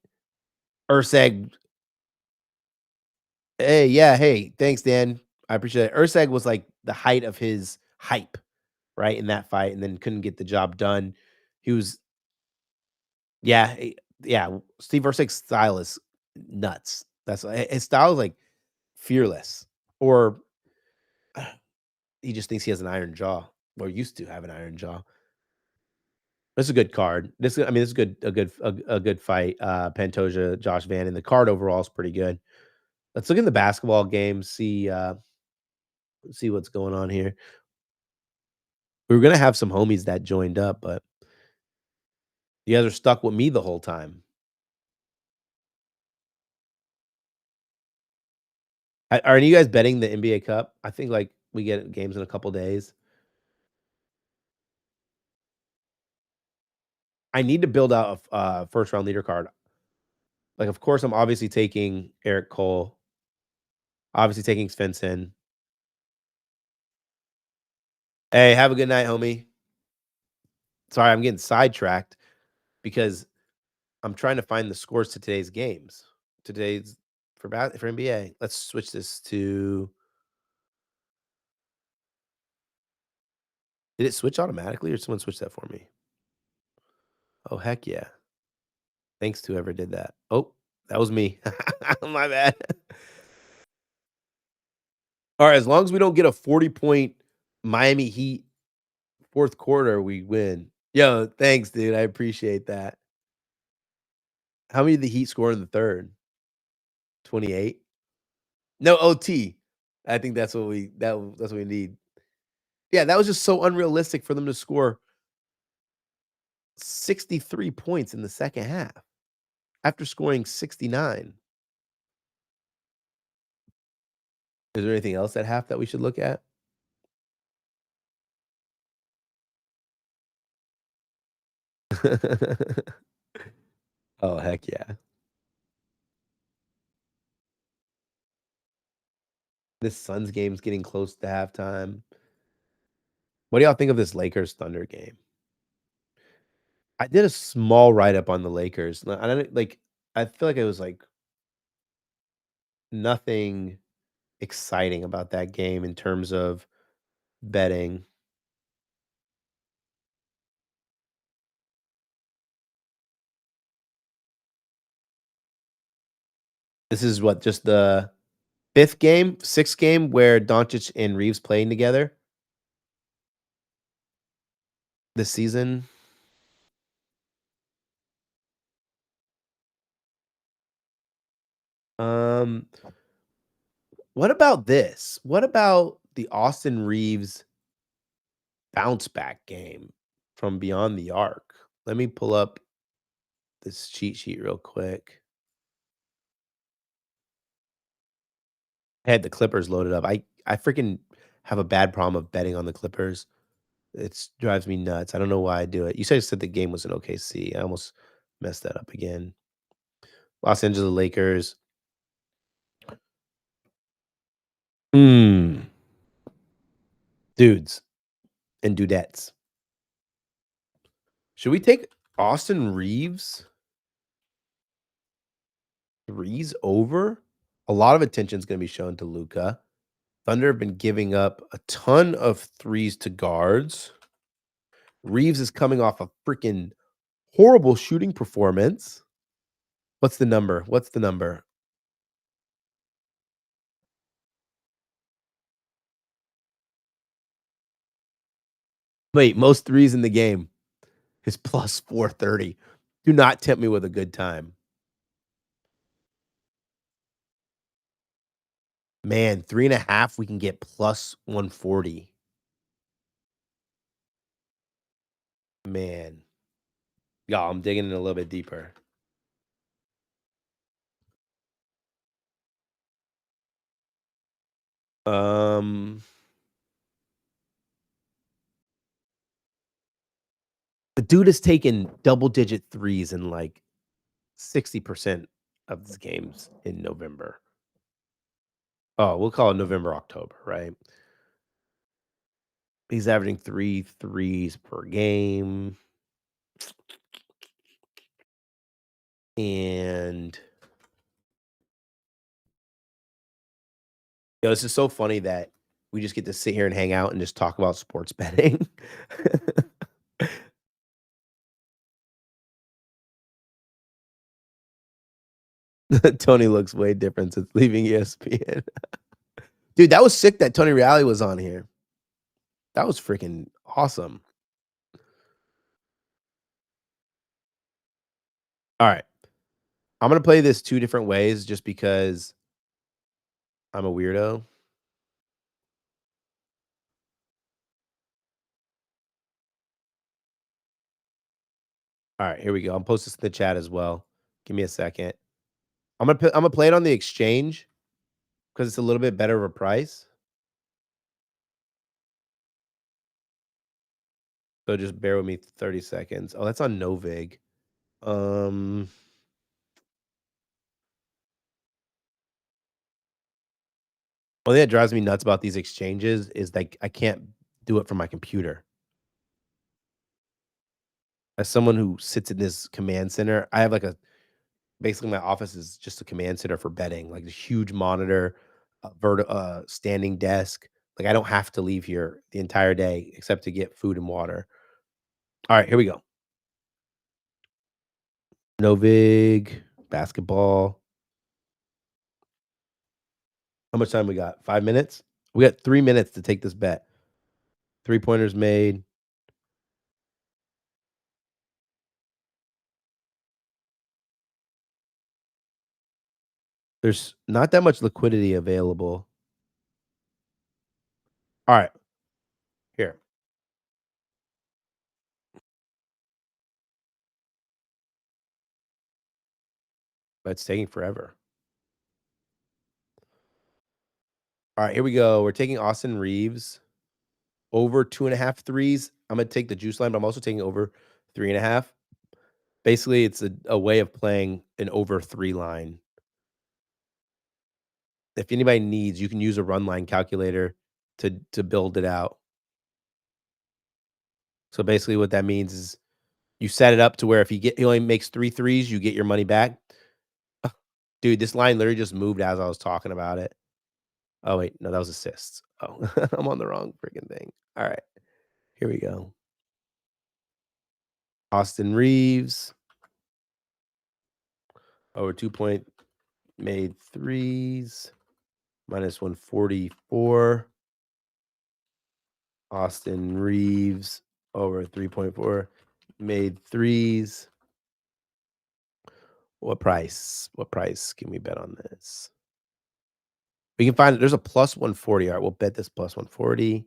Urseg. Hey, thanks, Dan. I appreciate it. Urseg was like the height of his hype, right, in that fight, and then couldn't get the job done. He was, yeah. Steve Urseg's style is nuts. That's his style is like fearless, or he just thinks he has an iron jaw. or used to have an Iron Jaw. This is a good card. This is good, a good fight. Pantoja, Josh Van, and the card overall is pretty good. Let's look at the basketball game. See what's going on here. We were gonna have some homies that joined up, but you guys are stuck with me the whole time. Are any of you guys betting the NBA Cup? I think like we get games in a couple days. I need to build out a first round leader card. Like, of course, I'm obviously taking Eric Cole, obviously taking Svensson. Hey, have a good night, homie. Sorry, I'm getting sidetracked because I'm trying to find the scores to today's games. Today's for NBA. Let's switch this to. Did it switch automatically, or someone switch that for me? Oh heck yeah! Thanks to whoever did that. Oh, that was me. My bad. All right, as long as we don't get a 40-point Miami Heat fourth quarter, we win. Yo, thanks, dude. I appreciate that. How many did the Heat score in the third? 28. No OT. I think that's what that's what we need. Yeah, that was just so unrealistic for them to score 63 points in the second half after scoring 69. Is there anything else at half that we should look at? Oh, heck yeah. This Suns game's getting close to halftime. What do y'all think of this Lakers Thunder game? I did a small write-up on the Lakers. I don't like I feel like it was like nothing exciting about that game in terms of betting. This is what, just the sixth game where Doncic and Reeves playing together this season. What about this? What about the Austin Reeves bounce back game from beyond the arc? Let me pull up this cheat sheet real quick. I had the Clippers loaded up. I freaking have a bad problem of betting on the Clippers. It drives me nuts. I don't know why I do it. You said the game was in OKC. I almost messed that up again. Los Angeles Lakers. Dudes and dudettes. Should we take Austin Reeves? Threes over? A lot of attention is going to be shown to Luka. Thunder have been giving up a ton of threes to guards. Reeves is coming off a freaking horrible shooting performance. What's the number? Wait, most threes in the game is plus 430. Do not tempt me with a good time. Man, 3.5, we can get plus 140. Man. Y'all, I'm digging in a little bit deeper. The dude has taken double-digit threes in like 60% of his games in November. Oh, we'll call it November, October, right? He's averaging 3 threes per game. And this is so funny that we just get to sit here and hang out and just talk about sports betting. Tony looks way different since leaving ESPN. Dude, that was sick that Tony Reali was on here. That was freaking Awesome. All right. I'm gonna play this 2 different ways just because I'm a weirdo. All right, here we go. I'm post this in the chat as well. Give me a second. I'm gonna play it on the exchange because it's a little bit better of a price. So just bear with me 30 seconds. Oh, that's on Novig. Um, One thing that drives me nuts about these exchanges is like I can't do it from my computer. As someone who sits in this command center, I have like a basically my office is just a command center for betting, like a huge monitor, standing desk. Like I don't have to leave here the entire day except to get food and water. All right, here we go. Novig, basketball. How much time we got? 5 minutes? We got 3 minutes to take this bet. 3-pointers made. There's not that much liquidity available. All right. Here. But it's taking forever. All right, here we go. We're taking Austin Reeves over 2.5 threes. I'm going to take the juice line, but I'm also taking over 3.5. Basically, it's a way of playing an over 3 line. If anybody needs, you can use a run line calculator to build it out. So basically what that means is you set it up to where if he only makes 3 threes, you get your money back. Dude, this line literally just moved as I was talking about it. Oh, wait. No, that was assists. Oh, I'm on the wrong freaking thing. All right. Here we go. Austin Reeves. Over 2-point made threes. Minus 144. Austin Reeves over 3.4 made threes. What price? What price can we bet on this? We can find there's a plus 140. All right, we'll bet this plus 140.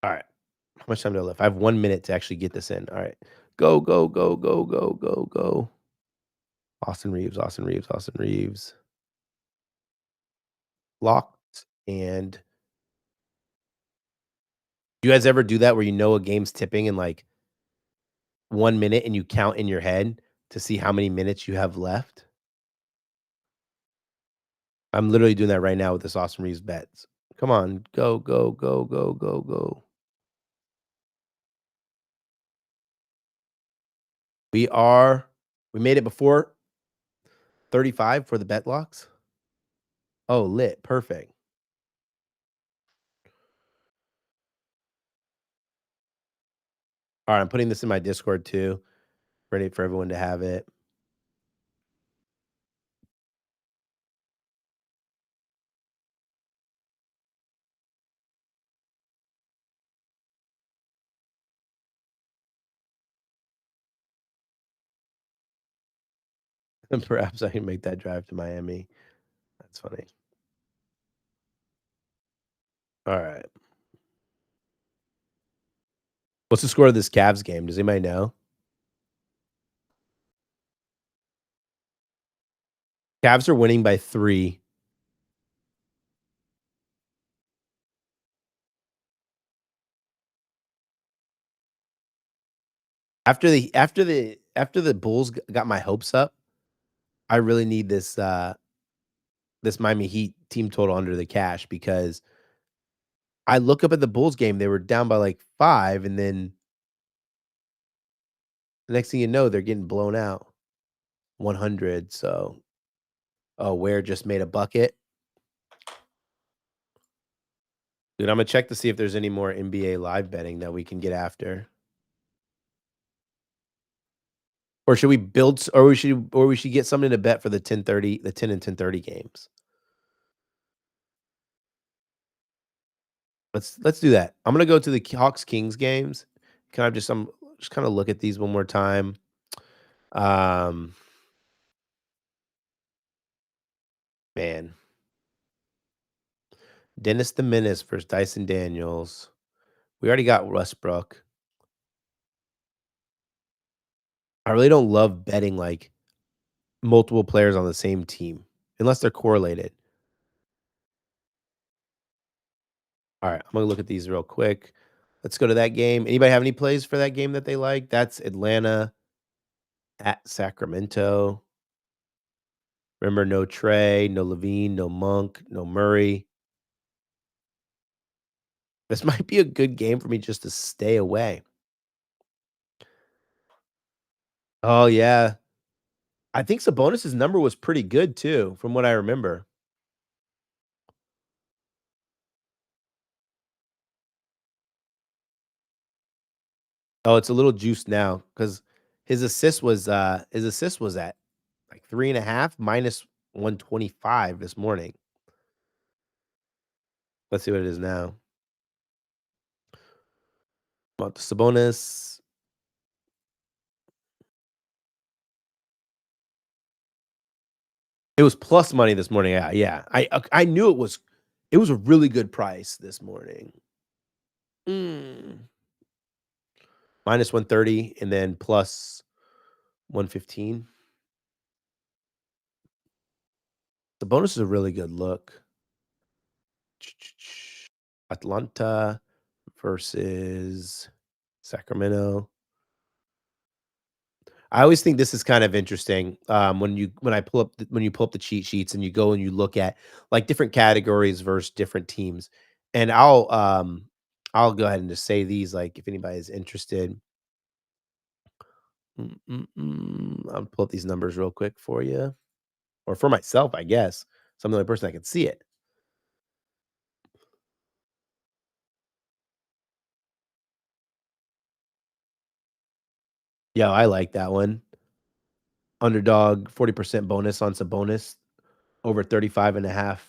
All right. How much time do I left? I have 1 minute to actually get this in. All right. Go, go, go, go, go, go, go. Austin Reeves, Austin Reeves, Austin Reeves. Locked. And you guys ever do that where you know a game's tipping in like 1 minute and you count in your head to see how many minutes you have left? I'm literally doing that right now with this Austin Reeves bets. Come on. Go, go, go, go, go, go. We made it before 35 for the bet locks. Oh, lit. Perfect. All right, I'm putting this in my Discord too. Ready for everyone to have it. And perhaps I can make that drive to Miami. That's funny. All right. What's the score of this Cavs game? Does anybody know? Cavs are winning by 3. After the Bulls got my hopes up, I really need this this Miami Heat team total under the cash because I look up at the Bulls game, they were down by like 5, and then the next thing you know, they're getting blown out 100. So, oh, Ware just made a bucket. Dude, I'm gonna check to see if there's any more NBA live betting that we can get after. Or should we build or we should get something to bet for the 10 and 10:30 games? Let's do that. I'm gonna go to the Hawks Kings games. Can I just kind of look at these one more time? Um, man, Dennis the Menace versus Dyson Daniels. We already got Westbrook. I really don't love betting like multiple players on the same team unless they're correlated. All right, I'm gonna look at these real quick. Let's go to that game. Anybody have any plays for that game that they like? That's Atlanta at Sacramento. Remember, no Trey, no Levine, no Monk, no Murray. This might be a good game for me just to stay away. Oh, yeah. I think Sabonis's number was pretty good too, from what I remember. Oh, it's a little juiced now because his assist was at like 3.5 minus 125 this morning. Let's see what it is now. About the Sabonis. It was plus money this morning. Yeah, yeah. I knew it was a really good price this morning. Minus 130 and then plus 115. The bonus is a really good look. Atlanta versus Sacramento. I always think this is kind of interesting when you pull up the cheat sheets and you go and you look at like different categories versus different teams. And I'll go ahead and just say these like if anybody is interested. I'll pull up these numbers real quick for you or for myself, I guess. So I'm the only person that can see it. Yeah, I like that one. Underdog 40% bonus on Sabonis over 35.5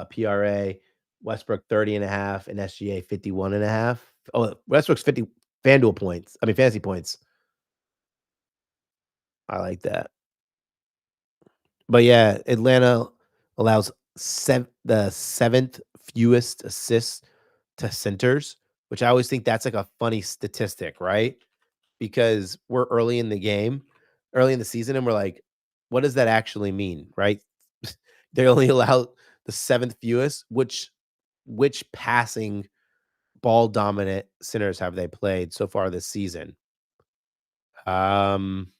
PRA. Westbrook 30.5 and SGA 51.5. Oh, Westbrook's 50 FanDuel points. I mean fantasy points. I like that. But yeah, Atlanta allows the seventh fewest assists to centers, which I always think that's like a funny statistic, right? Because we're early in the game, early in the season, and we're like, what does that actually mean, right? They only allow the seventh fewest. Which passing ball dominant centers have they played so far this season? None.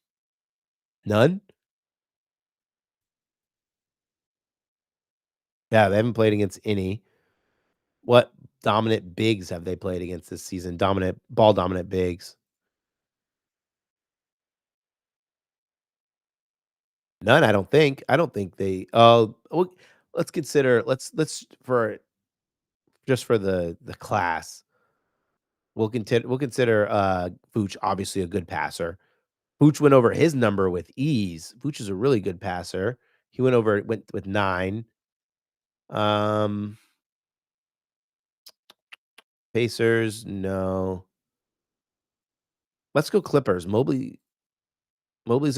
Yeah, they haven't played against any. What dominant bigs have they played against this season? Dominant bigs. None, I don't think. I don't think they. Oh, well, let's consider. Let's for just for the class. We'll consider Vooch obviously a good passer. Vooch went over his number with ease. Vooch is a really good passer. He went with 9. Um, Pacers, no. Let's go Clippers. Mobley's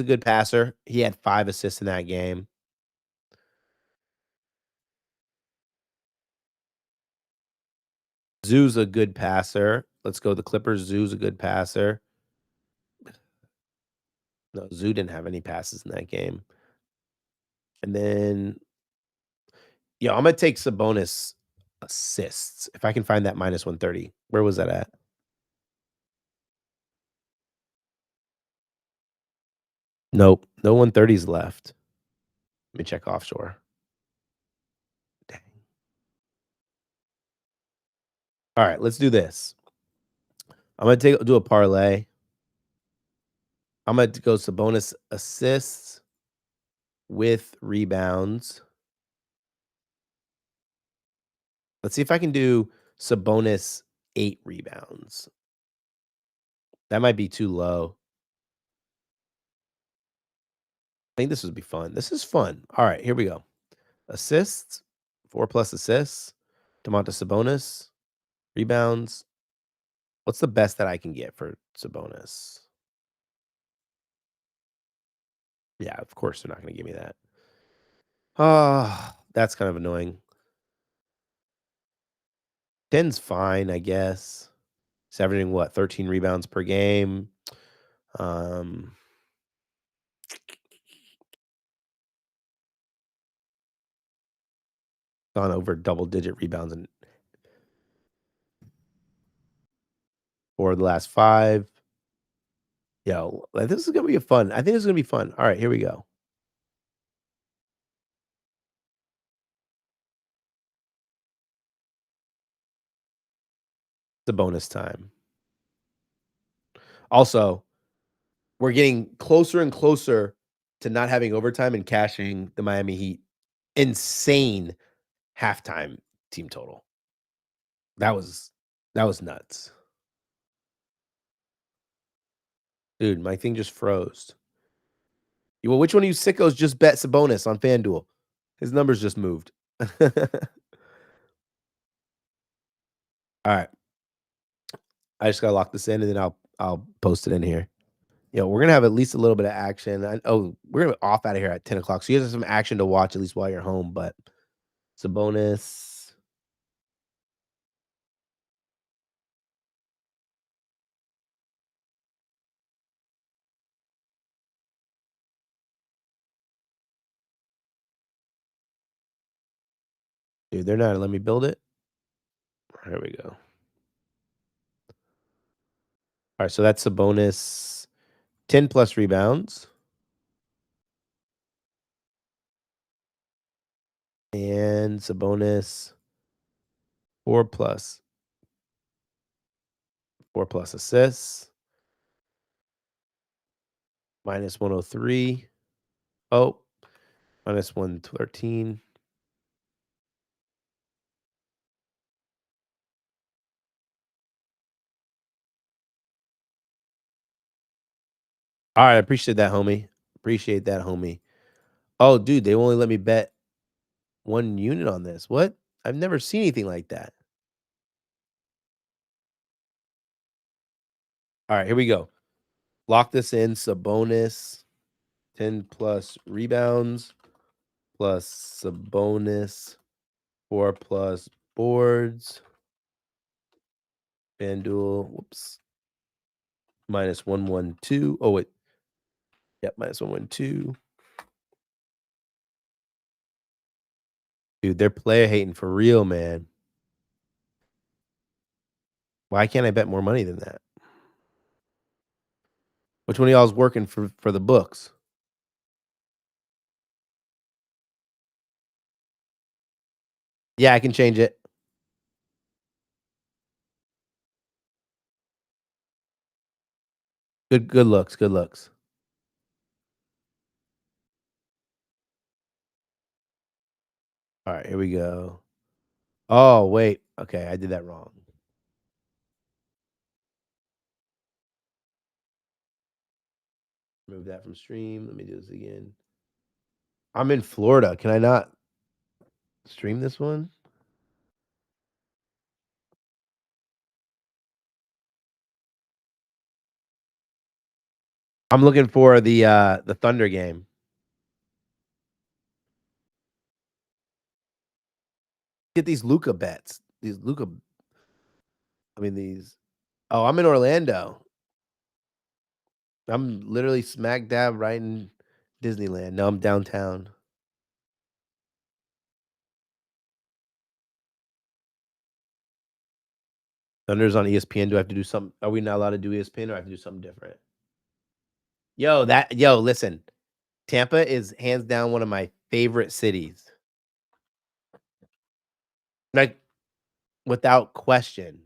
a good passer. He had 5 assists in that game. Zoo's a good passer. Let's go the Clippers. Zoo's a good passer. No, Zoo didn't have any passes in that game. And then, yeah, I'm gonna take Sabonis assists if I can find that minus 130. Where was that at? Nope, no 130s left. Let me check offshore. Dang. All right, let's do this. I'm gonna do a parlay. I'm gonna go Sabonis assists with rebounds. Let's see if I can do Sabonis 8 rebounds. That might be too low. I think this would be fun. This is fun. All right, here we go. Assists, 4+ assists. Domantas Sabonis. Rebounds. What's the best that I can get for Sabonis? Yeah, of course they're not going to give me that. Oh, that's kind of annoying. 10's fine, I guess. He's averaging what, 13 rebounds per game. Um, gone over double-digit rebounds in 4 of the last 5. Yo, this is gonna be fun. I think this is gonna be fun. All right, here we go. The bonus time. Also, we're getting closer and closer to not having overtime and cashing the Miami Heat insane halftime team total. That was nuts. Dude, my thing just froze. Well, which one of you sickos just bet Sabonis on FanDuel? His numbers just moved. All right. I just gotta lock this in and then I'll post it in here. Yo, we're gonna have at least a little bit of action. We're gonna be off out of here at 10 o'clock. So you guys have some action to watch at least while you're home. But Sabonis. Dude, they're not letting me build it. There we go. All right, so that's Sabonis. 10 plus rebounds. And Sabonis 4 plus assists. Minus 103. Oh, minus 113. All right, I appreciate that, homie. Appreciate that, homie. Oh, dude, they only let me bet 1 unit on this. What? I've never seen anything like that. All right, here we go. Lock this in. Sabonis, 10 plus rebounds, plus Sabonis, 4 plus boards. FanDuel, whoops. Minus 112. Oh, wait. Yep, minus 112. Dude, they're player hating for real, man. Why can't I bet more money than that? Which one of y'all is working for the books? Yeah, I can change it. Good looks, good looks. All right, here we go. Oh, wait. Okay, I did that wrong. Remove that from stream. Let me do this again. I'm in Florida. Can I not stream this one? I'm looking for the Thunder game. Get these Luca bets. These Luca. I mean these. Oh, I'm in Orlando. I'm literally smack dab right in Disneyland. No, I'm downtown. Thunder's on ESPN. Do I have to do something? Are we not allowed to do ESPN or I have to do something different? Yo, listen. Tampa is hands down one of my favorite cities. Like, without question.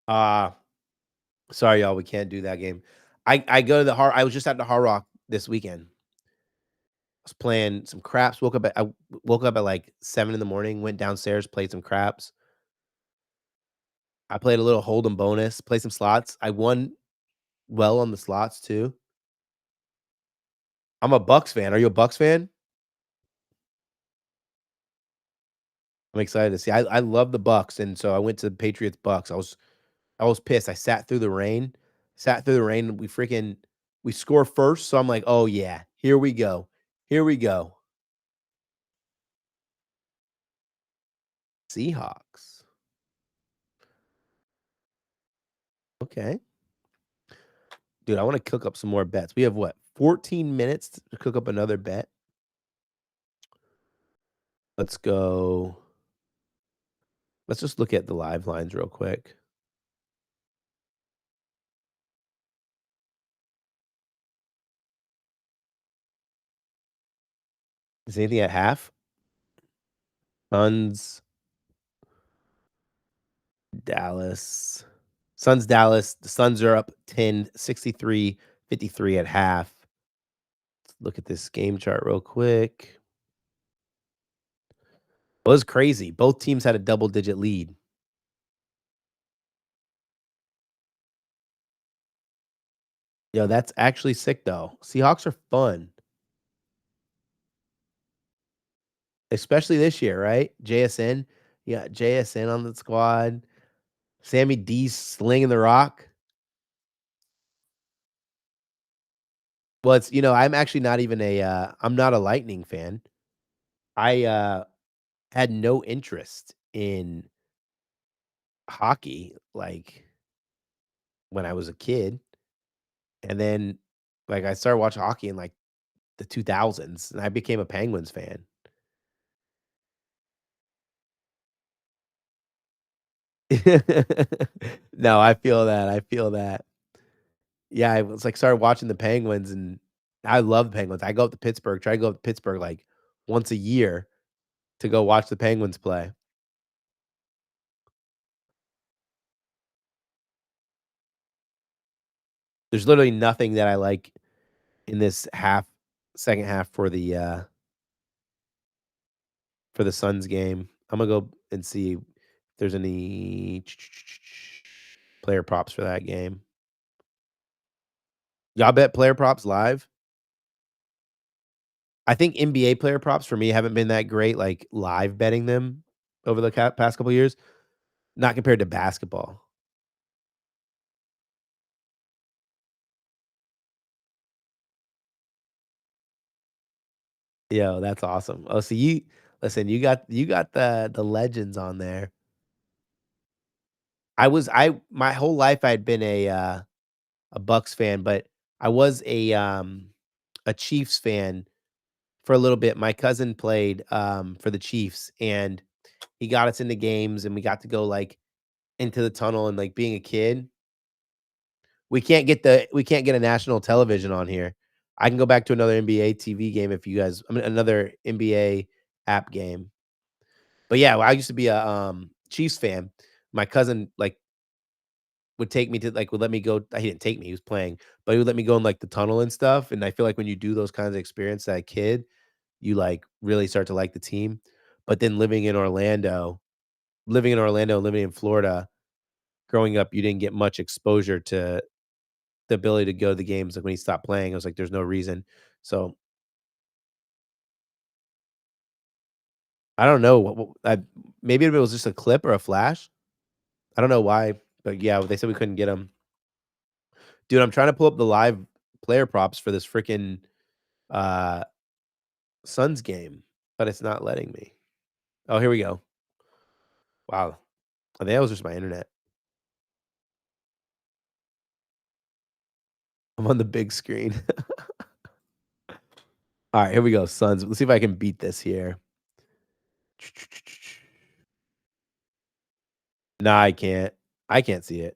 Sorry, y'all, we can't do that game. I go to the I was just at the Hard Rock this weekend. I was playing some craps. I woke up at like 7 in the morning, went downstairs, played some craps. I played a little hold'em bonus, played some slots. I won well on the slots too. I'm a Bucks fan. Are you a Bucks fan? I'm excited to see. I love the Bucks, and so I went to the Patriots Bucks. I was pissed. I sat through the rain. Sat through the rain. We score first, so I'm like, oh yeah, here we go. Here we go. Seahawks. Okay. Dude, I want to cook up some more bets. We have what? 14 minutes to cook up another bet. Let's go. Let's just look at the live lines real quick. Is anything at half? Suns, Dallas. Suns, Dallas. The Suns are up 10, 63, 53 at half. Let's look at this game chart real quick. It was crazy. Both teams had a double-digit lead. Yo, that's actually sick, though. Seahawks are fun. Especially this year, right? JSN. You got JSN on the squad. Sammy D slinging the rock. Well, I'm actually not even I'm not a Lightning fan. I had no interest in hockey, like, when I was a kid, and then, like, I started watching hockey in, like, the 2000s, and I became a Penguins fan. No, I feel that, I feel that. Yeah, I was, like, started watching the Penguins, and I love the Penguins. I go up to Pittsburgh, try to go up to Pittsburgh, like, once a year to go watch the Penguins play. There's literally nothing that I like in this second half for the Suns game. I'm gonna go and see if there's any player props for that game. Y'all bet player props live? I think NBA player props for me haven't been that great, like live betting them over the past couple years, not compared to basketball. Yo, that's awesome. Oh, so listen, you got the legends on there. I my whole life I'd been a Bucks fan, but I was a Chiefs fan for a little bit. My cousin played for the Chiefs, and he got us into games, and we got to go like into the tunnel. And like being a kid, we can't get a national television on here. I can go back to another NBA TV game if you guys. I mean, another NBA app game. But yeah, I used to be a Chiefs fan. My cousin like would take me to like would let me go. He didn't take me; he was playing, but he would let me go in like the tunnel and stuff. And I feel like when you do those kinds of experiences as a kid, you like really start to like the team. But then living in Florida, growing up, you didn't get much exposure to the ability to go to the games. Like when he stopped playing, I was like, there's no reason. So I don't know maybe it was just a clip or a flash. I don't know why, but yeah, they said we couldn't get him. Dude, I'm trying to pull up the live player props for this freaking uh Suns game, but it's not letting me. Oh, here we go. Wow. I think that was just my internet. I'm on the big screen. All right, here we go, Suns. Let's see if I can beat this here. Nah, I can't. I can't see it.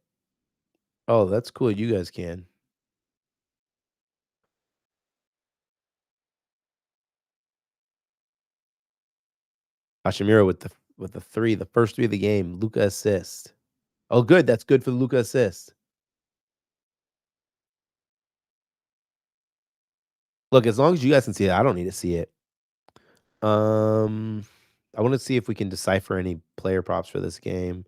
Oh, that's cool. You guys can. Hashimura with the three, the first three of the game. Luca assist. Oh, good. That's good for the Luca assist. Look, as long as you guys can see it, I don't need to see it. I want to see if we can decipher any player props for this game.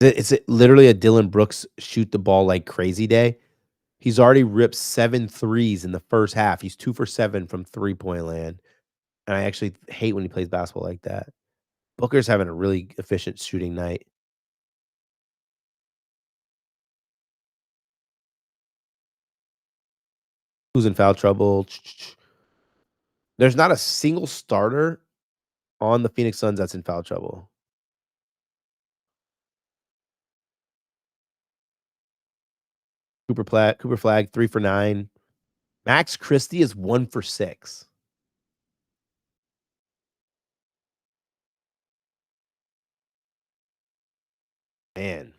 Is it literally a Dylan Brooks shoot the ball like crazy day? He's already ripped 7 threes in the first half. He's 2 for 7 from three-point land, and I actually hate when he plays basketball like that. Booker's having a really efficient shooting night. Who's in foul trouble? There's not a single starter on the Phoenix Suns that's in foul trouble. Cooper Flag, 3 for 9. Max Christie is 1 for 6. Man.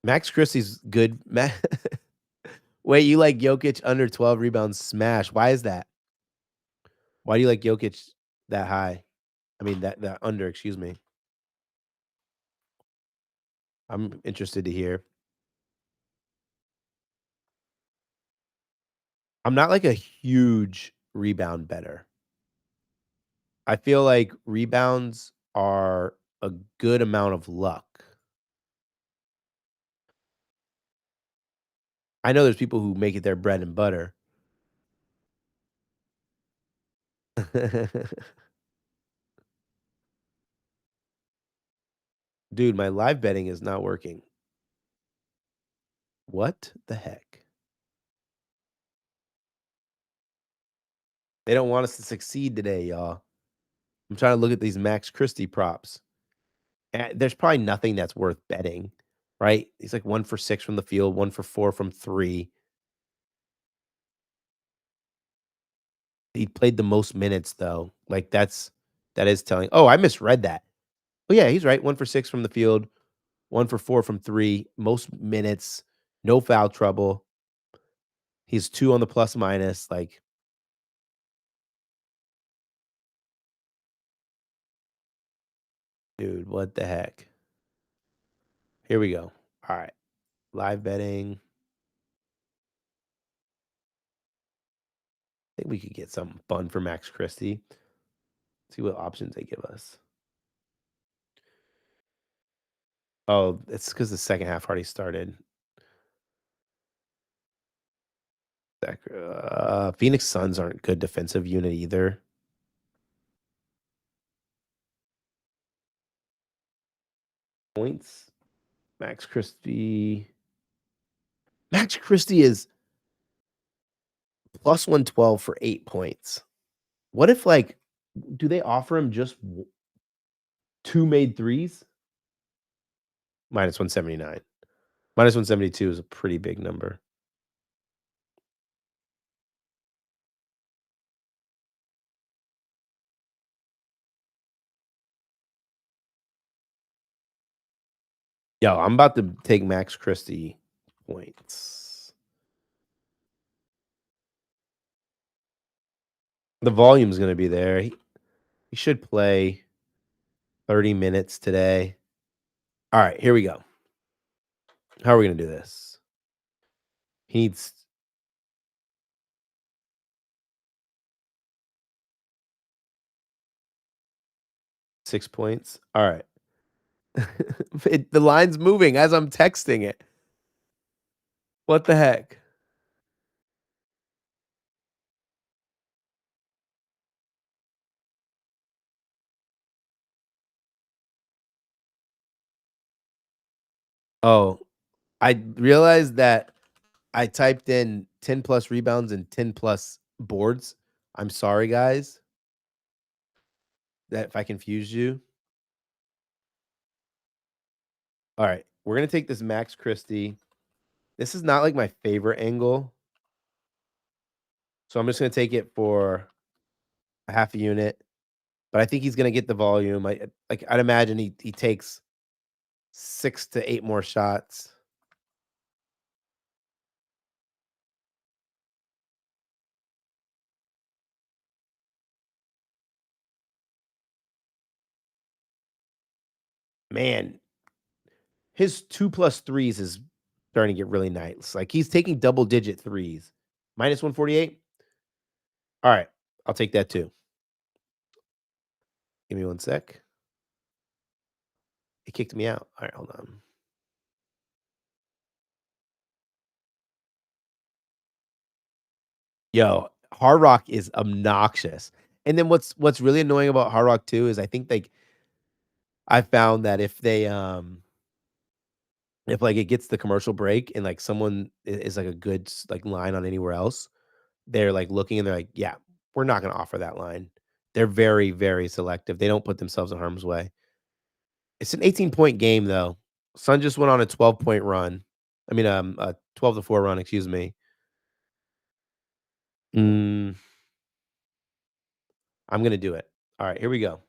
Max Christie's good. Wait, you like Jokic under 12 rebounds smash. Why is that? Why do you like Jokic that high? I mean, that under, excuse me. I'm interested to hear. I'm not like a huge rebound better. I feel like rebounds are a good amount of luck. I know there's people who make it their bread and butter. Dude, my live betting is not working. What the heck? They don't want us to succeed today, y'all. I'm trying to look at these Max Christie props. There's probably nothing that's worth betting, right? He's like 1 for 6 from the field, 1 for 4 from 3. He played the most minutes though. Like that is telling. Oh, I misread that. Oh yeah, he's right. 1 for 6 from the field, 1 for 4 from 3. Most minutes, no foul trouble. He's 2 on the plus minus. Like, dude, what the heck? Here we go. All right. Live betting. I think we could get something fun for Max Christie. See what options they give us. Oh, it's because the second half already started. Phoenix Suns aren't good defensive unit either. Points. Max Christie. Max Christie is plus 112 for 8 points. What if, like, do they offer him just 2 made threes? Minus 179. Minus 172 is a pretty big number. Yo, I'm about to take Max Christie points. The volume's going to be there. He should play 30 minutes today. All right, here we go. How are we going to do this? He needs 6 points. All right. The line's moving as I'm texting it. What the heck? Oh, I realized that I typed in 10 plus rebounds and 10 plus boards. I'm sorry, guys, that if I confused you. All right, we're going to take this Max Christie. This is not like my favorite angle. So I'm just going to take it for a half a unit. But I think he's going to get the volume. I'd imagine he takes 6 to 8 more shots. Man, his 2 plus threes is starting to get really nice. Like he's taking double digit threes. Minus 148. All right, I'll take that too. Give me one sec. It kicked me out. All right, hold on. Yo, Hard Rock is obnoxious. And then what's really annoying about Hard Rock too is I think I found that if like it gets the commercial break and like someone is like a good like line on anywhere else, they're like looking and they're like, yeah, we're not going to offer that line. They're very, very selective. They don't put themselves in harm's way. It's an 18-point game though. Sun just went on a 12-point run. I mean, a 12-4 run, excuse me. Mm, I'm gonna do it. All right, here we go.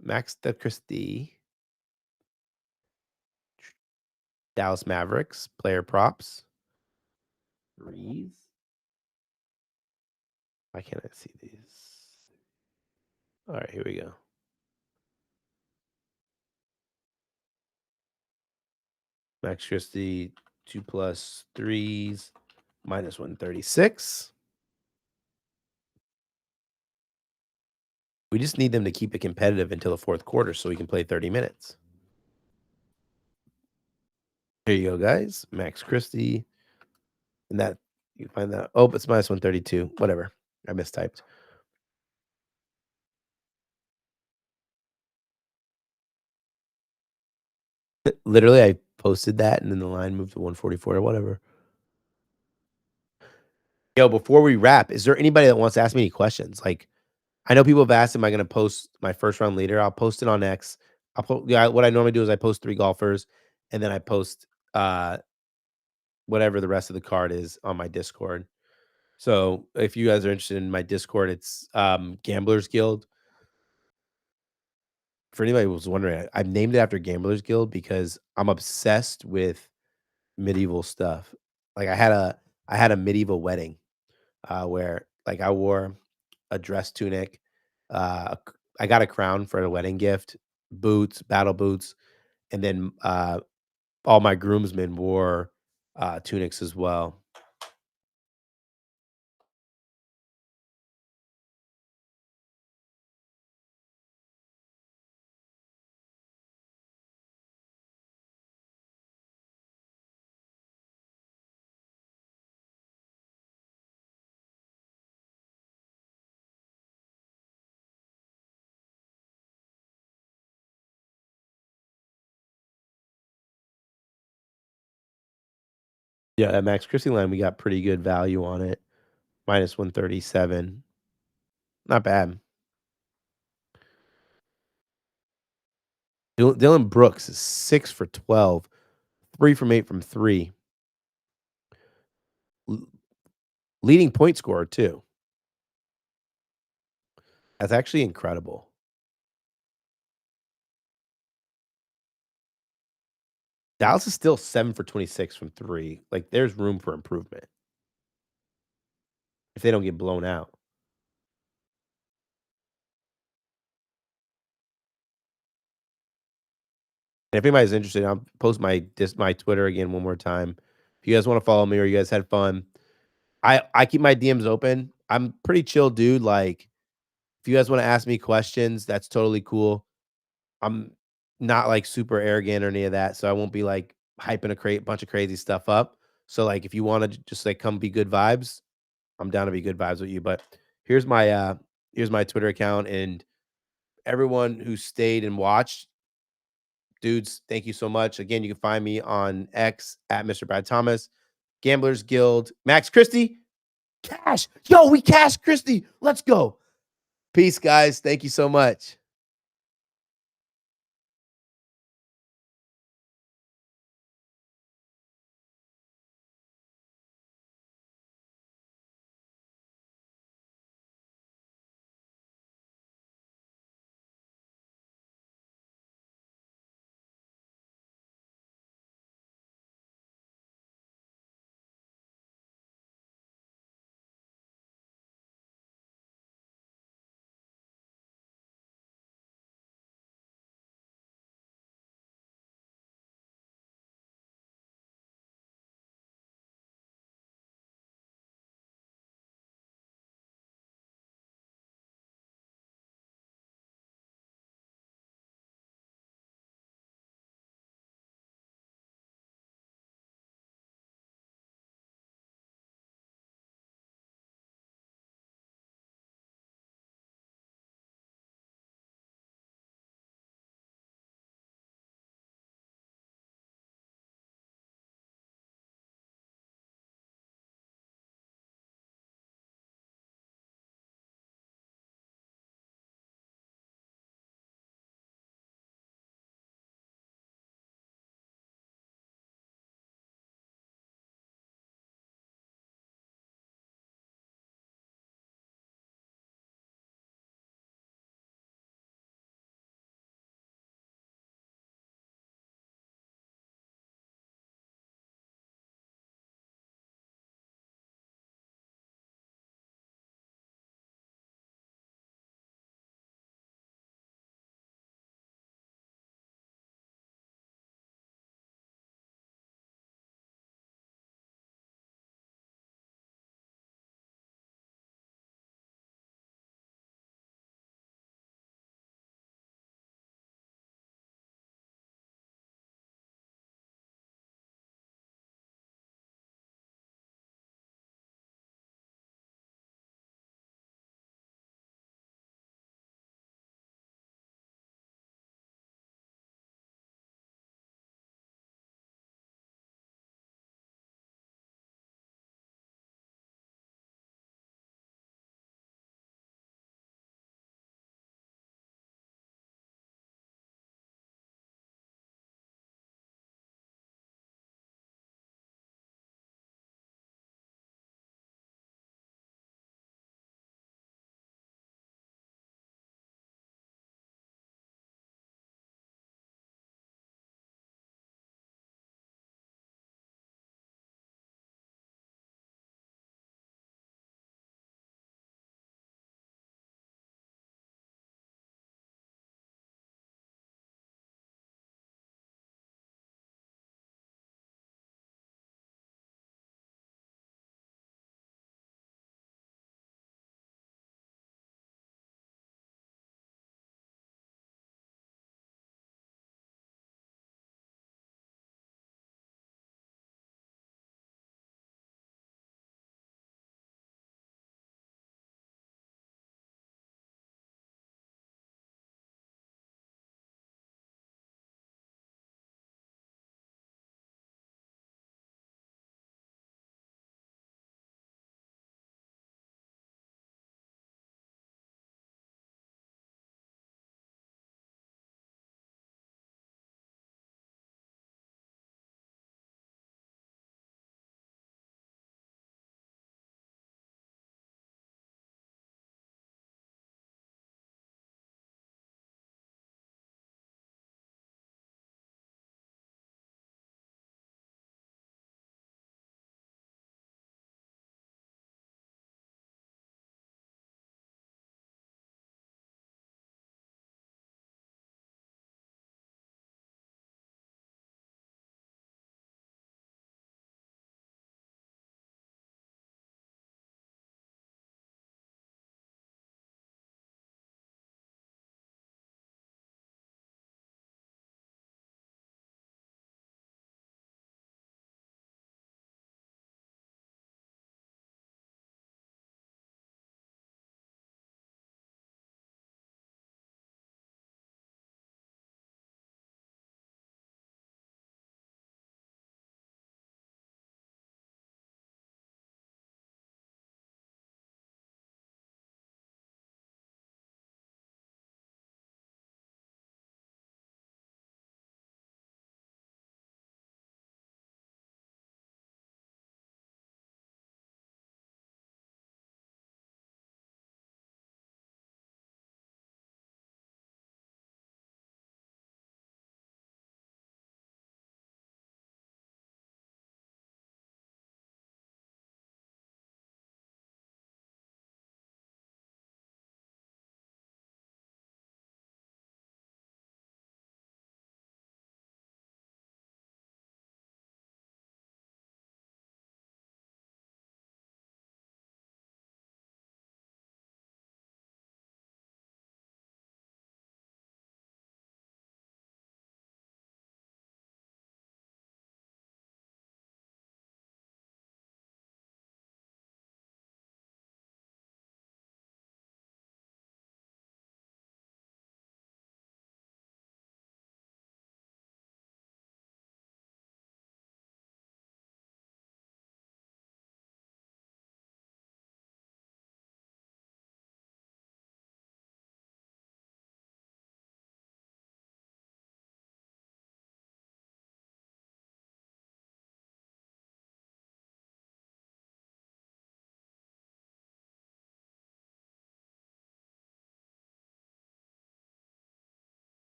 Max de Christie, Dallas Mavericks, player props. Threes. Why can't I see these? All right, here we go. Max Christie, 2+ threes, minus 136. We just need them to keep it competitive until the fourth quarter so we can play 30 minutes. Here you go, guys. Max Christie. And that, you find that. Oh, it's minus 132. Whatever. I mistyped. Literally, I posted that and then the line moved to 144 or whatever. Yo, before we wrap, is there anybody that wants to ask me any questions? Like, I know people have asked, am I going to post my first round leader? I'll post it on X. What I normally do is I post 3 golfers and then I post whatever the rest of the card is on my Discord. So if you guys are interested in my Discord, it's Gamblers Guild. For anybody who was wondering, I've named it after Gamblers Guild because I'm obsessed with medieval stuff. Like I had a medieval wedding where like I wore a dress tunic. I got a crown for a wedding gift, boots, battle boots, and then all my groomsmen wore tunics as well. Yeah, that Max Christie line, we got pretty good value on it. Minus 137. Not bad. Dylan Brooks is 6 for 12, 3 from 8 from 3. Leading point scorer, too. That's actually incredible. Dallas is still 7 for 26 from 3. Like, there's room for improvement if they don't get blown out. And if anybody's interested, I'll post my Twitter again one more time. If you guys want to follow me or you guys had fun, I keep my DMs open. I'm pretty chill, dude. Like, if you guys want to ask me questions, that's totally cool. I'm not like super arrogant or any of that, so I won't be like hyping a bunch of crazy stuff up. So like, if you want to just like come be good vibes, I'm down to be good vibes with you. But here's my Twitter account, and everyone who stayed and watched, dudes, thank you so much. Again, you can find me on X at Mr. Brad Thomas, Gamblers Guild, Max Christie, cash. Yo, we cashed Christie. Let's go. Peace, guys. Thank you so much.